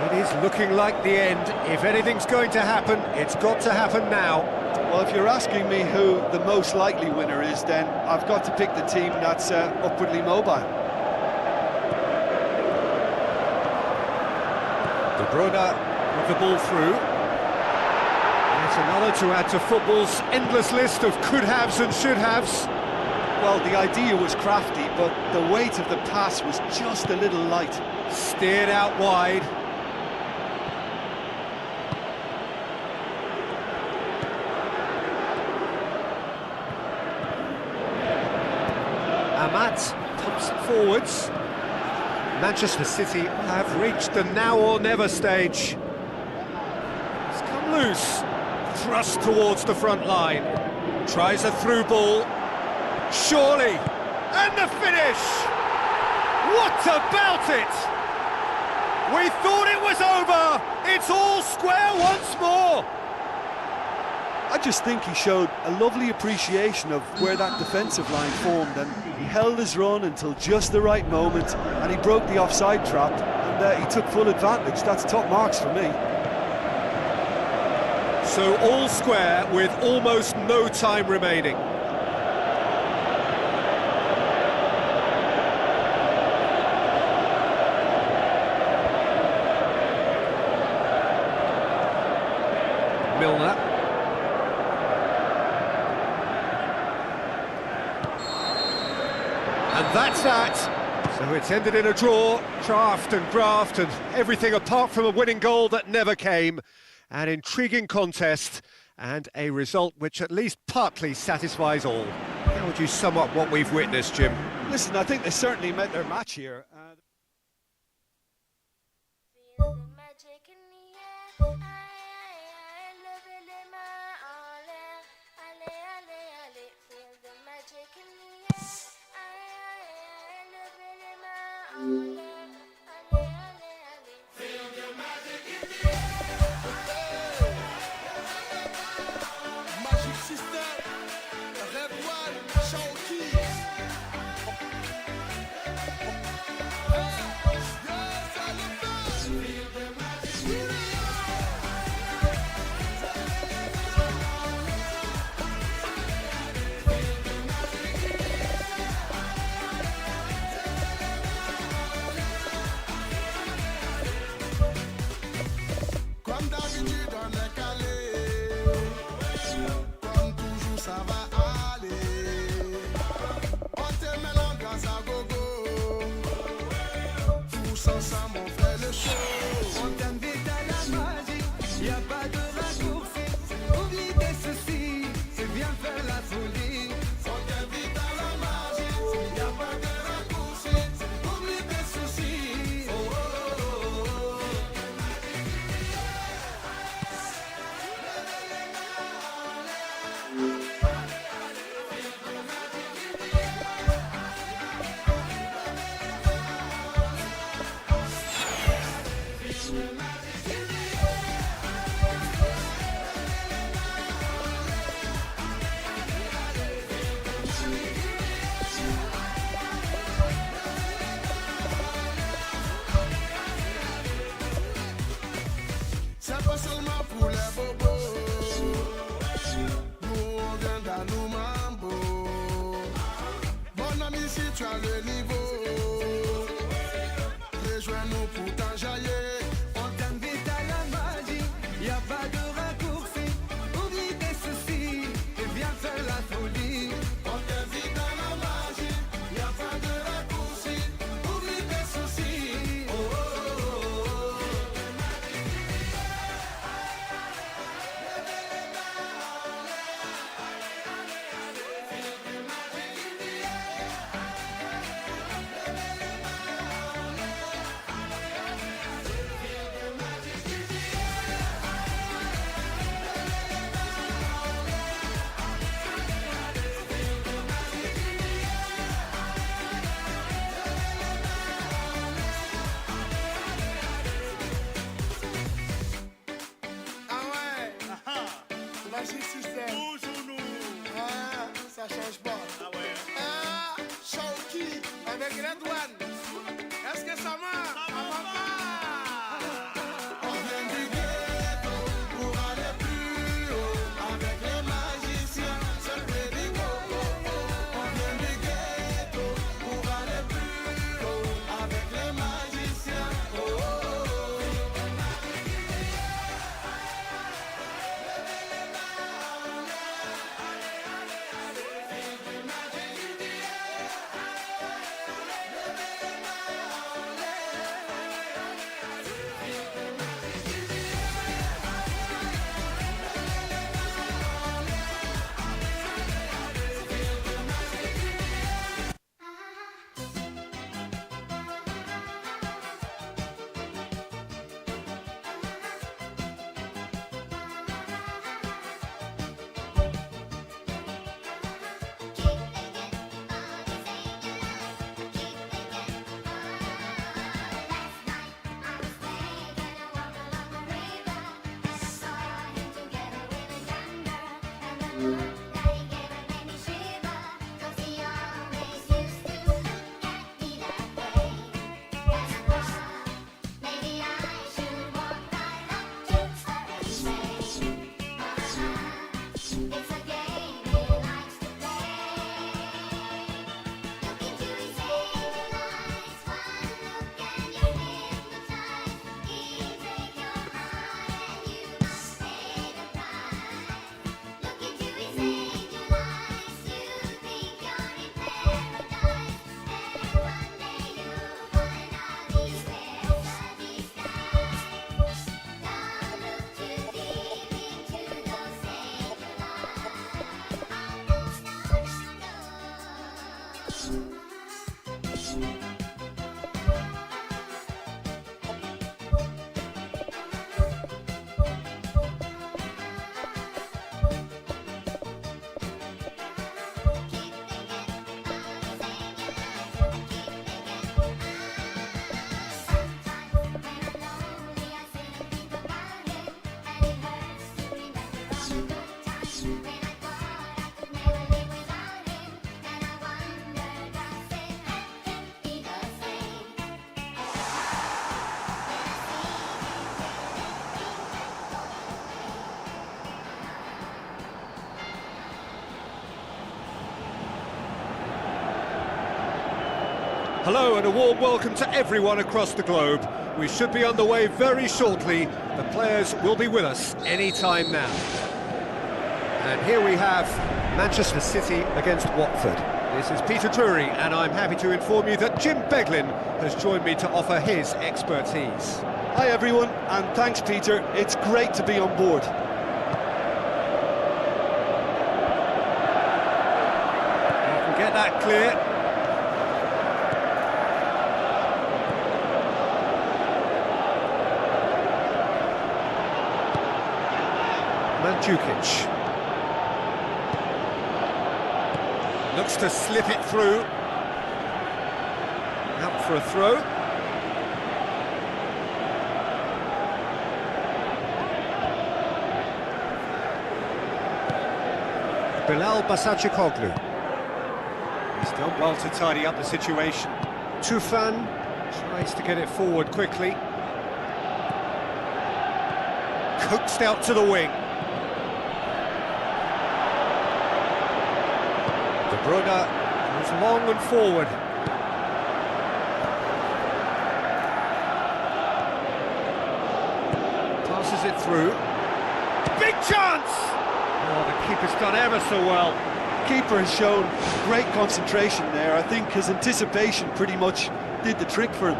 It is looking like the end. If anything's going to happen, it's got to happen now. Well, if you're asking me who the most likely winner is, then I've got to pick the team that's upwardly mobile. De Bruyne with the ball through. It's another to add to football's endless list of could-haves and should-haves. Well, the idea was crafty, but the weight of the pass was just a little light. Steered out wide. Amat pumps it forwards. Manchester City have reached the now or never stage. It's come loose. Thrust towards the front line. Tries a through ball. Surely. And the finish! What about it? We thought it was over. It's all square once more. I just think he showed a lovely appreciation of where that defensive line formed, and he held his run until just the right moment, and he broke the offside trap, and he took full advantage. That's top marks for me. So all square with almost no time remaining. Milner. And that's that. So it's ended in a draw, draft and graft and everything apart from a winning goal that never came. An intriguing contest and a result which at least partly satisfies all. How would you sum up what we've witnessed, Jim? Listen, I think they certainly met their match here. Feel the magic in the air. Love it in my all air. Ale, ale, ale. Feel the magic in the air. Love it in my all air. Ale, ale, ale. Feel the magic in the air. Magic System, Red One, Shawty. Yes, I love that. rouge ou nous? Ah, ça change pas. Ah ouais. Ah, Shawky avec Red One. Est-ce que ça marche? Ça va pas. On vient du ghetto pour aller plus haut. Avec les magiciens, c'est le baby go. On vient du ghetto pour aller plus haut. Avec les magiciens. Oh, oh, oh. Hello and a warm welcome to everyone across the globe. We should be on the way very shortly. The players will be with us any time now. And here we have Manchester City against Watford. This is Peter Drury, and I'm happy to inform you that Jim Beglin has joined me to offer his expertise. Hi everyone, and thanks Peter, it's great to be on board. You can get that clear. Mandzukic looks to slip it through. Out for a throw. Bilal Basacikoglu. He's done well to tidy up the situation. Tufan tries to get it forward quickly. Coaxed out to the wing. De Bruyne goes long and forward. Passes it through. Big chance! Oh, the keeper's done ever so well. Keeper has shown great concentration there. I think his anticipation pretty much did the trick for him.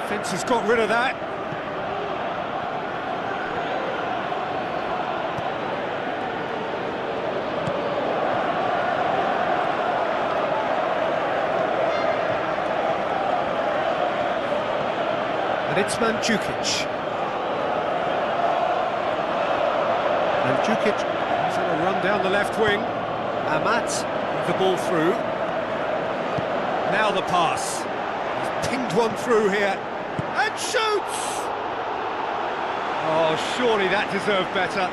Fence has got rid of that. And it's Mandzukic. And Jukic is on a run down the left wing. Amat with the ball through. Now the pass. He's pinged one through here. And shoots! Oh, surely that deserved better.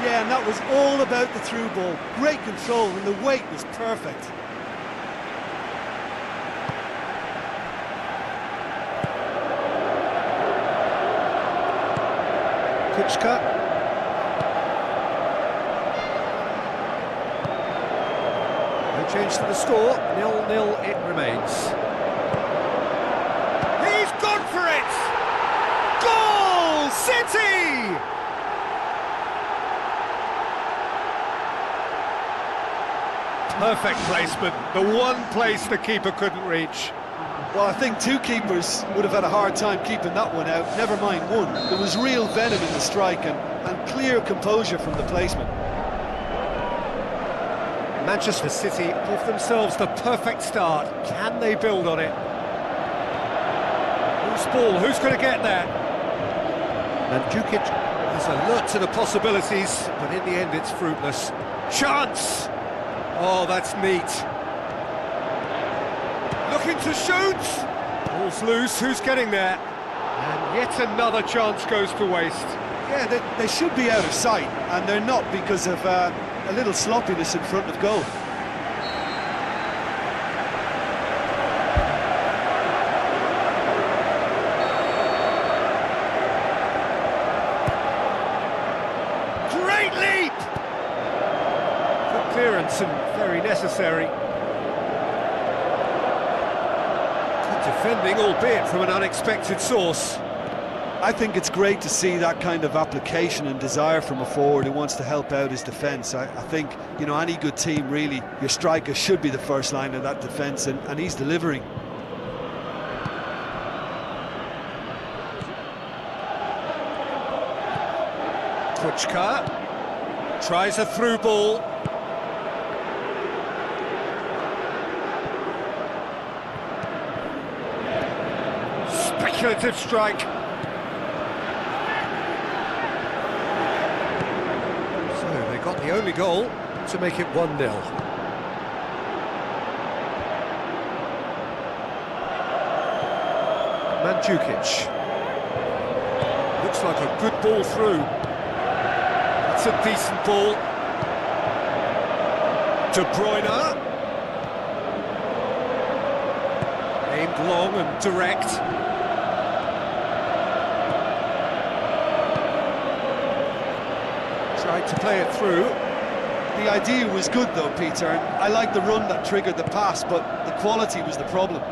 Yeah, and that was all about the through ball. Great control, and the weight was perfect. Kuchka. No change to the score. 0-0 it remains. He's gone for it! Goal! City! Perfect placement. The one place the keeper couldn't reach. Well, I think two keepers would have had a hard time keeping that one out, never mind one. There was real venom in the strike and clear composure from the placement. Manchester City give themselves the perfect start. Can they build on it? Who's ball? Who's going to get there? And Jukic is alert to the possibilities, but in the end it's fruitless. Chance! Oh, that's neat. Looking to shoot! Ball's loose, who's getting there? And yet another chance goes to waste. Yeah, they should be out of sight, and they're not because of a little sloppiness in front of goal. Great leap! Good clearance and very necessary. Good defending, albeit from an unexpected source. I think it's great to see that kind of application and desire from a forward who wants to help out his defence. I think, you know, any good team, really, your striker should be the first line of that defence, and he's delivering. Kuchka tries a through ball. Speculative strike. So they got the only goal to make it 1-0. Mandzukic. Looks like a good ball through. It's a decent ball. De Bruyne. Aimed long and direct. Tried to play it through. The idea was good though, Peter, and I like the run that triggered the pass, but the quality was the problem.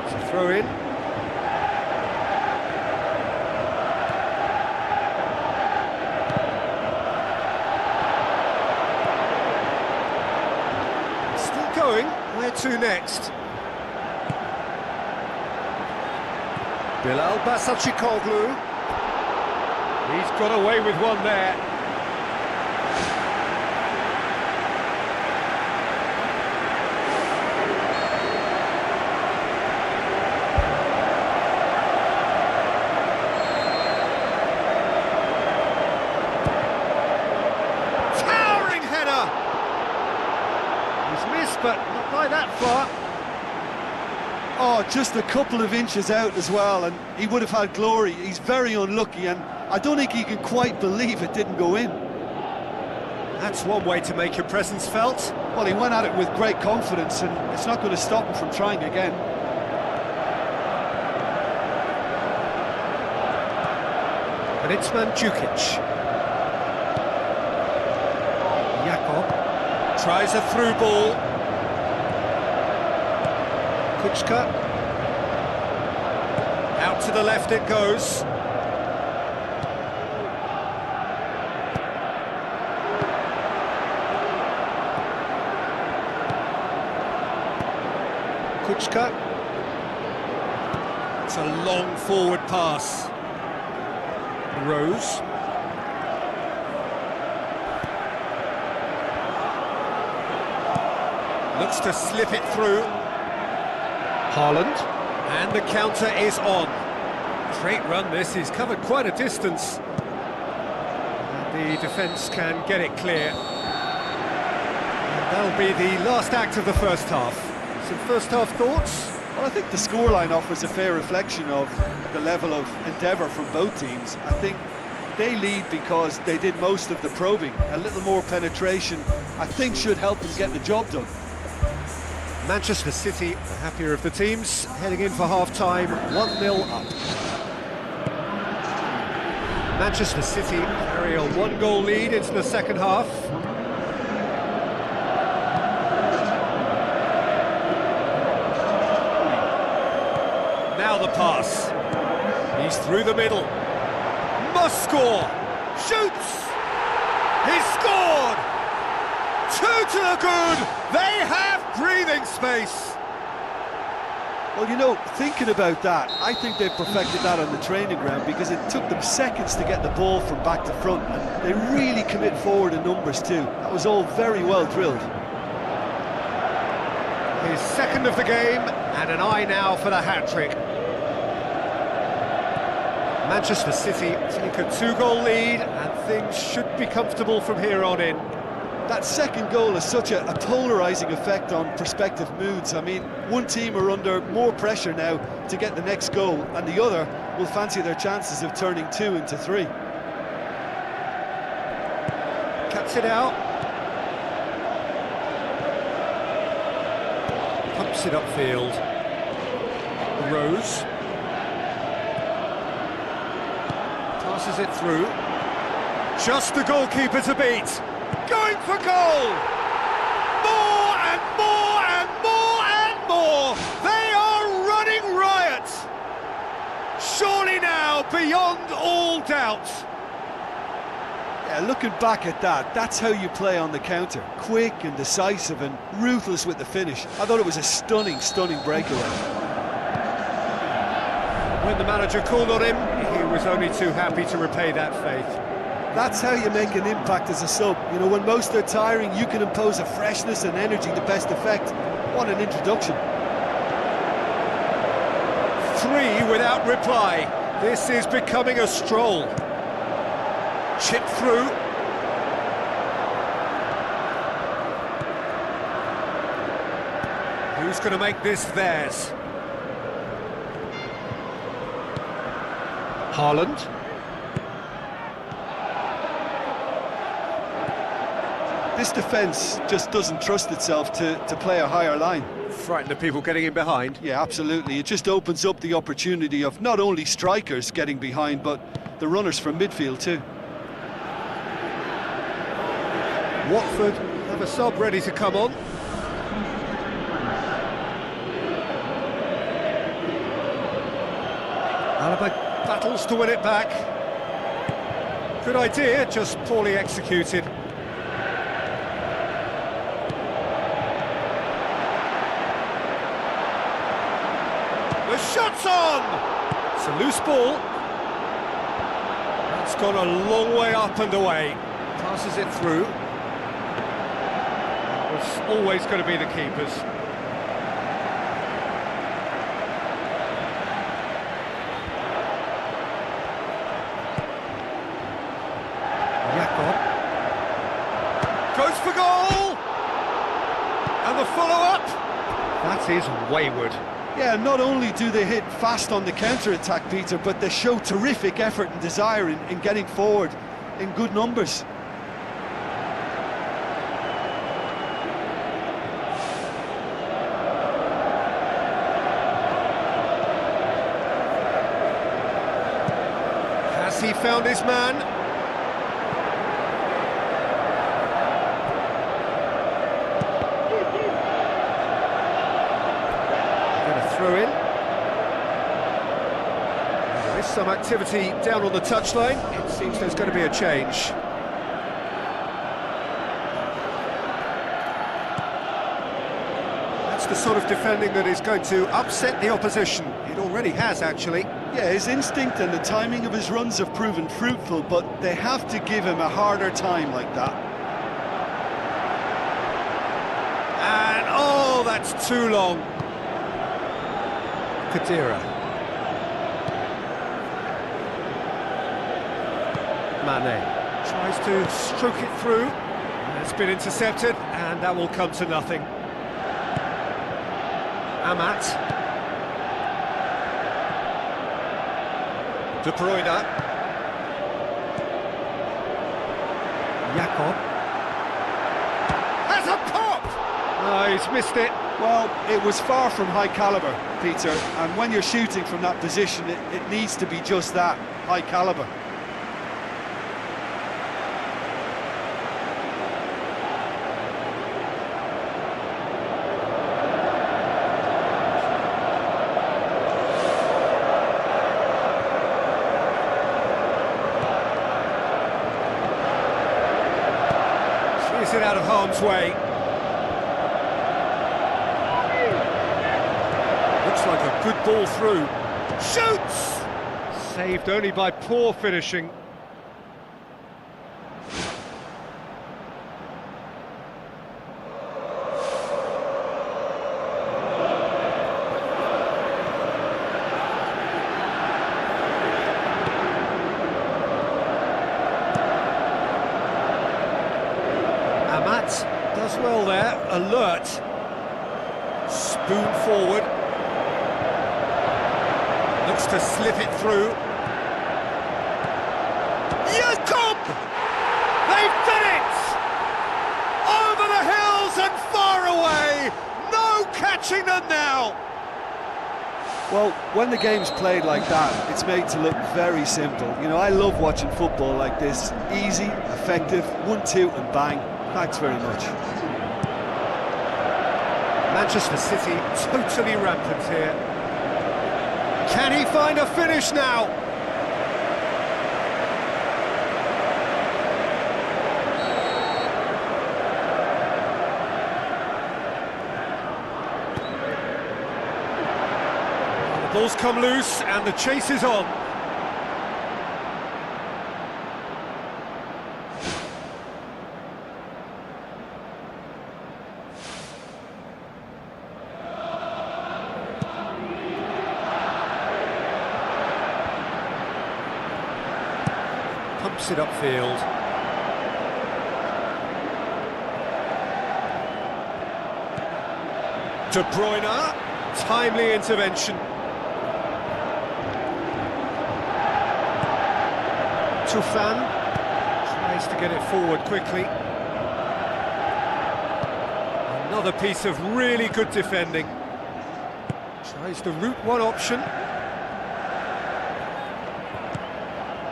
It's a throw in. Still going. Where to next? Bilal Basacikoglu. He's got away with one there. Towering header! He's missed, but not by that far. Oh, just a couple of inches out as well, and he would have had glory. He's very unlucky, and I don't think he can quite believe it didn't go in. That's one way to make your presence felt. Well, he went at it with great confidence, and it's not going to stop him from trying again. And it's Mandzukic. Jakob tries a through ball. Kuchka. Out to the left it goes. Kuchka. It's a long forward pass. Rose. Looks to slip it through. Haaland. And the counter is on. Great run this, he's covered quite a distance. And the defence can get it clear. And that'll be the last act of the first half. Some first half thoughts? Well, I think the scoreline offers a fair reflection of the level of endeavour from both teams. I think they lead because they did most of the probing. A little more penetration, I think, should help them get the job done. Manchester City, the happier of the teams, heading in for half-time, 1-0 up. Manchester City carry a one-goal lead into the second half. Now the pass. He's through the middle. Must score. Shoots. He's scored. 2 to the good. They have breathing space. Well, you know, thinking about that, I think they've perfected that on the training ground because it took them seconds to get the ball from back to front, and they really commit forward in numbers too. That was all very well drilled. His second of the game, and an eye now for the hat-trick. Manchester City take a 2-goal lead, and things should be comfortable from here on in. That second goal has such a polarising effect on prospective moods. I mean, one team are under more pressure now to get the next goal, and the other will fancy their chances of turning 2 into 3. Cuts it out. Pumps it upfield. Rose. Passes it through. Just the goalkeeper to beat. Going for goal! More and more and more and more! They are running riot! Surely now, beyond all doubt. Yeah, looking back at that, that's how you play on the counter. Quick and decisive and ruthless with the finish. I thought it was a stunning, stunning breakaway. When the manager called on him, he was only too happy to repay that faith. That's how you make an impact as a sub. You know, when most are tiring, you can impose a freshness and energy to best effect. What an introduction. 3 without reply. This is becoming a stroll. Chip through. Who's going to make this theirs? Haaland. This defence just doesn't trust itself to play a higher line. Frightened of people getting in behind. Yeah, absolutely. It just opens up the opportunity of not only strikers getting behind, but the runners from midfield too. Watford have a sub ready to come on. Alaba battles to win it back. Good idea, just poorly executed. The shot's on! It's a loose ball. That's gone a long way up and away. Passes it through. It's always going to be the keepers. Jakob. Goes for goal! And the follow-up? That is wayward. Yeah, not only do they hit fast on the counter-attack, Peter, but they show terrific effort and desire in getting forward in good numbers. Has he found his man? Throw in. There is some activity down on the touchline. It seems there's going to be a change. That's the sort of defending that is going to upset the opposition. It already has, actually. Yeah, his instinct and the timing of his runs have proven fruitful, but they have to give him a harder time like that. And, oh, that's too long. Kadira. Mane tries to stroke it through. It's been intercepted, and that will come to nothing. Amat. De Bruyne. Jakob. Has a pop! Oh, he's missed it. Well, it was far from high caliber, Peter, and when you're shooting from that position, it needs to be just that, high caliber. She's it out of harm's way. Looks like a good ball through. Shoots! Saved only by poor finishing. Amat does well there, alert. Spoon forward. Looks to slip it through. Jakob! They've done it! Over the hills and far away! No catching them now! Well, when the game's played like that, it's made to look very simple. You know, I love watching football like this. Easy, effective, 1-2 and bang. Thanks very much. Manchester City totally rampant here. Can he find a finish now? The ball's come loose and the chase is on. Pumps it upfield. De Bruyne, timely intervention. Tufan tries to get it forward quickly. Another piece of really good defending. Tries the route one option.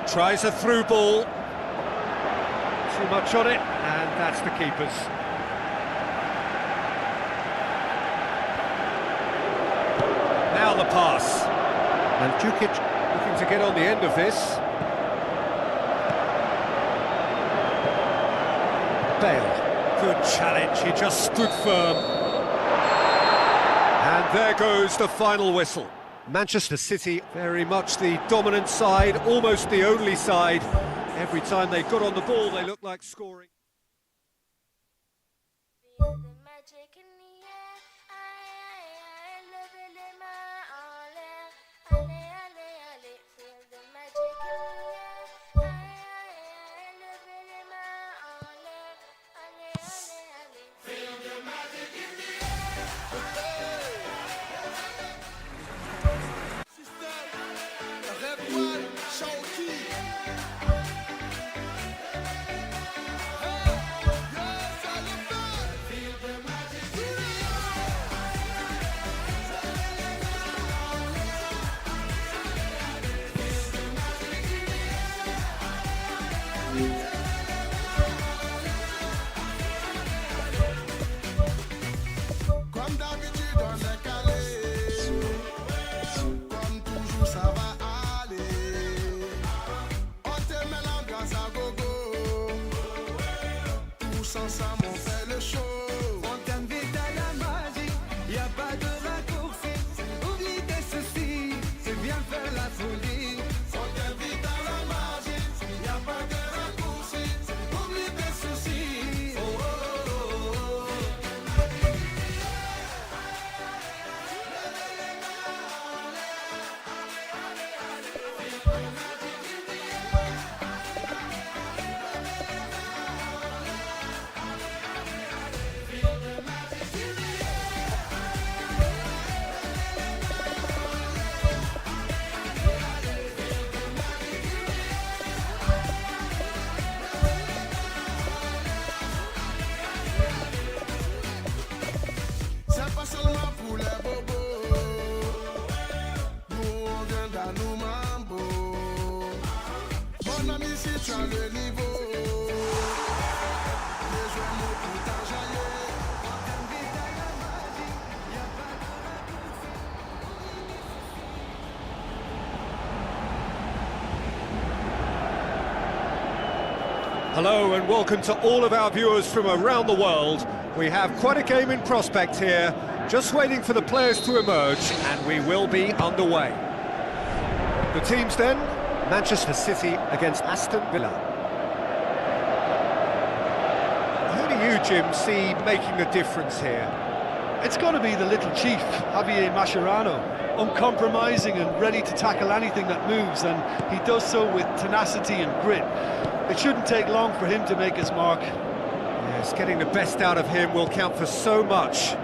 Tries a through ball. Too much on it, and that's the keeper's. Now the pass. And Djukic looking to get on the end of this. Bale, good challenge, he just stood firm. And there goes the final whistle. Manchester City, very much the dominant side, almost the only side. Every time they got on the ball, they looked like scoring. Feel the magic in the air. I love it in my all air. Ale, ale, ale. Feel the magic in the air. I love it in my all air. Ale, ale, ale. Feel the magic in the Red One, Shawty. Comme d'habitude, on est calé. Comme toujours, ça va aller. On te met l'ambiance à gogo. Tous ensemble, on fait le show. On t'invite à la magie. Y a pas de raccourci. Oublie tes soucis. C'est bien faire la folie. On t'invite à la magie. Y a pas de raccourci. Oublie tes soucis. Oh, oh, oh, oh. si tu as le niveau. Les joueurs m'ont tout enjaillé. Hello and welcome to all of our viewers from around the world. We have quite a game in prospect here, just waiting for the players to emerge, and we will be underway. The teams then, Manchester City against Aston Villa. Who do you, Jim, see making the difference here? It's got to be the little chief, Javier Mascherano, uncompromising and ready to tackle anything that moves, and he does so with tenacity and grit. It shouldn't take long for him to make his mark. Yes, getting the best out of him will count for so much.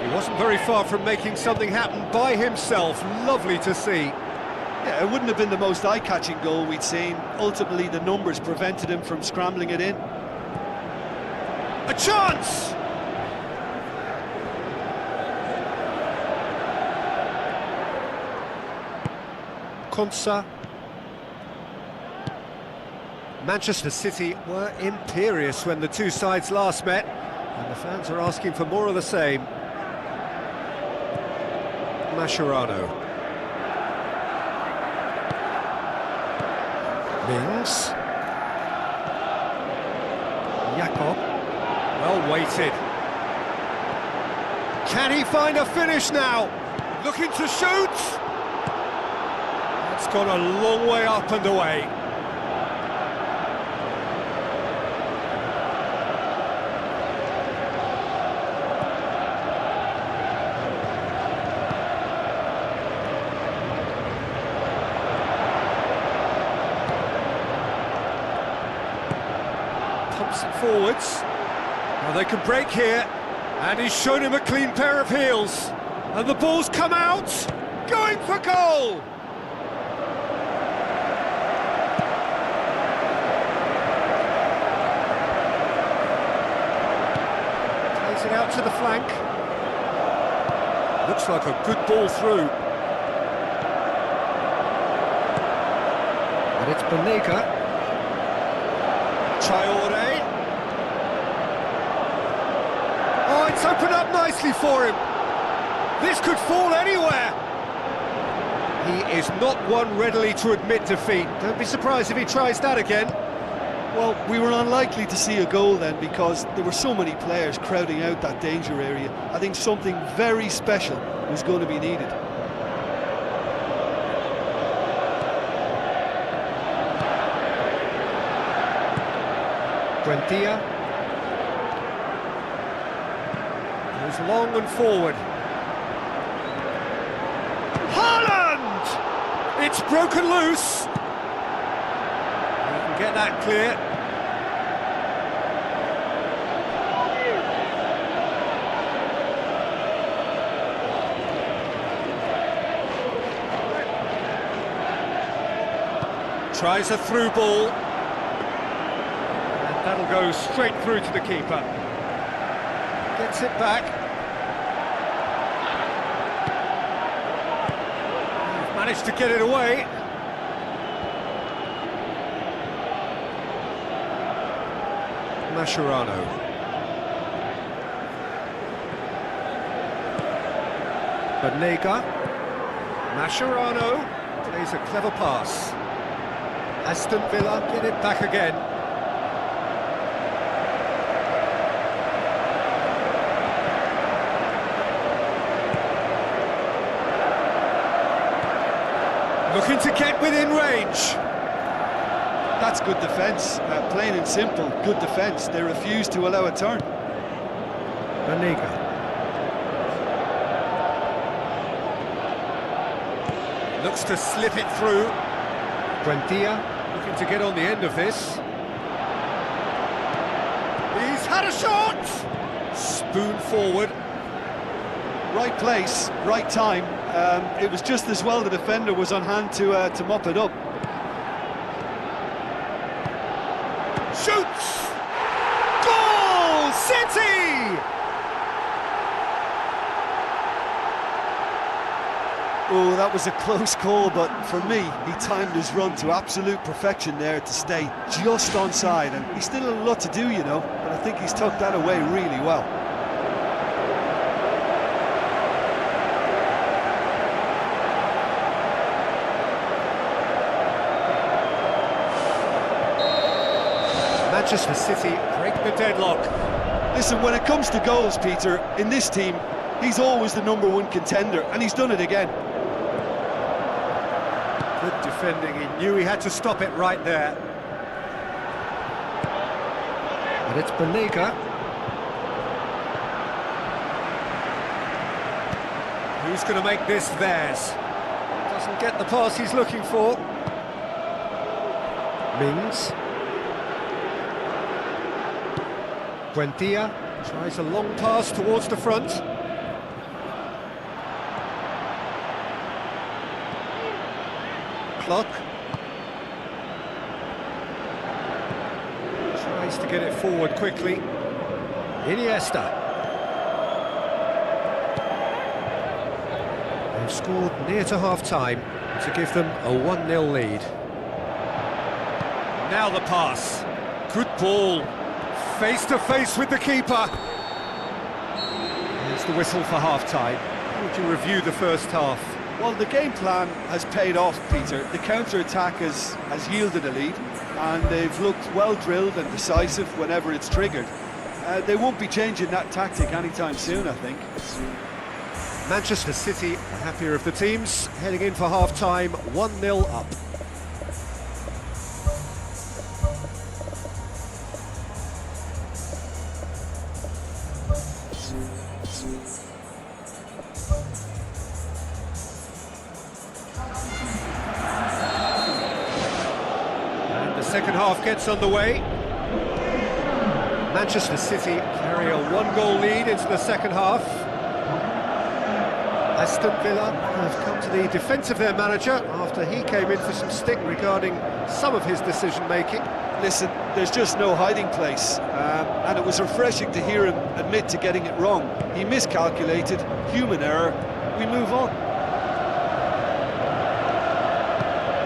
He wasn't very far from making something happen by himself. Lovely to see. Yeah, it wouldn't have been the most eye-catching goal we'd seen. Ultimately, the numbers prevented him from scrambling it in. A chance! Konsa. Manchester City were imperious when the two sides last met, and the fans are asking for more of the same. Mascherano. Mings. Jakob. Well weighted. Can he find a finish now? Looking to shoot. That's gone a long way up and away. Pumps it forwards. Now they can break here, and he's shown him a clean pair of heels. And the ball's come out, going for goal! Plays it out to the flank. Looks like a good ball through. And it's Banega. Traore. Oh, it's opened up nicely for him. This could fall anywhere. He is not one readily to admit defeat. Don't be surprised if he tries that again. Well, we were unlikely to see a goal then because there were so many players crowding out that danger area. I think something very special was going to be needed. Buendia. Goes long and forward. Haaland! It's broken loose. He can get that clear. Tries a through ball. And that'll go straight through to the keeper. Gets it back. Managed to get it away. Mascherano. Banega. Mascherano plays a clever pass. Aston Villa get it back again. Looking to get within range. That's good defence, plain and simple, good defence. They refused to allow a turn. Banega. Looks to slip it through. Buendia looking to get on the end of this. He's had a shot! Spoon forward. Right place, right time. It was just as well the defender was on hand to mop it up. Shoots! Goal! City! Oh, that was a close call, but for me, he timed his run to absolute perfection there to stay just onside, and he's still a lot to do, you know, but I think he's tucked that away really well. Manchester City break the deadlock. Listen, when it comes to goals, Peter, in this team, he's always the #1 contender, and he's done it again. Good defending, he knew he had to stop it right there. And it's Banega. Who's going to make this theirs? Doesn't get the pass he's looking for. Mings. Buendia tries a long pass towards the front. Clock. Tries to get it forward quickly. Iniesta. They've scored near to half-time to give them a 1-0 lead. Now the pass. Good ball. Face to face with the keeper. Here's the whistle for half-time. How would you review the first half? Well, the game plan has paid off, Peter. The counter-attack has yielded a lead, and they've looked well-drilled and decisive whenever it's triggered. They won't be changing that tactic anytime soon, I think. Manchester City, the happier of the teams, heading in for half-time, 1-0 up. Second half gets underway. Manchester City carry a 1-goal lead into the second half. Aston Villa have come to the defence of their manager after he came in for some stick regarding some of his decision-making. Listen, there's just no hiding place, and it was refreshing to hear him admit to getting it wrong. He miscalculated, human error, we move on.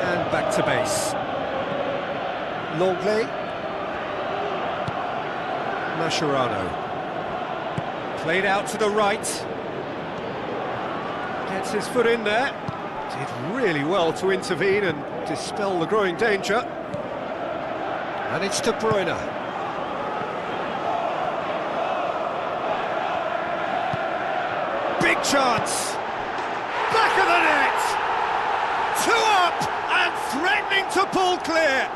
And back to base. Longley. Mascherano. Played out to the right. Gets his foot in there. Did really well to intervene and dispel the growing danger. And it's De Bruyne. Big chance. Back of the net. 2 up and threatening to pull clear.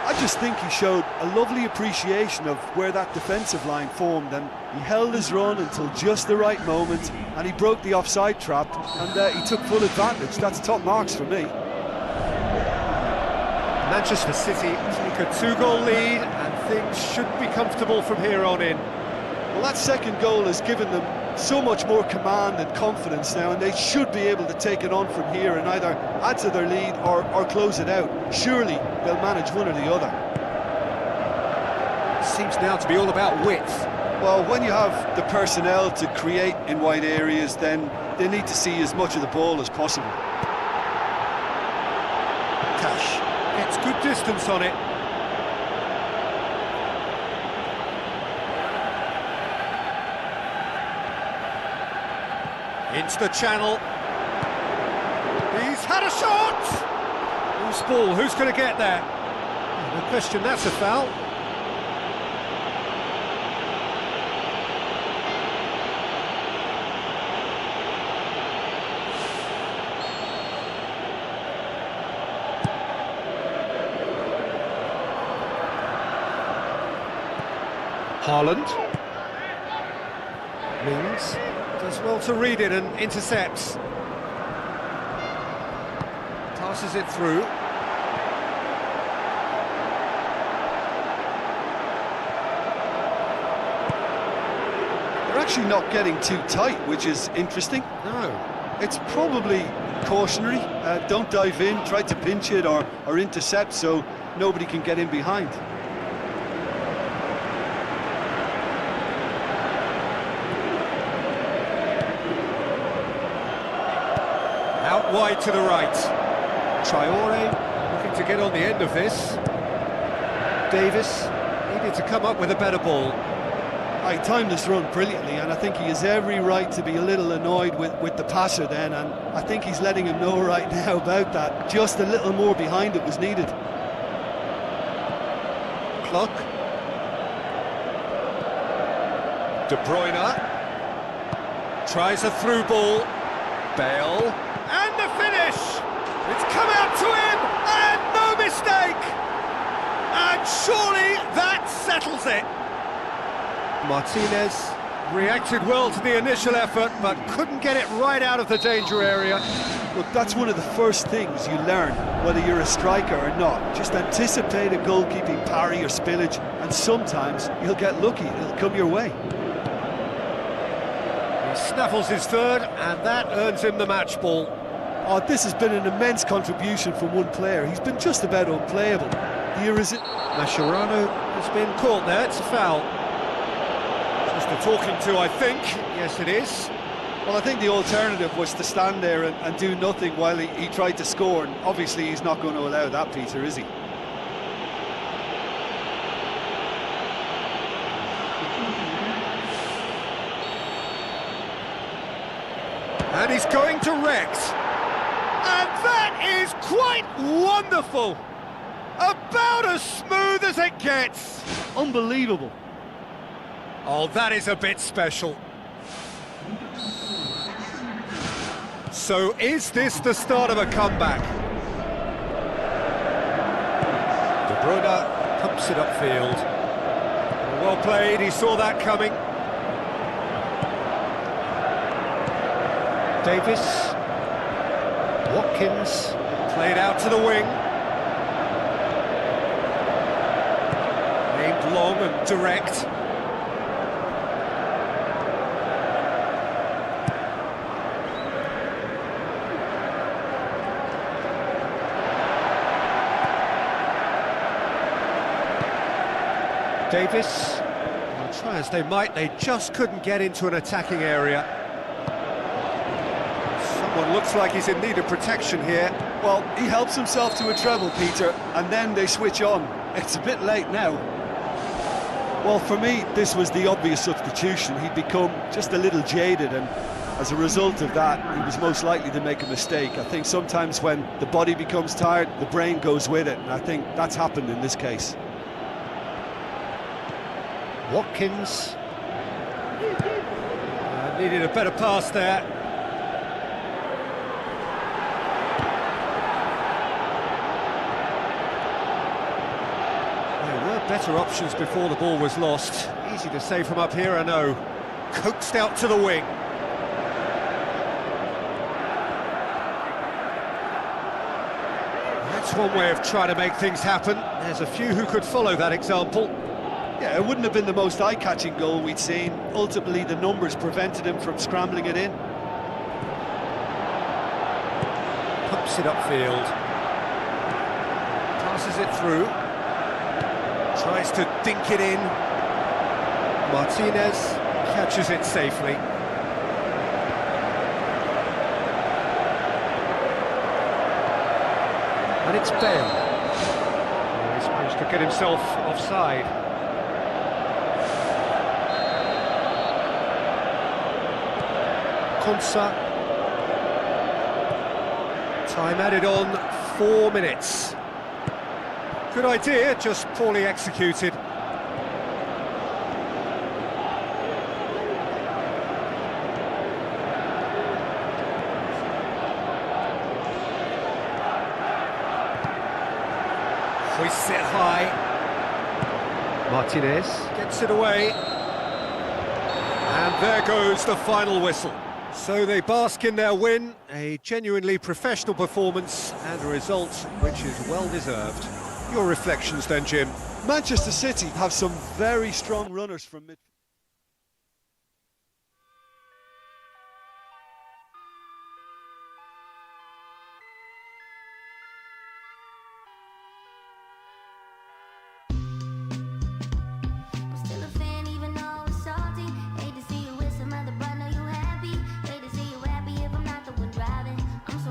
I just think he showed a lovely appreciation of where that defensive line formed, and he held his run until just the right moment, and he broke the offside trap, and he took full advantage. That's top marks for me. Manchester City take a 2-goal lead, and things should be comfortable from here on in. Well, that second goal has given them so much more command and confidence now, and they should be able to take it on from here and either add to their lead or close it out. Surely they'll manage one or the other. Seems now to be all about width. Well, when you have the personnel to create in wide areas, then they need to see as much of the ball as possible. Cash gets good distance on it. Into the channel. He's had a shot! Loose ball, who's going to get there? No question, that's a foul. Haaland. Mings does well to read it and intercepts. Passes it through. They're actually not getting too tight, which is interesting. No. It's probably cautionary. Don't dive in, try to pinch it or intercept so nobody can get in behind. Out wide to the right. Traore looking to get on the end of this. Davis needed to come up with a better ball. He timed this run brilliantly, and I think he has every right to be a little annoyed with the passer then, and I think he's letting him know right now about that. Just a little more behind it was needed. Clock. De Bruyne tries a through ball. Bale, and the finish! It's come out to him, and no mistake! And surely that settles it. Martinez reacted well to the initial effort, but couldn't get it right out of the danger area. Look, that's one of the first things you learn, whether you're a striker or not. Just anticipate a goalkeeping parry or spillage, and sometimes you'll get lucky, it'll come your way. He snaffles his third, and that earns him the match ball. Oh, this has been an immense contribution from one player. He's been just about unplayable. Here is it. Mascherano has been caught there, it's a foul. Just a talking to, I think. Yes, it is. Well, I think the alternative was to stand there and do nothing while he tried to score, and obviously he's not going to allow that, Peter, is he? And he's going direct. And that is quite wonderful. About as smooth as it gets. Unbelievable. Oh, that is a bit special. So is this the start of a comeback? De Bruyne pumps it upfield. Well played, he saw that coming. Davis. Watkins played out to the wing. Aimed long and direct. Davis, well, try as they might, they just couldn't get into an attacking area. Someone looks like he's in need of protection here. Well, he helps himself to a treble, Peter, and then they switch on. It's a bit late now. Well, for me, this was the obvious substitution. He'd become just a little jaded, and as a result of that, he was most likely to make a mistake. I think sometimes when the body becomes tired, the brain goes with it, and I think that's happened in this case. Watkins needed a better pass there. There were better options before the ball was lost. Easy to say from up here, I know. Coaxed out to the wing. That's one way of trying to make things happen. There's a few who could follow that example. Yeah, it wouldn't have been the most eye-catching goal we'd seen. Ultimately, the numbers prevented him from scrambling it in. Pumps it upfield. Passes it through. Tries to dink it in. Martinez catches it safely. And it's Bale. He's managed to get himself offside. Konsa. Time added on, 4 minutes. Good idea, just poorly executed. Hoists it high. Martinez gets it away. And there goes the final whistle. So they bask in their win, a genuinely professional performance and a result which is well deserved. Your reflections then, Jim? Manchester City have some very strong runners from midfield. I'm still a fan even though it's salty. Hate to see you with some other, but know you happy. Hate to see you happy if I'm not the one driving. I'm so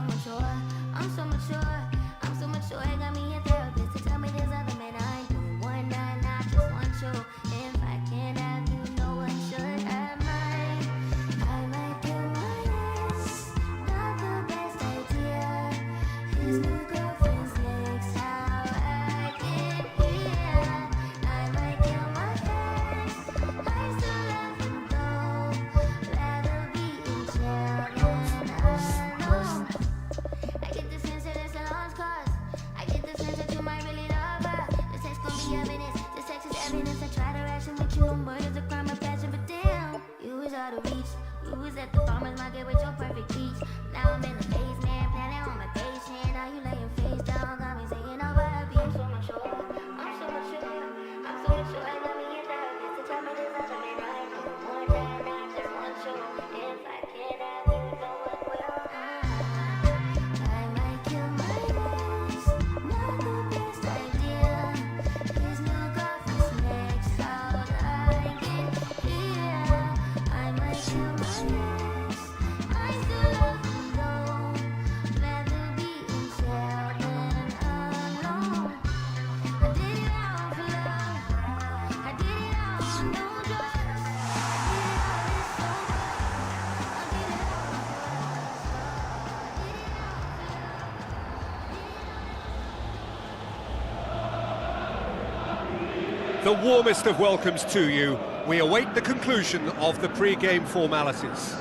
the warmest of welcomes to you. We await the conclusion of the pre-game formalities.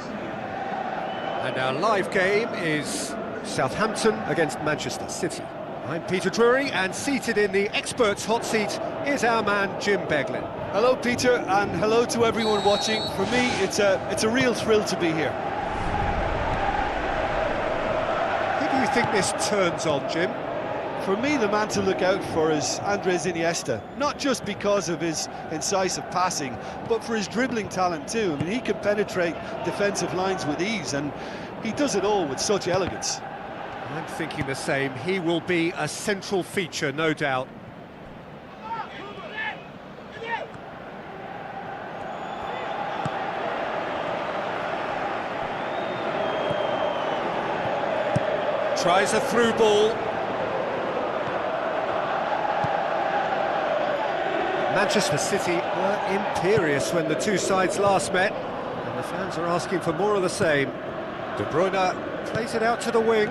And our live game is Southampton against Manchester City. I'm Peter Drury, and seated in the experts' hot seat is our man Jim Beglin. Hello, Peter, and hello to everyone watching. For me, it's a real thrill to be here. Who do you think this turns on, Jim? For me, the man to look out for is Andres Iniesta, not just because of his incisive passing, but for his dribbling talent too. I mean, he can penetrate defensive lines with ease, and he does it all with such elegance. I'm thinking the same. He will be a central feature, no doubt. Tries a through ball. Manchester City were imperious when the two sides last met, and the fans are asking for more of the same. De Bruyne plays it out to the wing.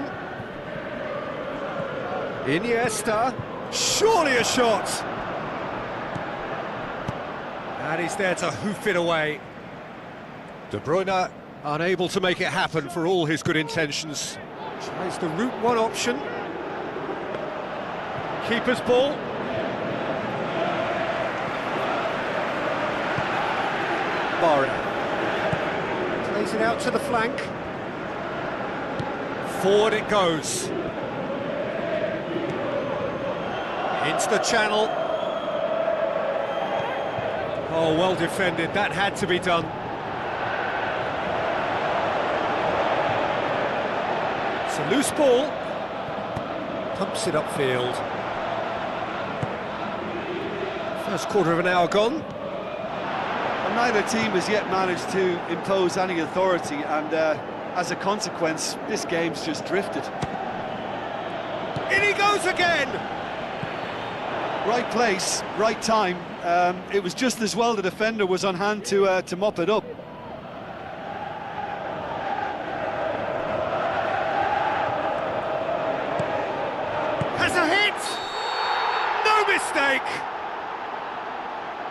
Iniesta, surely a shot! And he's there to hoof it away. De Bruyne unable to make it happen for all his good intentions. Tries the route one option. Keeper's ball. Barra plays it out to the flank. Forward it goes. Into the channel. Oh, well defended. That had to be done. It's a loose ball. Pumps it upfield. First quarter of an hour gone. And neither team has yet managed to impose any authority, and as a consequence, this game's just drifted. In he goes again! Right place, right time. It was just as well the defender was on hand to mop it up. Has a hit! No mistake!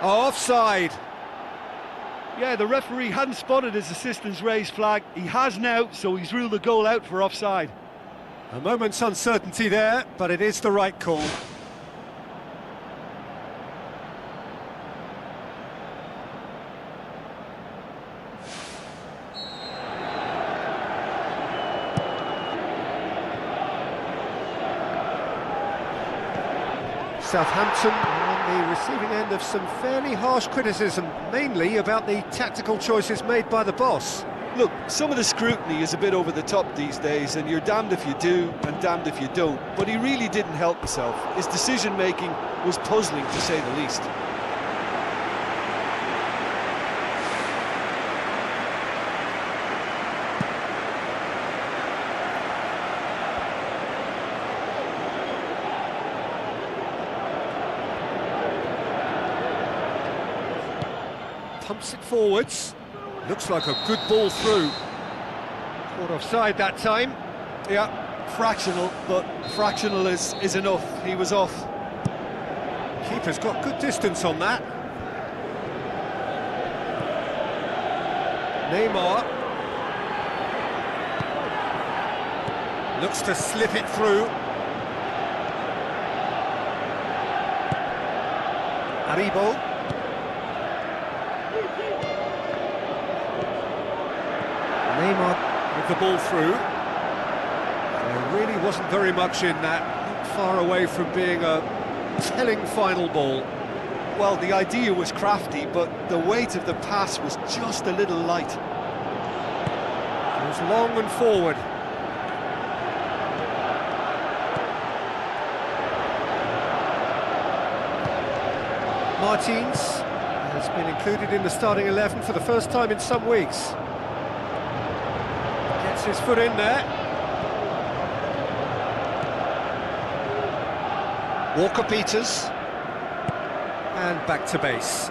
Oh, offside. Yeah, the referee hadn't spotted his assistant's raised flag. He has now, so he's ruled the goal out for offside. A moment's uncertainty there, but it is the right call. Southampton on the receiving end of some fairly harsh criticism, mainly about the tactical choices made by the boss. Look, some of the scrutiny is a bit over the top these days, and you're damned if you do and damned if you don't. But he really didn't help himself. His decision-making was puzzling, to say the least. Pumps it forwards. Looks like a good ball through. Caught offside that time. Yeah, fractional, but fractional is enough. He was off. Keeper's got good distance on that. Neymar. Looks to slip it through. Aribo. Neymar with the ball through. There really wasn't very much in that, not far away from being a telling final ball. Well, the idea was crafty, but the weight of the pass was just a little light. It was long and forward. Martins has been included in the starting 11 for the first time in some weeks. Gets his foot in there. Walker-Peters. And back to base.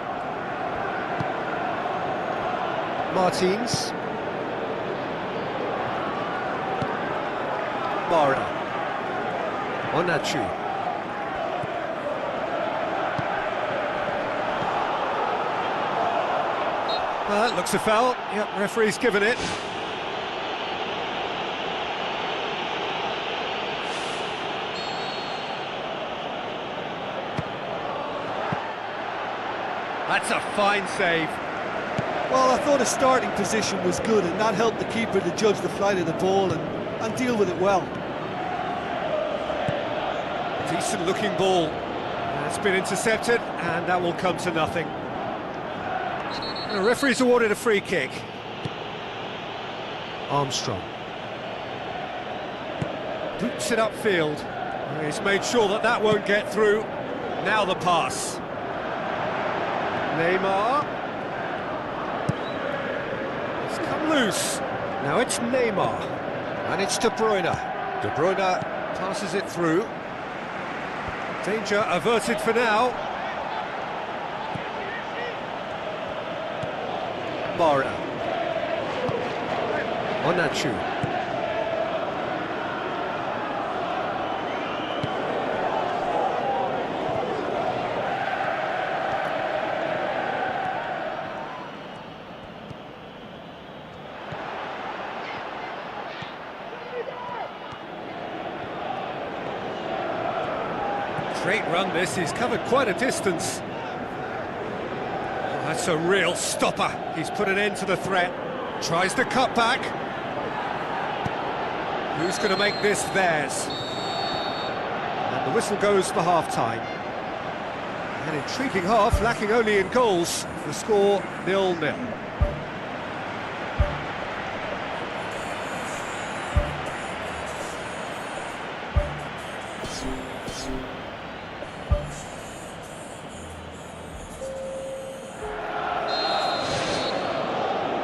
Martins. Barra. Onachu. Well, that looks a foul. Yep, referee's given it. That's a fine save. Well, I thought his starting position was good, and that helped the keeper to judge the flight of the ball and deal with it well. Decent looking ball. It's been intercepted, and that will come to nothing. And the referee's awarded a free kick. Armstrong. Boots it upfield. He's made sure that that won't get through. Now the pass. Neymar. It's come loose. Now it's Neymar. And it's De Bruyne. De Bruyne passes it through. Danger averted for now. Mara. Onachu. Great run this, he's covered quite a distance. Oh, that's a real stopper. He's put an end to the threat. Tries to cut back. Who's going to make this theirs? And the whistle goes for half-time. An intriguing half, lacking only in goals. The score 0-0.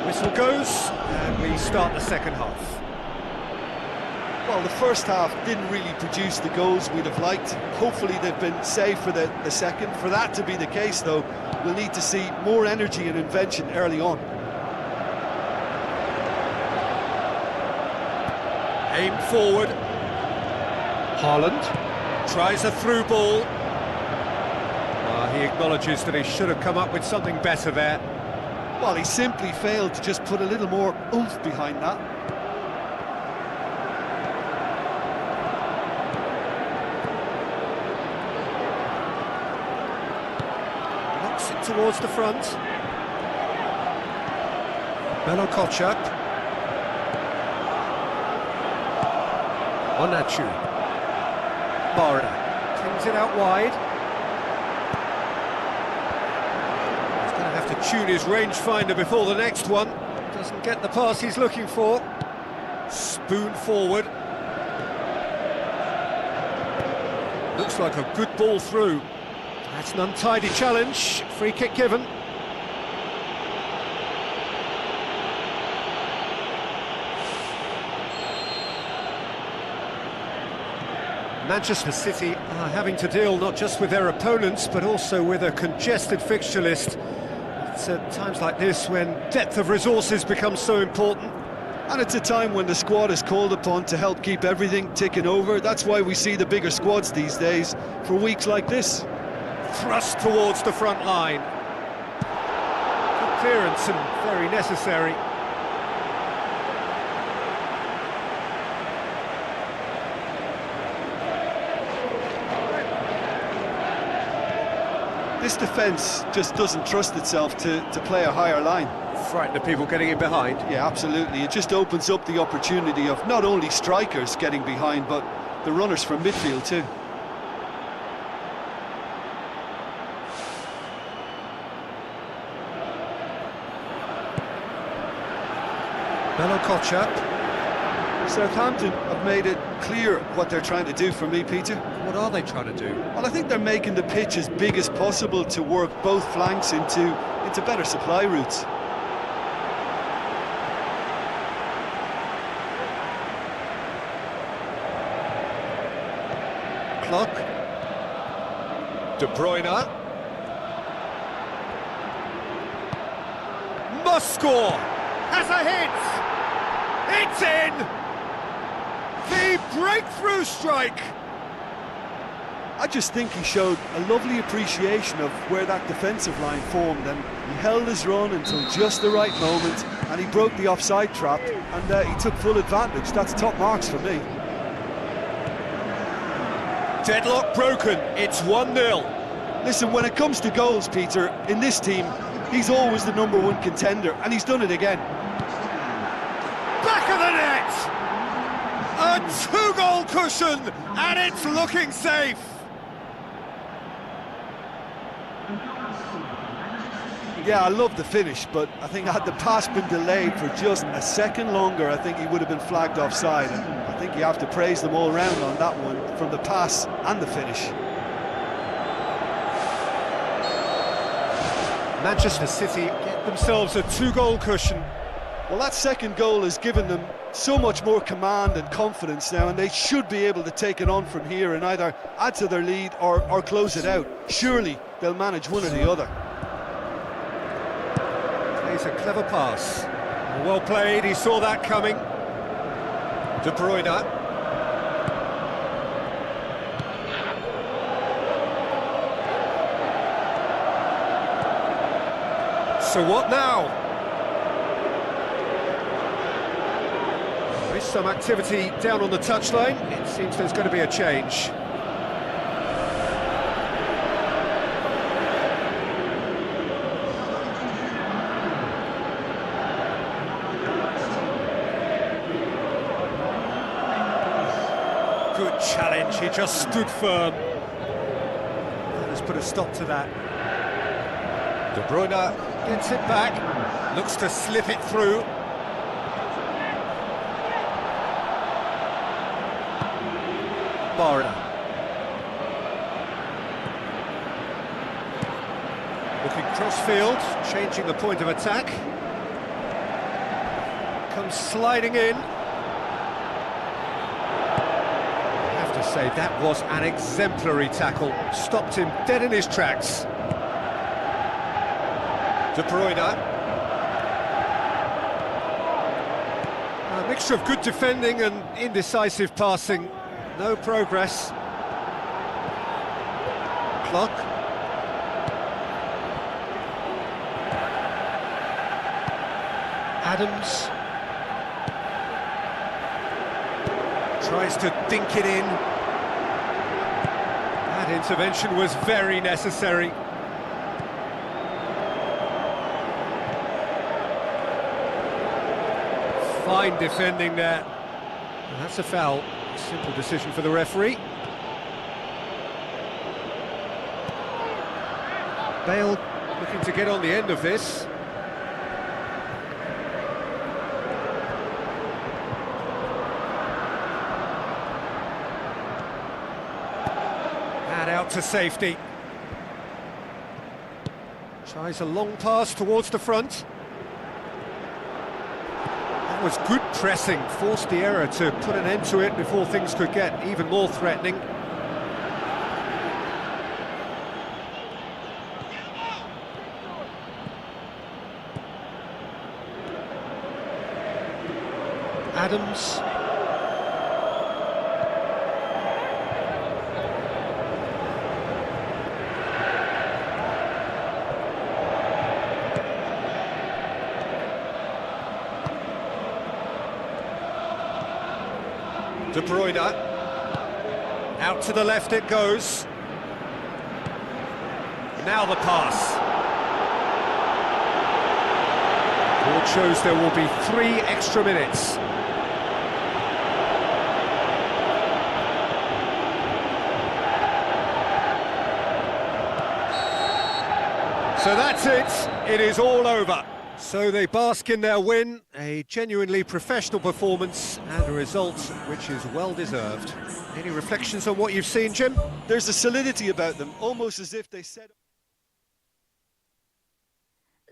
Whistle goes, and we start the second half. Well, the first half didn't really produce the goals we'd have liked. Hopefully they've been saved for the second. For that to be the case, though, we'll need to see more energy and invention early on. Aim forward. Haaland tries a through ball. He acknowledges that he should have come up with something better there. Well, he simply failed to just put a little more oomph behind that. Knocks it towards the front. Belokotchak. Onachu. Mara. Brings it out wide. To tune his rangefinder before the next one. Doesn't get the pass he's looking for. Spoon forward. Looks like a good ball through. That's an untidy challenge. Free kick given. Manchester City are having to deal not just with their opponents but also with a congested fixture list. It's at times like this when depth of resources becomes so important. And it's a time when the squad is called upon to help keep everything ticking over. That's why we see the bigger squads these days for weeks like this. Thrust towards the front line. Good clearance and very necessary. This defence just doesn't trust itself to play a higher line. Frightened of people getting in behind. Yeah, absolutely. It just opens up the opportunity of not only strikers getting behind, but the runners from midfield too. Belokotchak. Southampton have made it clear what they're trying to do for me, Peter. What are they trying to do? Well, I think they're making the pitch as big as possible to work both flanks into better supply routes. Clock. De Bruyne. Must score. Has a hit. It's in. The breakthrough strike. I just think he showed a lovely appreciation of where that defensive line formed, and he held his run until just the right moment, and he broke the offside trap, and he took full advantage. That's top marks for me. Deadlock broken, it's 1-0. Listen, when it comes to goals, Peter, in this team, he's always the #1 contender, and he's done it again. Back of the net! A 2-goal cushion, and it's looking safe. Yeah, I love the finish, but I think had the pass been delayed for just a second longer, I think he would have been flagged offside. And I think you have to praise them all round on that one, from the pass and the finish. Manchester City get themselves a 2-goal cushion. Well, that second goal has given them so much more command and confidence now, and they should be able to take it on from here and either add to their lead or close it out. Surely they'll manage one or the other. Plays a clever pass. Well played, he saw that coming. De Bruyne. So what now? There is some activity down on the touchline. It seems there's going to be a change. Good challenge, he just stood firm. Let's put a stop to that. De Bruyne gets it back, looks to slip it through. Barda. Looking cross-field, changing the point of attack. Comes sliding in. I have to say, that was an exemplary tackle. Stopped him dead in his tracks. De Bruyne. A mixture of good defending and indecisive passing. No progress. Clock. Adams. Tries to dink it in. That intervention was very necessary. Fine defending there. And that's a foul. Simple decision for the referee. Bale looking to get on the end of this. And out to safety. Tries a long pass towards the front. That was good pressing, forced the error to put an end to it before things could get even more threatening. Adams. De Bruyne, out to the left it goes. Now the pass. Board shows there will be 3 extra minutes. So that's it, it is all over. So they bask in their win, a genuinely professional performance and a result which is well deserved. Any reflections on what you've seen, Jim? There's a solidity about them, almost as if they set...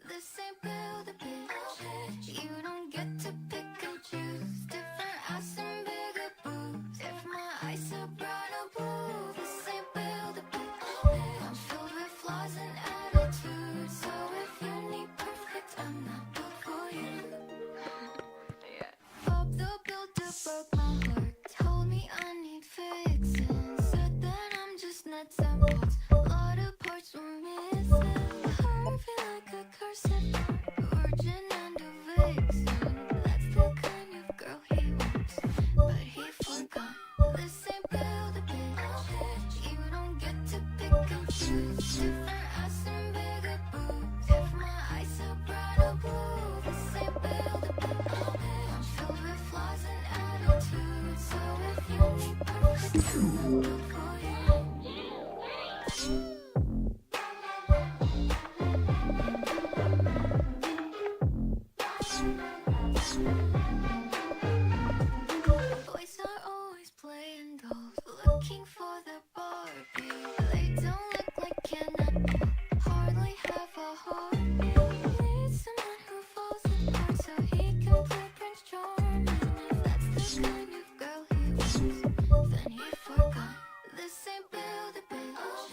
This ain't build a bitch. You don't get to pick and choose. Different ass and bigger boobs. If my eyes are bright, I'll prove. This ain't build a bitch. I'm filled with flaws and attitudes. So if you need perfect, I'm not built for you. Bob the Builder broke my heart. Told me I need fixing. Said that I'm just not attitudes. Different us and bigger boobs. If my eyes are brighter blue, this ain't buildable. I'm filled with flaws and attitudes. So if you need perfect, I'm not good for you. Boys are always playing dolls, looking for their Barbie. They don't look like Ken and hardly have a heartbeat. Need someone who falls apart so he can play Prince Charming. If that's the kind of girl he wants, then he forgot. This ain't Build-A-Bitch.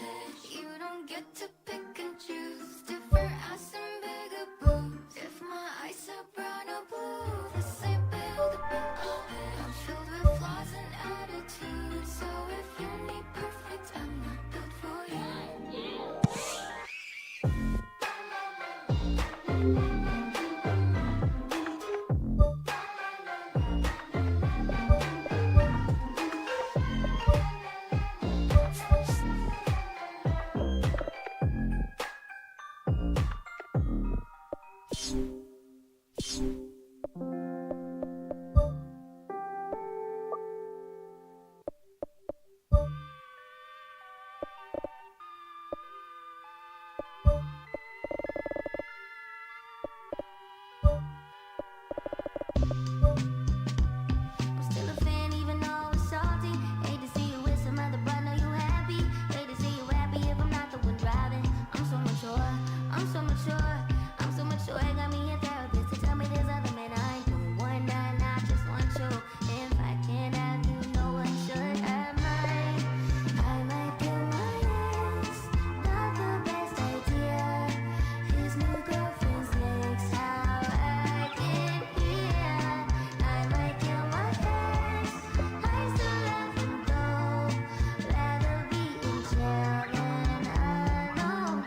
You don't get to pick and choose. Different ass and bigger boobs. If my eyes are brown or blue, this ain't Build-A-Bitch. I'm filled with flaws and attitudes. So if you need perfect, I'm not built for you. I'm still a fan even though it's salty. Hate to see you with some other, but know you happy. Hate to see you happy if I'm not the one driving. I'm so mature, I'm so mature, I'm so mature. It got me a therapist to tell me there's other men I ain't doing one night, not just one show. If I can't have you, no one should have mine. I might kill my ex, not the best idea. His new girlfriend's next, how I get here. I might kill my ex, I still love him though. Rather be in jail than alone.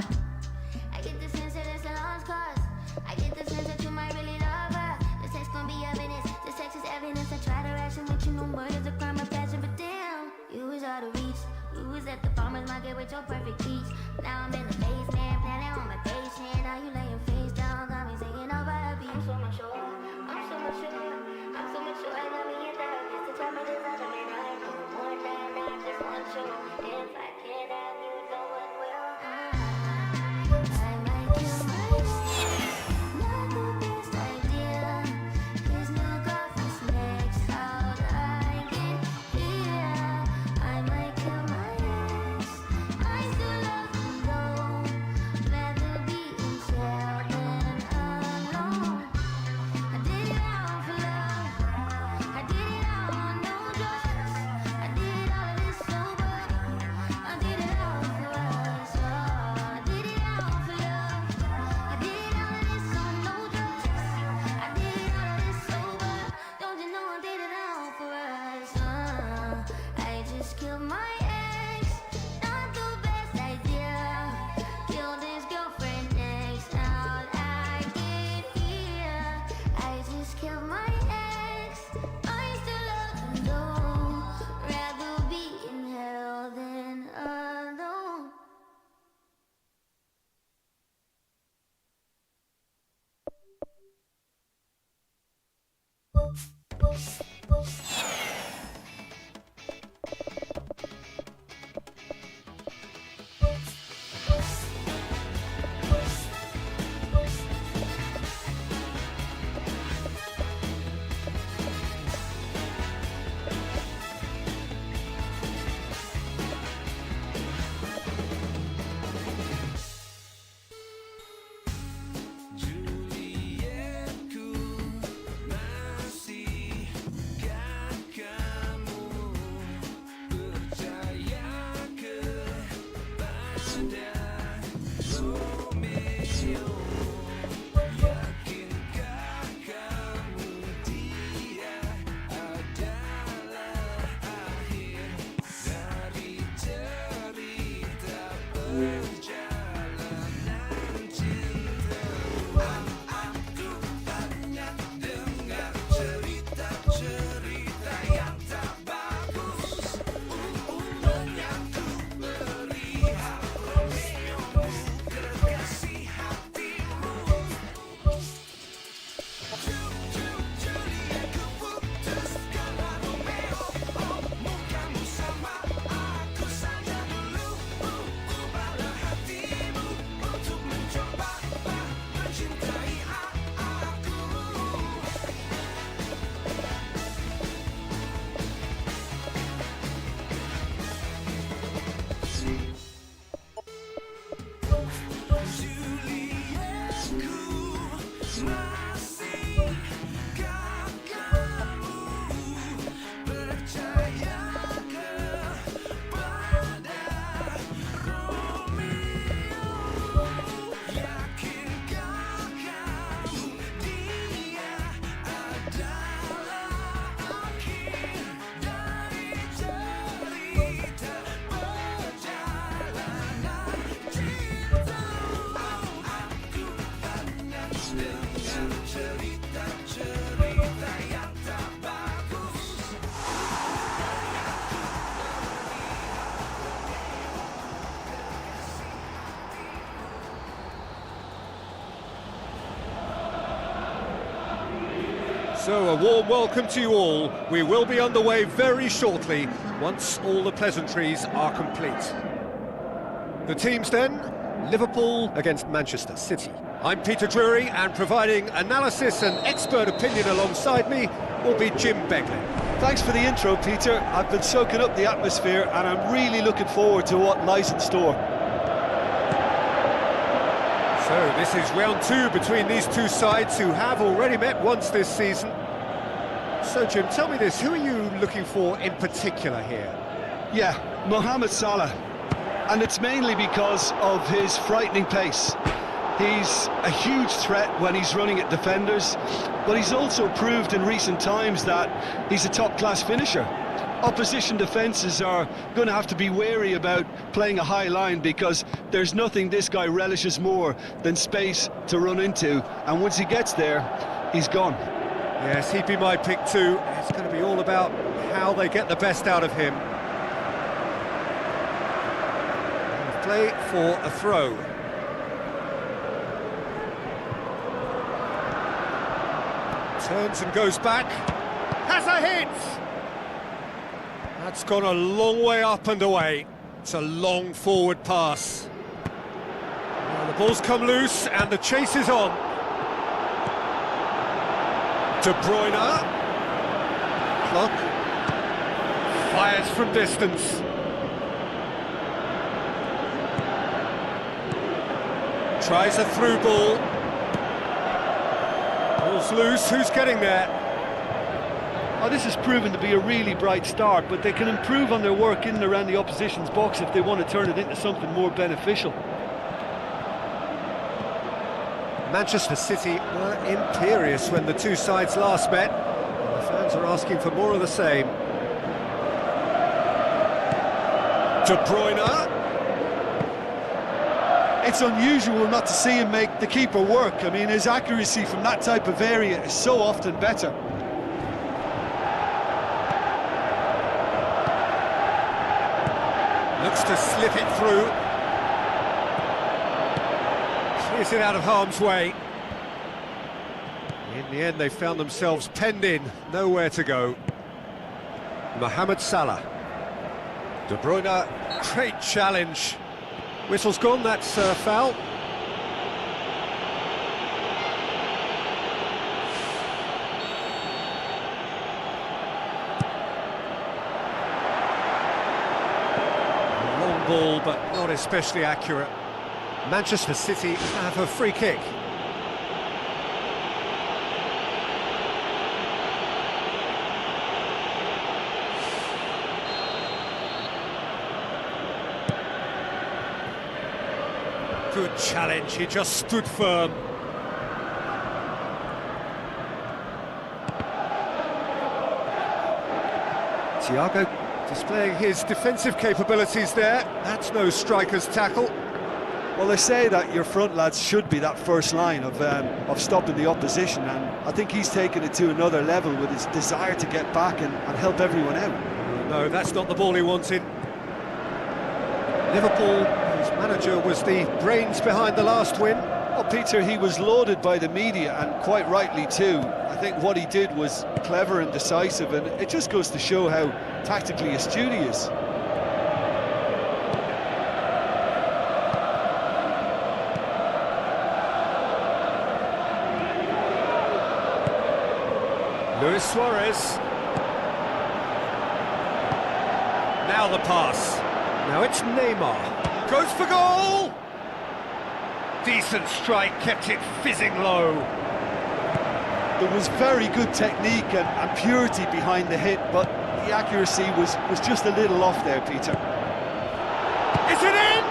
I get the sense that it's a lost cause. I get the sense that you might really love her. The sex gon' be evidence, the sex is evidence. I try to ration with you, no murder's a crime of passion. But damn, you was out of reach. You was at the farmer's market with your perfect peach. Now I'm in the basement, planning on my patient. Now you lay your face down, got me singing over a beat. I'm so mature, I'm so mature, I'm so mature. I got me a therapist to tell me there's other men I ain't doing one night, not just one show. If I can't have you, no one will. I might kill my ex, not the best idea. His new girlfriend's next, how'd I get here? I might kill my ex, I still love him though. Rather be in jail than alone. I did it all for love, I did it all on no drugs. I did all of this sober, I did it all for us. Oh, I did it all for love, I did all of this on no drugs. I did all of this sober, don't you know I did it all for us. I just killed my ex, not the best idea. Killed his girlfriend next, how'd I get here? I just killed my ex, I still love him though. Rather be in hell than alone. Juliet could not see. God So, a warm welcome to you all. We will be underway very shortly, once all the pleasantries are complete. The teams then, Liverpool against Manchester City. I'm Peter Drury, and providing analysis and expert opinion alongside me will be Jim Begley. Thanks for the intro, Peter. I've been soaking up the atmosphere and I'm really looking forward to what lies in store. So this is round two between these two sides who have already met once this season. So Jim, tell me this, who are you looking for in particular here? Yeah, Mohamed Salah. And it's mainly because of his frightening pace. He's a huge threat when he's running at defenders, but he's also proved in recent times that he's a top-class finisher. Opposition defences are going to have to be wary about playing a high line because there's nothing this guy relishes more than space to run into, and once he gets there, he's gone. Yes, he'd be my pick too. It's going to be all about how they get the best out of him. And play for a throw. Turns and goes back. Has a hit! That's gone a long way up and away. It's a long forward pass. Now the ball's come loose and the chase is on. De Bruyne. Clock. Fires from distance. Tries a through ball. Ball's loose, who's getting there? Oh, this has proven to be a really bright start, but they can improve on their work in and around the opposition's box if they want to turn it into something more beneficial. Manchester City were imperious when the two sides last met. And the fans are asking for more of the same. De Bruyne. It's unusual not to see him make the keeper work. I mean, his accuracy from that type of area is so often better. Looks to slip it through. Clears it out of harm's way. In the end, they found themselves penned in, nowhere to go. Mohamed Salah. De Bruyne, great challenge. Whistle's gone, that's foul. Long ball, but not especially accurate. Manchester City have a free kick. Good challenge, he just stood firm. Thiago displaying his defensive capabilities there. That's no striker's tackle. Well, they say that your front lads should be that first line of stopping the opposition, and I think he's taken it to another level with his desire to get back and help everyone out. No, that's not the ball he wanted. Liverpool, whose manager was the brains behind the last win. Well, Peter, he was lauded by the media, and quite rightly too. I think what he did was clever and decisive, and it just goes to show how tactically astute he is. Luis Suarez. Now the pass. Now it's Neymar. Goes for goal! Decent strike, kept it fizzing low. There was very good technique and purity behind the hit, but the accuracy was just a little off there, Peter. Is it in?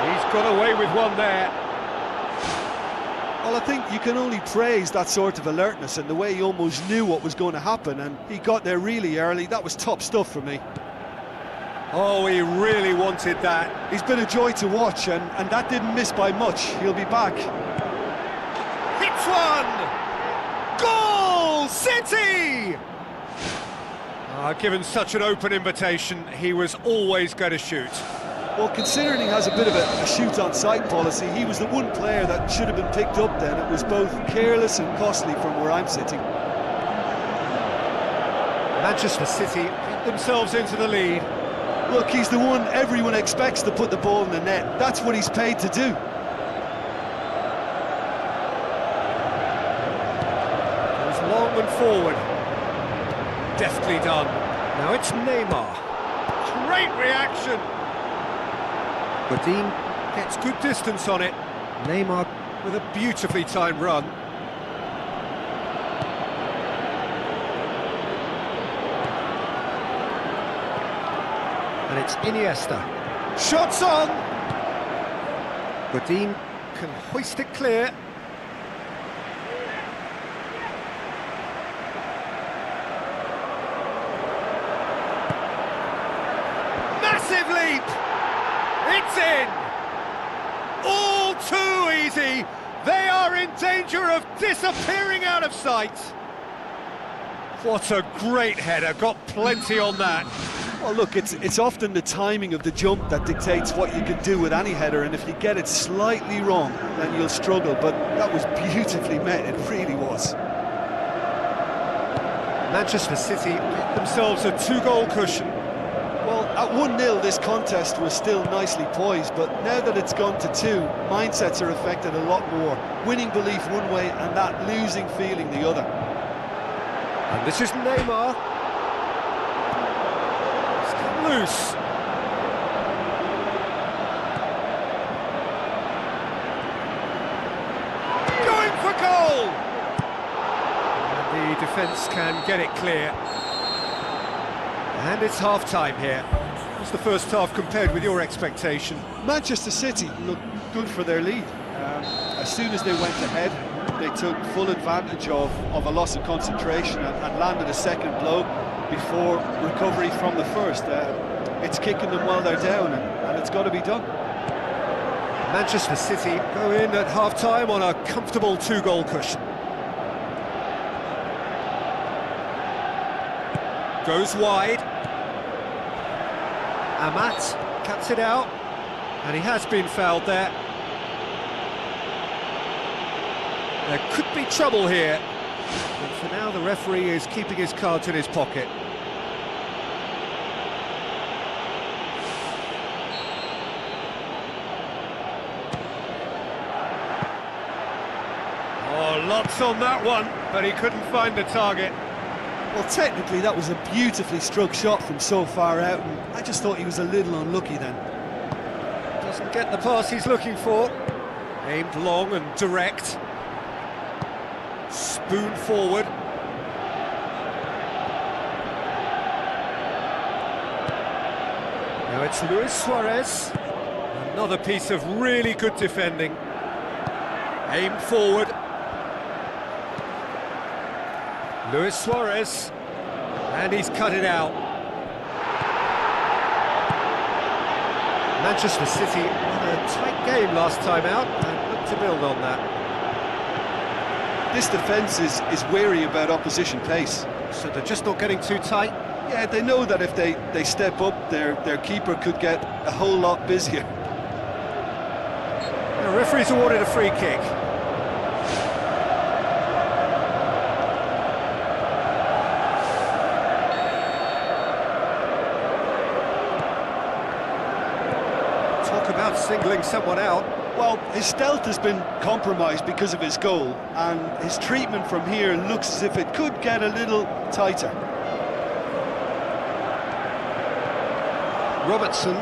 He's got away with one there. Well, I think you can only praise that sort of alertness and the way he almost knew what was going to happen, and he got there really early. That was top stuff for me. Oh, he really wanted that. He's been a joy to watch, and that didn't miss by much. He'll be back. Hits one! Goal! City! Given such an open invitation, he was always going to shoot. Well, considering he has a bit of a shoot-on-sight policy, he was the one player that should have been picked up then. It was both careless and costly from where I'm sitting. Manchester City get themselves into the lead. Look, he's the one everyone expects to put the ball in the net. That's what he's paid to do. Goes long and forward. Deftly done. Now it's Neymar. Great reaction. Godin gets good distance on it. Neymar with a beautifully timed run. And it's Iniesta. Shots on! Godin can hoist it clear. Massive leap! It's in! All too easy! They are in danger of disappearing out of sight! What a great header, got plenty on that. Well, look, it's often the timing of the jump that dictates what you can do with any header, and if you get it slightly wrong, then you'll struggle, but that was beautifully met, it really was. Manchester City get themselves a 2-goal cushion. Well, at 1-0 this contest was still nicely poised, but now that it's gone to 2, mindsets are affected a lot more. Winning belief one way and that losing feeling the other. And this is Neymar. It's come loose. Going for goal! And the defence can get it clear. And it's half-time here. What's the first half compared with your expectation? Manchester City looked good for their lead. As soon as they went ahead, they took full advantage of a loss of concentration and landed a second blow before recovery from the first. It's kicking them while they're down, and it's got to be done. Manchester City go in at half-time on a comfortable 2-goal cushion. Goes wide. Amat cuts it out, and he has been fouled there. There could be trouble here, but for now the referee is keeping his cards in his pocket. Oh, lots on that one, but he couldn't find the target. Well, technically that was a beautifully struck shot from so far out, and I just thought he was a little unlucky then. Doesn't get the pass he's looking for. Aimed long and direct. Spoon forward. Now it's Luis Suarez. Another piece of really good defending. Aimed forward. Luis Suarez. And he's cut it out. Manchester City had a tight game last time out and look to build on that. This defence is wary about opposition pace. So they're just not getting too tight? Yeah, they know that if they step up, their keeper could get a whole lot busier. The referee's awarded a free kick. Talk about singling someone out. Well, his stealth has been compromised because of his goal, and his treatment from here looks as if it could get a little tighter. Robertson.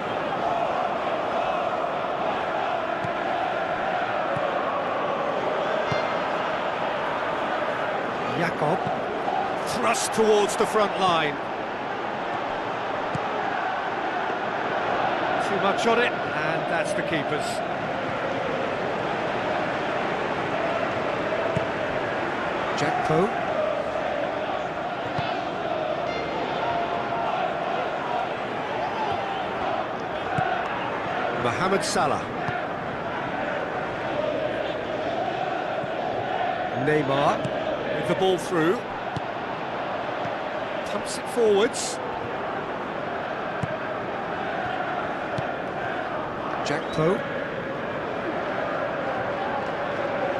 Jakob. Thrust towards the front line. Too much on it, and that's the keeper's. Jackpo. Mohamed Salah. Neymar with the ball through. Pumps it forwards. Jackpo.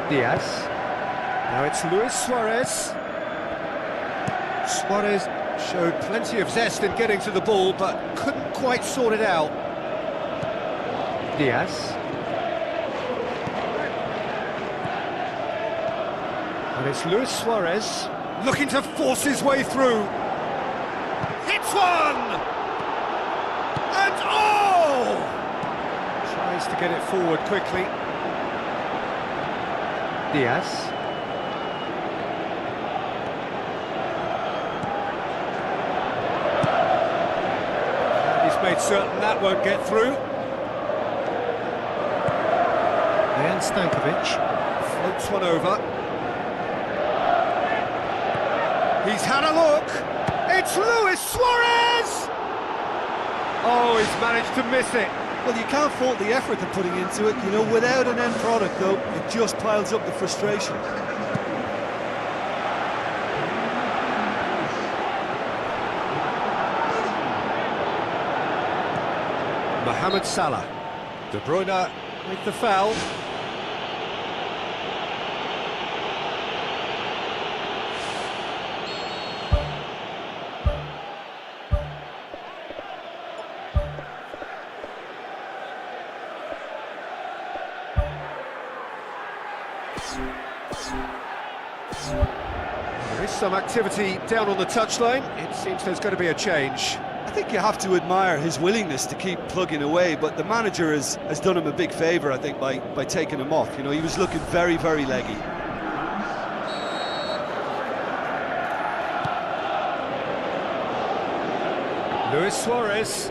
Diaz. Now it's Luis Suarez. Suarez showed plenty of zest in getting to the ball, but couldn't quite sort it out. Diaz. And it's Luis Suarez looking to force his way through. Hits one! And oh! Tries to get it forward quickly. Diaz. And he's made certain that won't get through. Dejan Stankovic floats one over. He's had a look. It's Luis Suarez! Oh, he's managed to miss it. Well, you can't fault the effort they're putting into it. You know, without an end product, though, it just piles up the frustration. Mohamed Salah. De Bruyne with the foul. There is some activity down on the touchline. It seems there's going to be a change. I think you have to admire his willingness to keep plugging away, but the manager has done him a big favour, I think, by taking him off. You know, he was looking very, very leggy. Luis Suarez.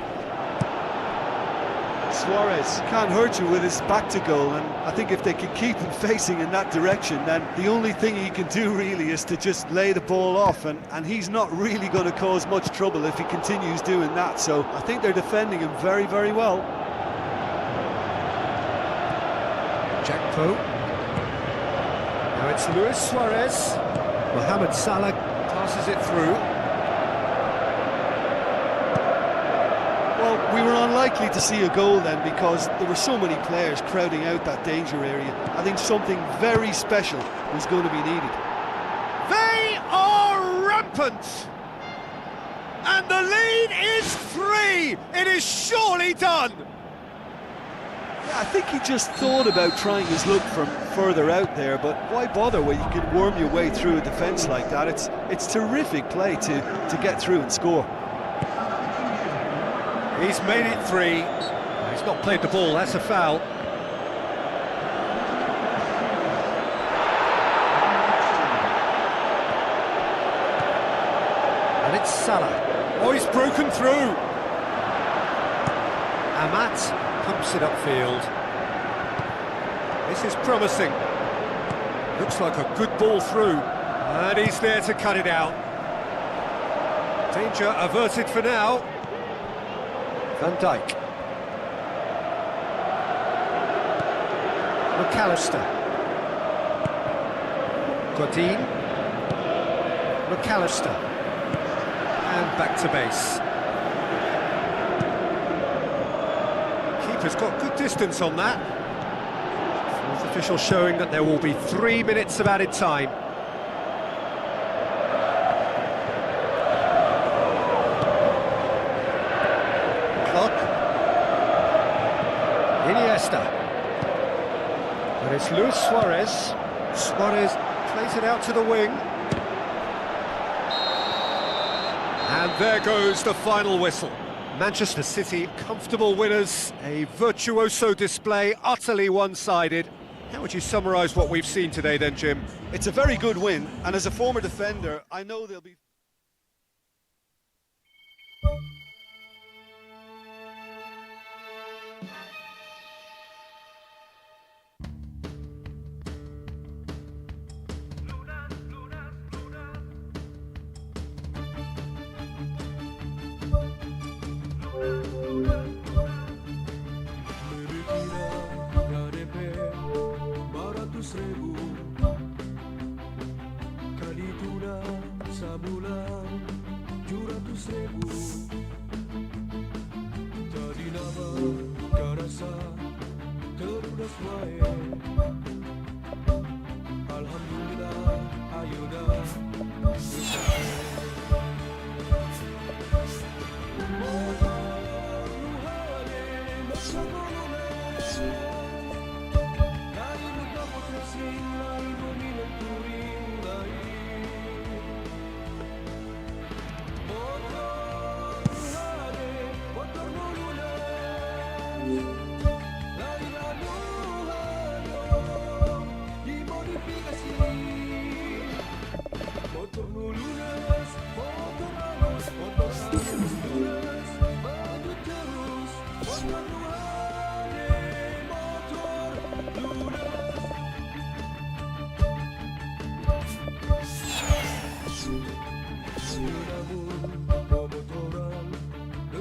Suarez can't hurt you with his back to goal, and I think if they can keep him facing in that direction, then the only thing he can do really is to just lay the ball off, and he's not really going to cause much trouble if he continues doing that. So I think they're defending him very, very well. Jackpo. Now it's Luis Suarez. Mohamed Salah passes it through. Well, we were unlikely to see a goal then because there were so many players crowding out that danger area. I think something very special was going to be needed. They are rampant! And the lead is 3! It is surely done! Yeah, I think he just thought about trying his luck from further out there, but why bother when you can worm your way through a defence like that? It's terrific play to get through and score. He's made it 3. He's not played the ball, that's a foul. And it's Salah. Oh, he's broken through. Amat pumps it upfield. This is promising. Looks like a good ball through. And he's there to cut it out. Danger averted for now. Van Dijk. McAllister. Godin. McAllister. And back to base. Keeper's got good distance on that. Fourth official showing that there will be 3 minutes of added time. Iniesta. But it's Luis Suarez. Suarez plays it out to the wing. And there goes the final whistle. Manchester City, comfortable winners. A virtuoso display, utterly one-sided. How would you summarise what we've seen today then, Jim? It's a very good win, and as a former defender, I know they'll be... Kali tuna sa bulan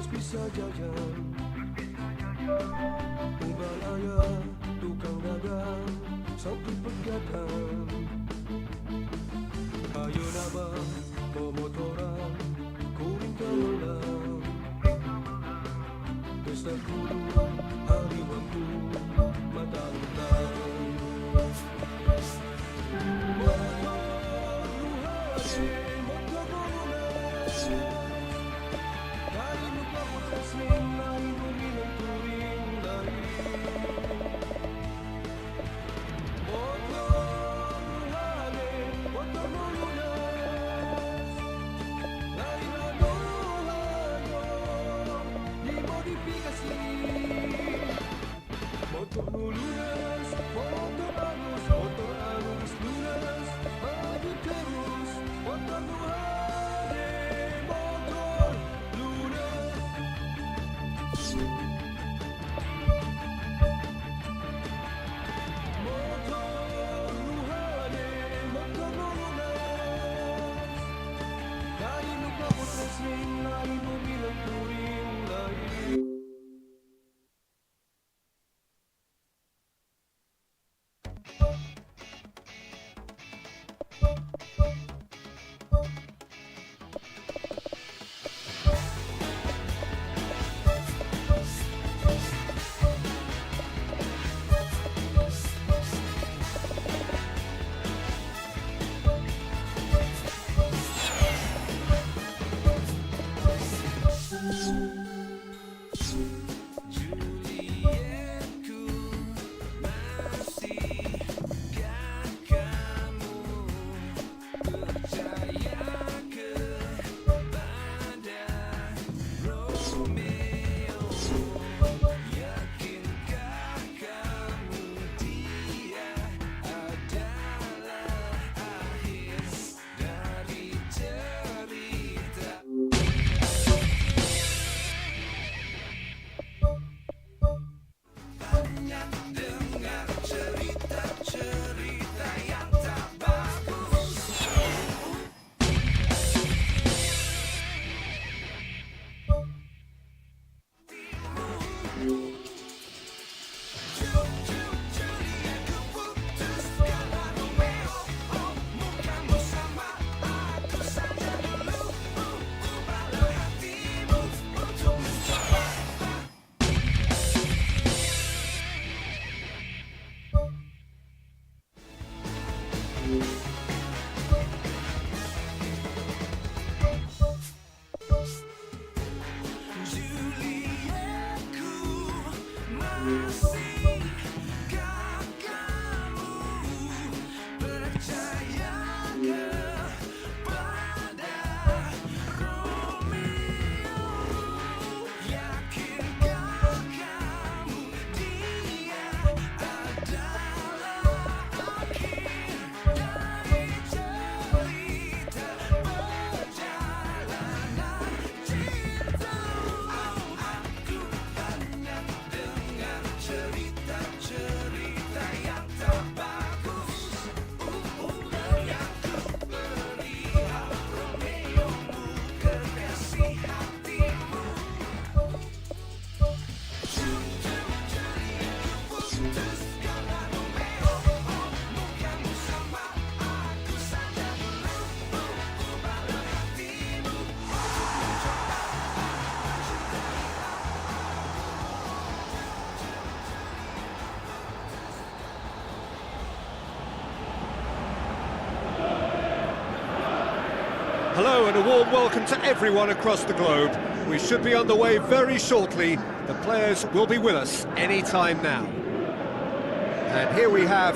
bisa jajan. Ubahaya tukang dagang, sapi pegadang. Ayo nabang, pemotoran, kuring kemelang. Pesta kudu, hari waktu, mata lutang. Motor lunas, motor bagus, motor arus lunas, maju terus, motor luhade, motor lunas. Motor luhade, motor lunas. Dari muka motor sling, lari mobil touring, lari. Hello and a warm welcome to everyone across the globe. We should be on the way very shortly. The players will be with us any time now. And here we have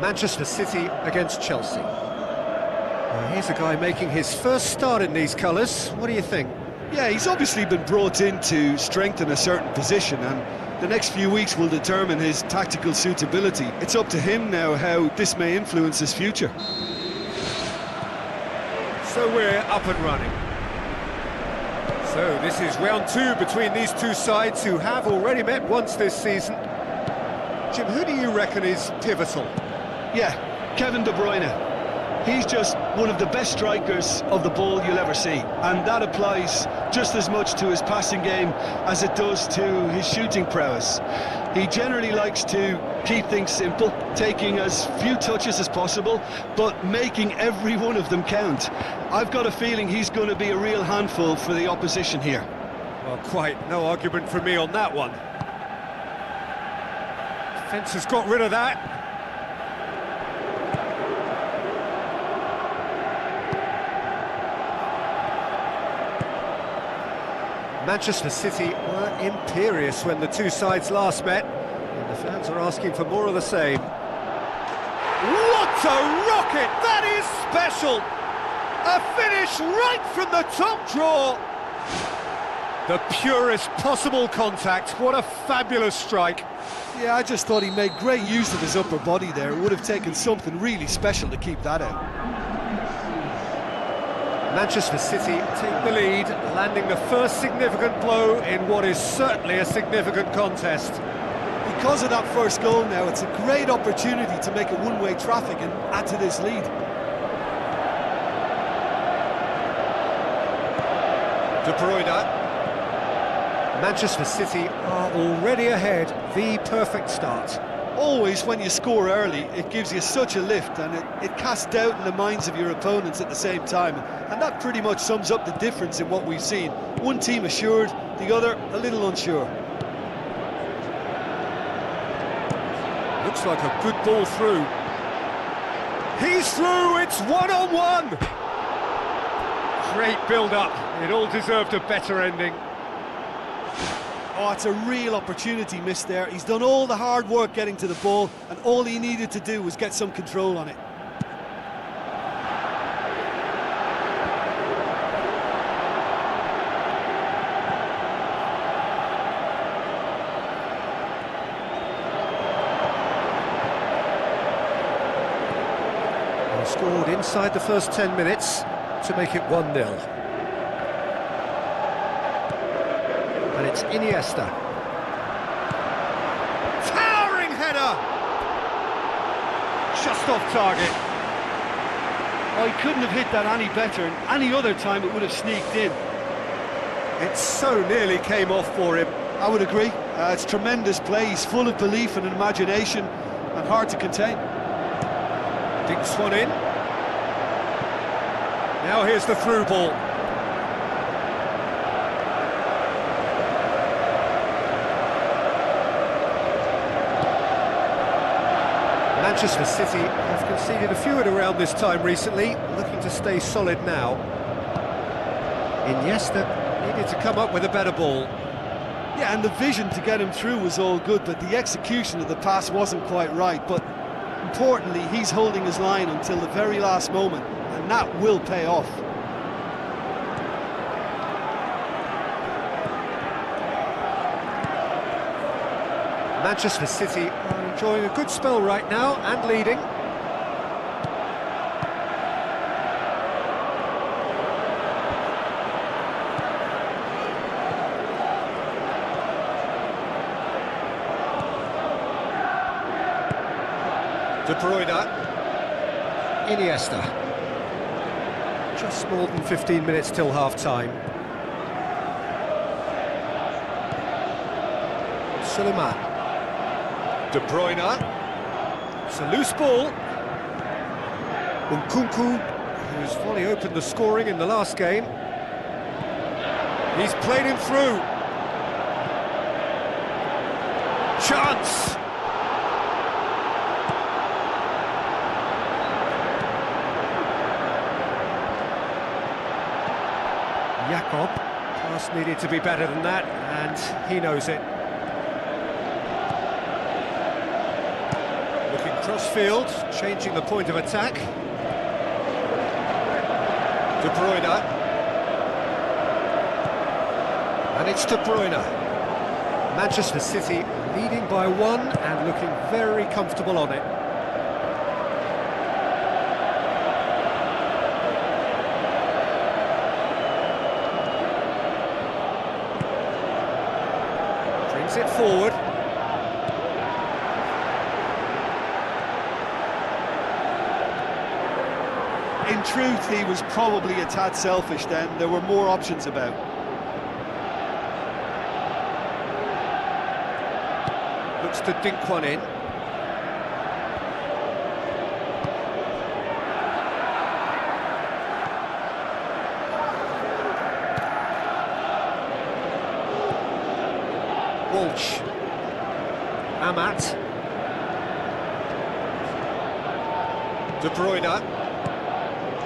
Manchester City against Chelsea. Well, here's a guy making his first start in these colours. What do you think? Yeah, he's obviously been brought in to strengthen a certain position, and the next few weeks will determine his tactical suitability. It's up to him now how this may influence his future. So we're up and running. So this is round two between these two sides who have already met once this season. Jim, who do you reckon is pivotal? Yeah, Kevin De Bruyne. He's just one of the best strikers of the ball you'll ever see, and that applies just as much to his passing game as it does to his shooting prowess. He generally likes to keep things simple, taking as few touches as possible, but making every one of them count. I've got a feeling he's going to be a real handful for the opposition here. Well, quite no argument from me on that one. Defence has got rid of that. Manchester City were imperious when the two sides last met, and the fans are asking for more of the same. What a rocket! That is special! A finish right from the top draw! The purest possible contact. What a fabulous strike. Yeah, I just thought he made great use of his upper body there. It would have taken something really special to keep that out. Manchester City take the lead, landing the first significant blow in what is certainly a significant contest. Because of that first goal now, it's a great opportunity to make it one-way traffic and add to this lead. De Bruyne. Manchester City are already ahead, the perfect start. Always, when you score early, it gives you such a lift, and it casts doubt in the minds of your opponents at the same time. And that pretty much sums up the difference in what we've seen. One team assured, the other a little unsure. Looks like a good ball through. He's through, it's one-on-one! Great build-up, it all deserved a better ending. Oh, it's a real opportunity missed there. He's done all the hard work getting to the ball, and all he needed to do was get some control on it. He scored inside the first 10 minutes to make it 1-0. And it's Iniesta. Towering header! Just off target. Oh, he couldn't have hit that any better, and any other time it would have sneaked in. It so nearly came off for him. I would agree. It's tremendous play. He's full of belief and imagination, and hard to contain. Dinks one in. Now here's the through ball. Manchester City have conceded a few at around this time recently, looking to stay solid now. Iniesta needed to come up with a better ball. Yeah, and the vision to get him through was all good, but the execution of the pass wasn't quite right. But importantly, he's holding his line until the very last moment, and that will pay off. Manchester City are enjoying a good spell right now and leading. De Bruyne. Iniesta. Just more than 15 minutes till half-time. Suleiman. De Bruyne. It's a loose ball. Nkunku, whose volley opened the scoring in the last game. He's played him through. Chance! Jakob. Pass needed to be better than that, and he knows it. Crossfield, changing the point of attack. De Bruyne. And it's De Bruyne. Manchester City leading by one and looking very comfortable on it. Brings it forward. In truth, he was probably a tad selfish then. There were more options about. Looks to dink one in. Walsh. Amat. De Bruyne.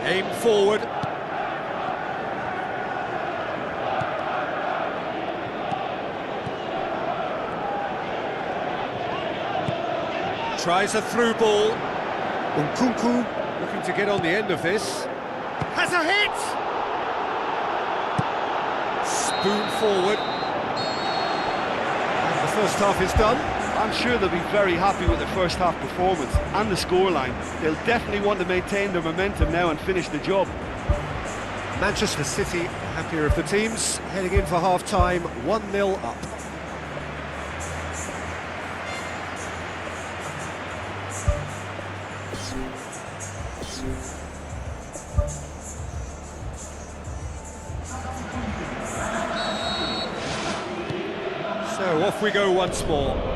Aim forward. Tries a through ball. Nkunku looking to get on the end of this. Has a hit! Spoon forward. The first half is done. I'm sure they'll be very happy with the first half performance and the scoreline. They'll definitely want to maintain their momentum now and finish the job. Manchester City, happier of the teams, heading in for half-time, 1-0 up. So off we go once more.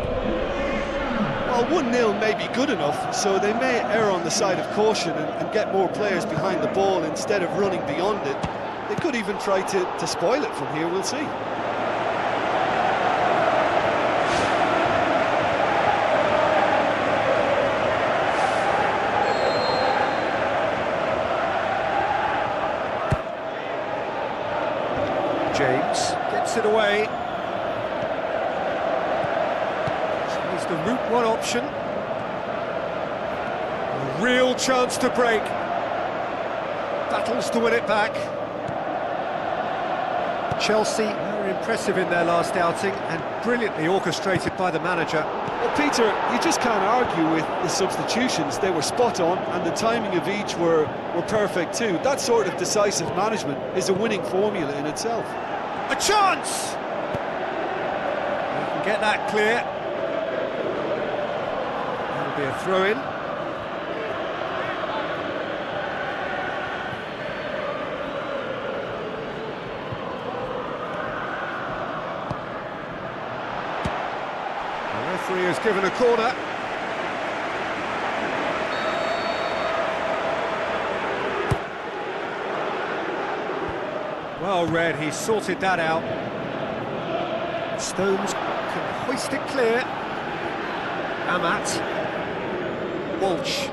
Well, 1-0 may be good enough, so they may err on the side of caution and get more players behind the ball instead of running beyond it. They could even try to spoil it from here, we'll see. James gets it away. He's the route one option. A real chance to break. Battles to win it back. Chelsea were impressive in their last outing and brilliantly orchestrated by the manager. Well, Peter, you just can't argue with the substitutions. They were spot on, and the timing of each were perfect too. That sort of decisive management is a winning formula in itself. A chance! You can get that clear. That'll be a throw-in. The referee has given a corner. Well read, he sorted that out. Stones can hoist it clear. Amat. Walsh.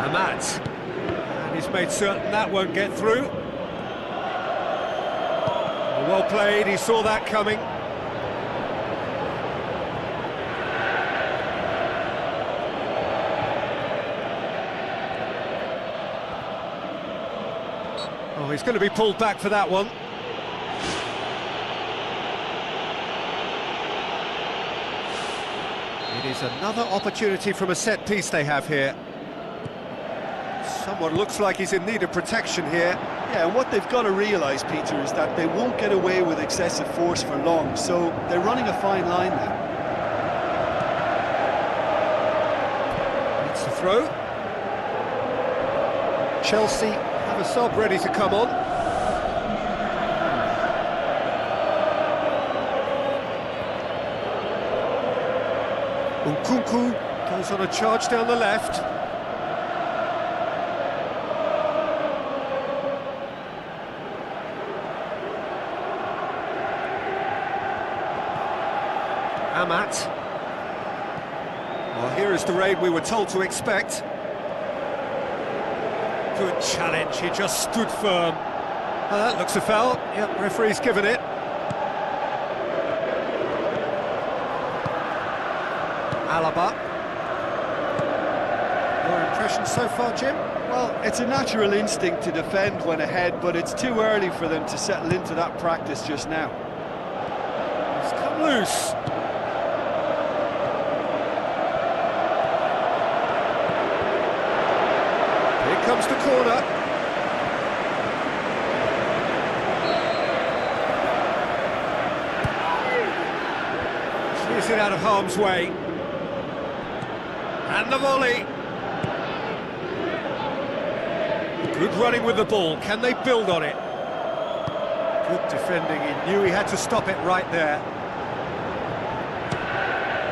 Amat. And he's made certain that won't get through. Well played, he saw that coming. Oh, he's going to be pulled back for that one. It is another opportunity from a set piece they have here. Someone looks like he's in need of protection here. Yeah, and what they've got to realise, Peter, is that they won't get away with excessive force for long, so they're running a fine line now. It's a throw. Chelsea have a sub ready to come on. Nkunku goes on a charge down the left. Amat. Well, here is the raid we were told to expect. Good challenge, he just stood firm. That looks a foul. Yep, referee's given it. Alaba. Your impression so far, Jim? Well, it's a natural instinct to defend when ahead, but it's too early for them to settle into that practice just now. It's come loose. Here comes the corner. Clears it out of harm's way. And the volley. Good running with the ball. Can they build on it? Good defending. He knew he had to stop it right there.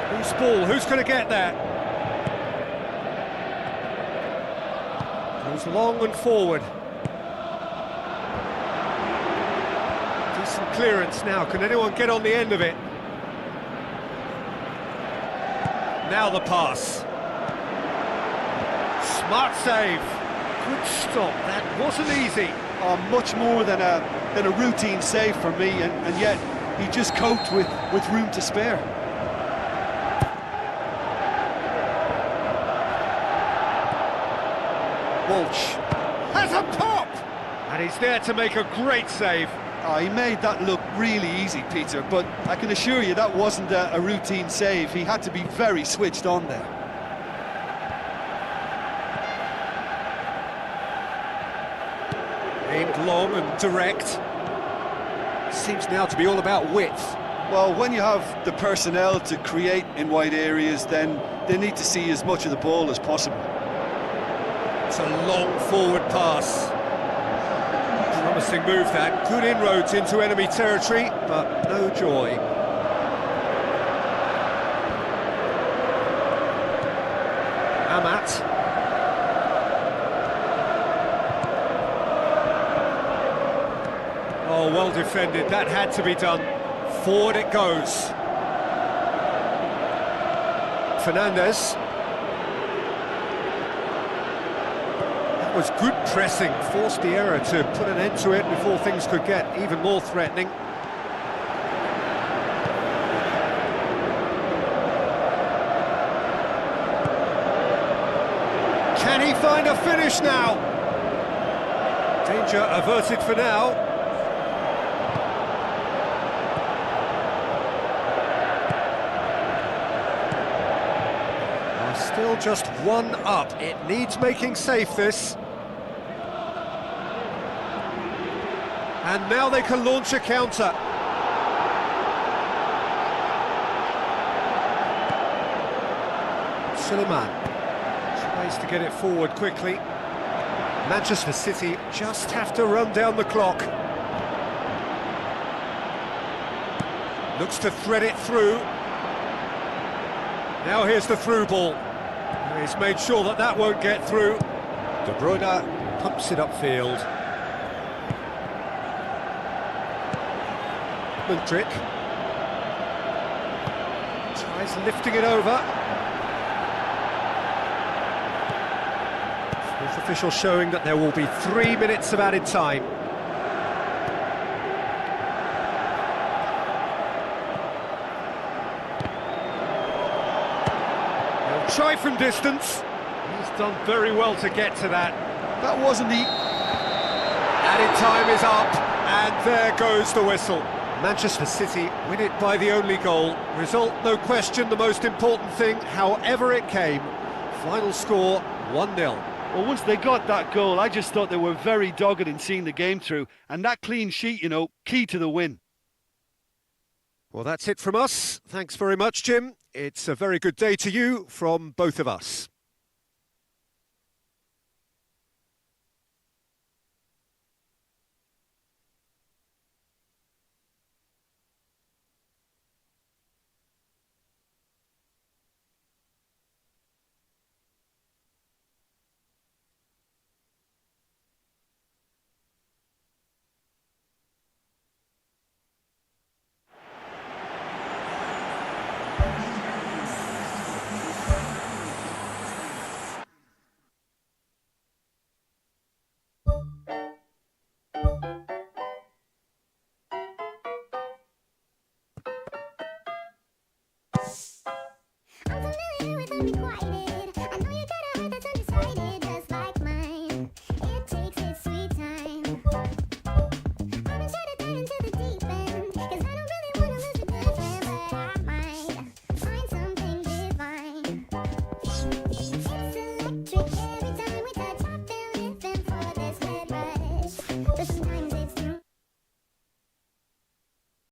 Whose ball? Who's going to get there? Goes long and forward. Decent clearance now. Can anyone get on the end of it? Now the pass. Smart save. Good stop. That wasn't easy. Oh, much more than a routine save for me, and yet he just coped with room to spare. Walsh has a pop! And he's there to make a great save. Oh, he made that look really easy, Peter, but I can assure you that wasn't a routine save. He had to be very switched on there. Aimed long and direct. Seems now to be all about width. Well, when you have the personnel to create in wide areas, then they need to see as much of the ball as possible. It's a long forward pass. Promising move that. Good inroads into enemy territory, but no joy. Amat. Oh, well defended. That had to be done. Forward it goes. Fernandez. That was good pressing. Forced the error to put an end to it before things could get even more threatening. Can he find a finish now? Danger averted for now. Still just one up. It needs making safe, this. And now they can launch a counter. Suleiman tries to get it forward quickly. Manchester City just have to run down the clock. Looks to thread it through. Now here's the through ball. He's made sure that that won't get through. De Bruyne pumps it upfield. Mudryk tries lifting it over. Fourth official showing that there will be 3 minutes of added time. Try from distance. He's done very well to get to that. That wasn't the... Added time is up, and there goes the whistle. Manchester City win it by the only goal. Result, no question, the most important thing, however it came. Final score, 1-0. Well, once they got that goal, I just thought they were very dogged in seeing the game through. And that clean sheet, you know, key to the win. Well, that's it from us. Thanks very much, Jim. It's a very good day to you from both of us. I'm familiar with only quiet.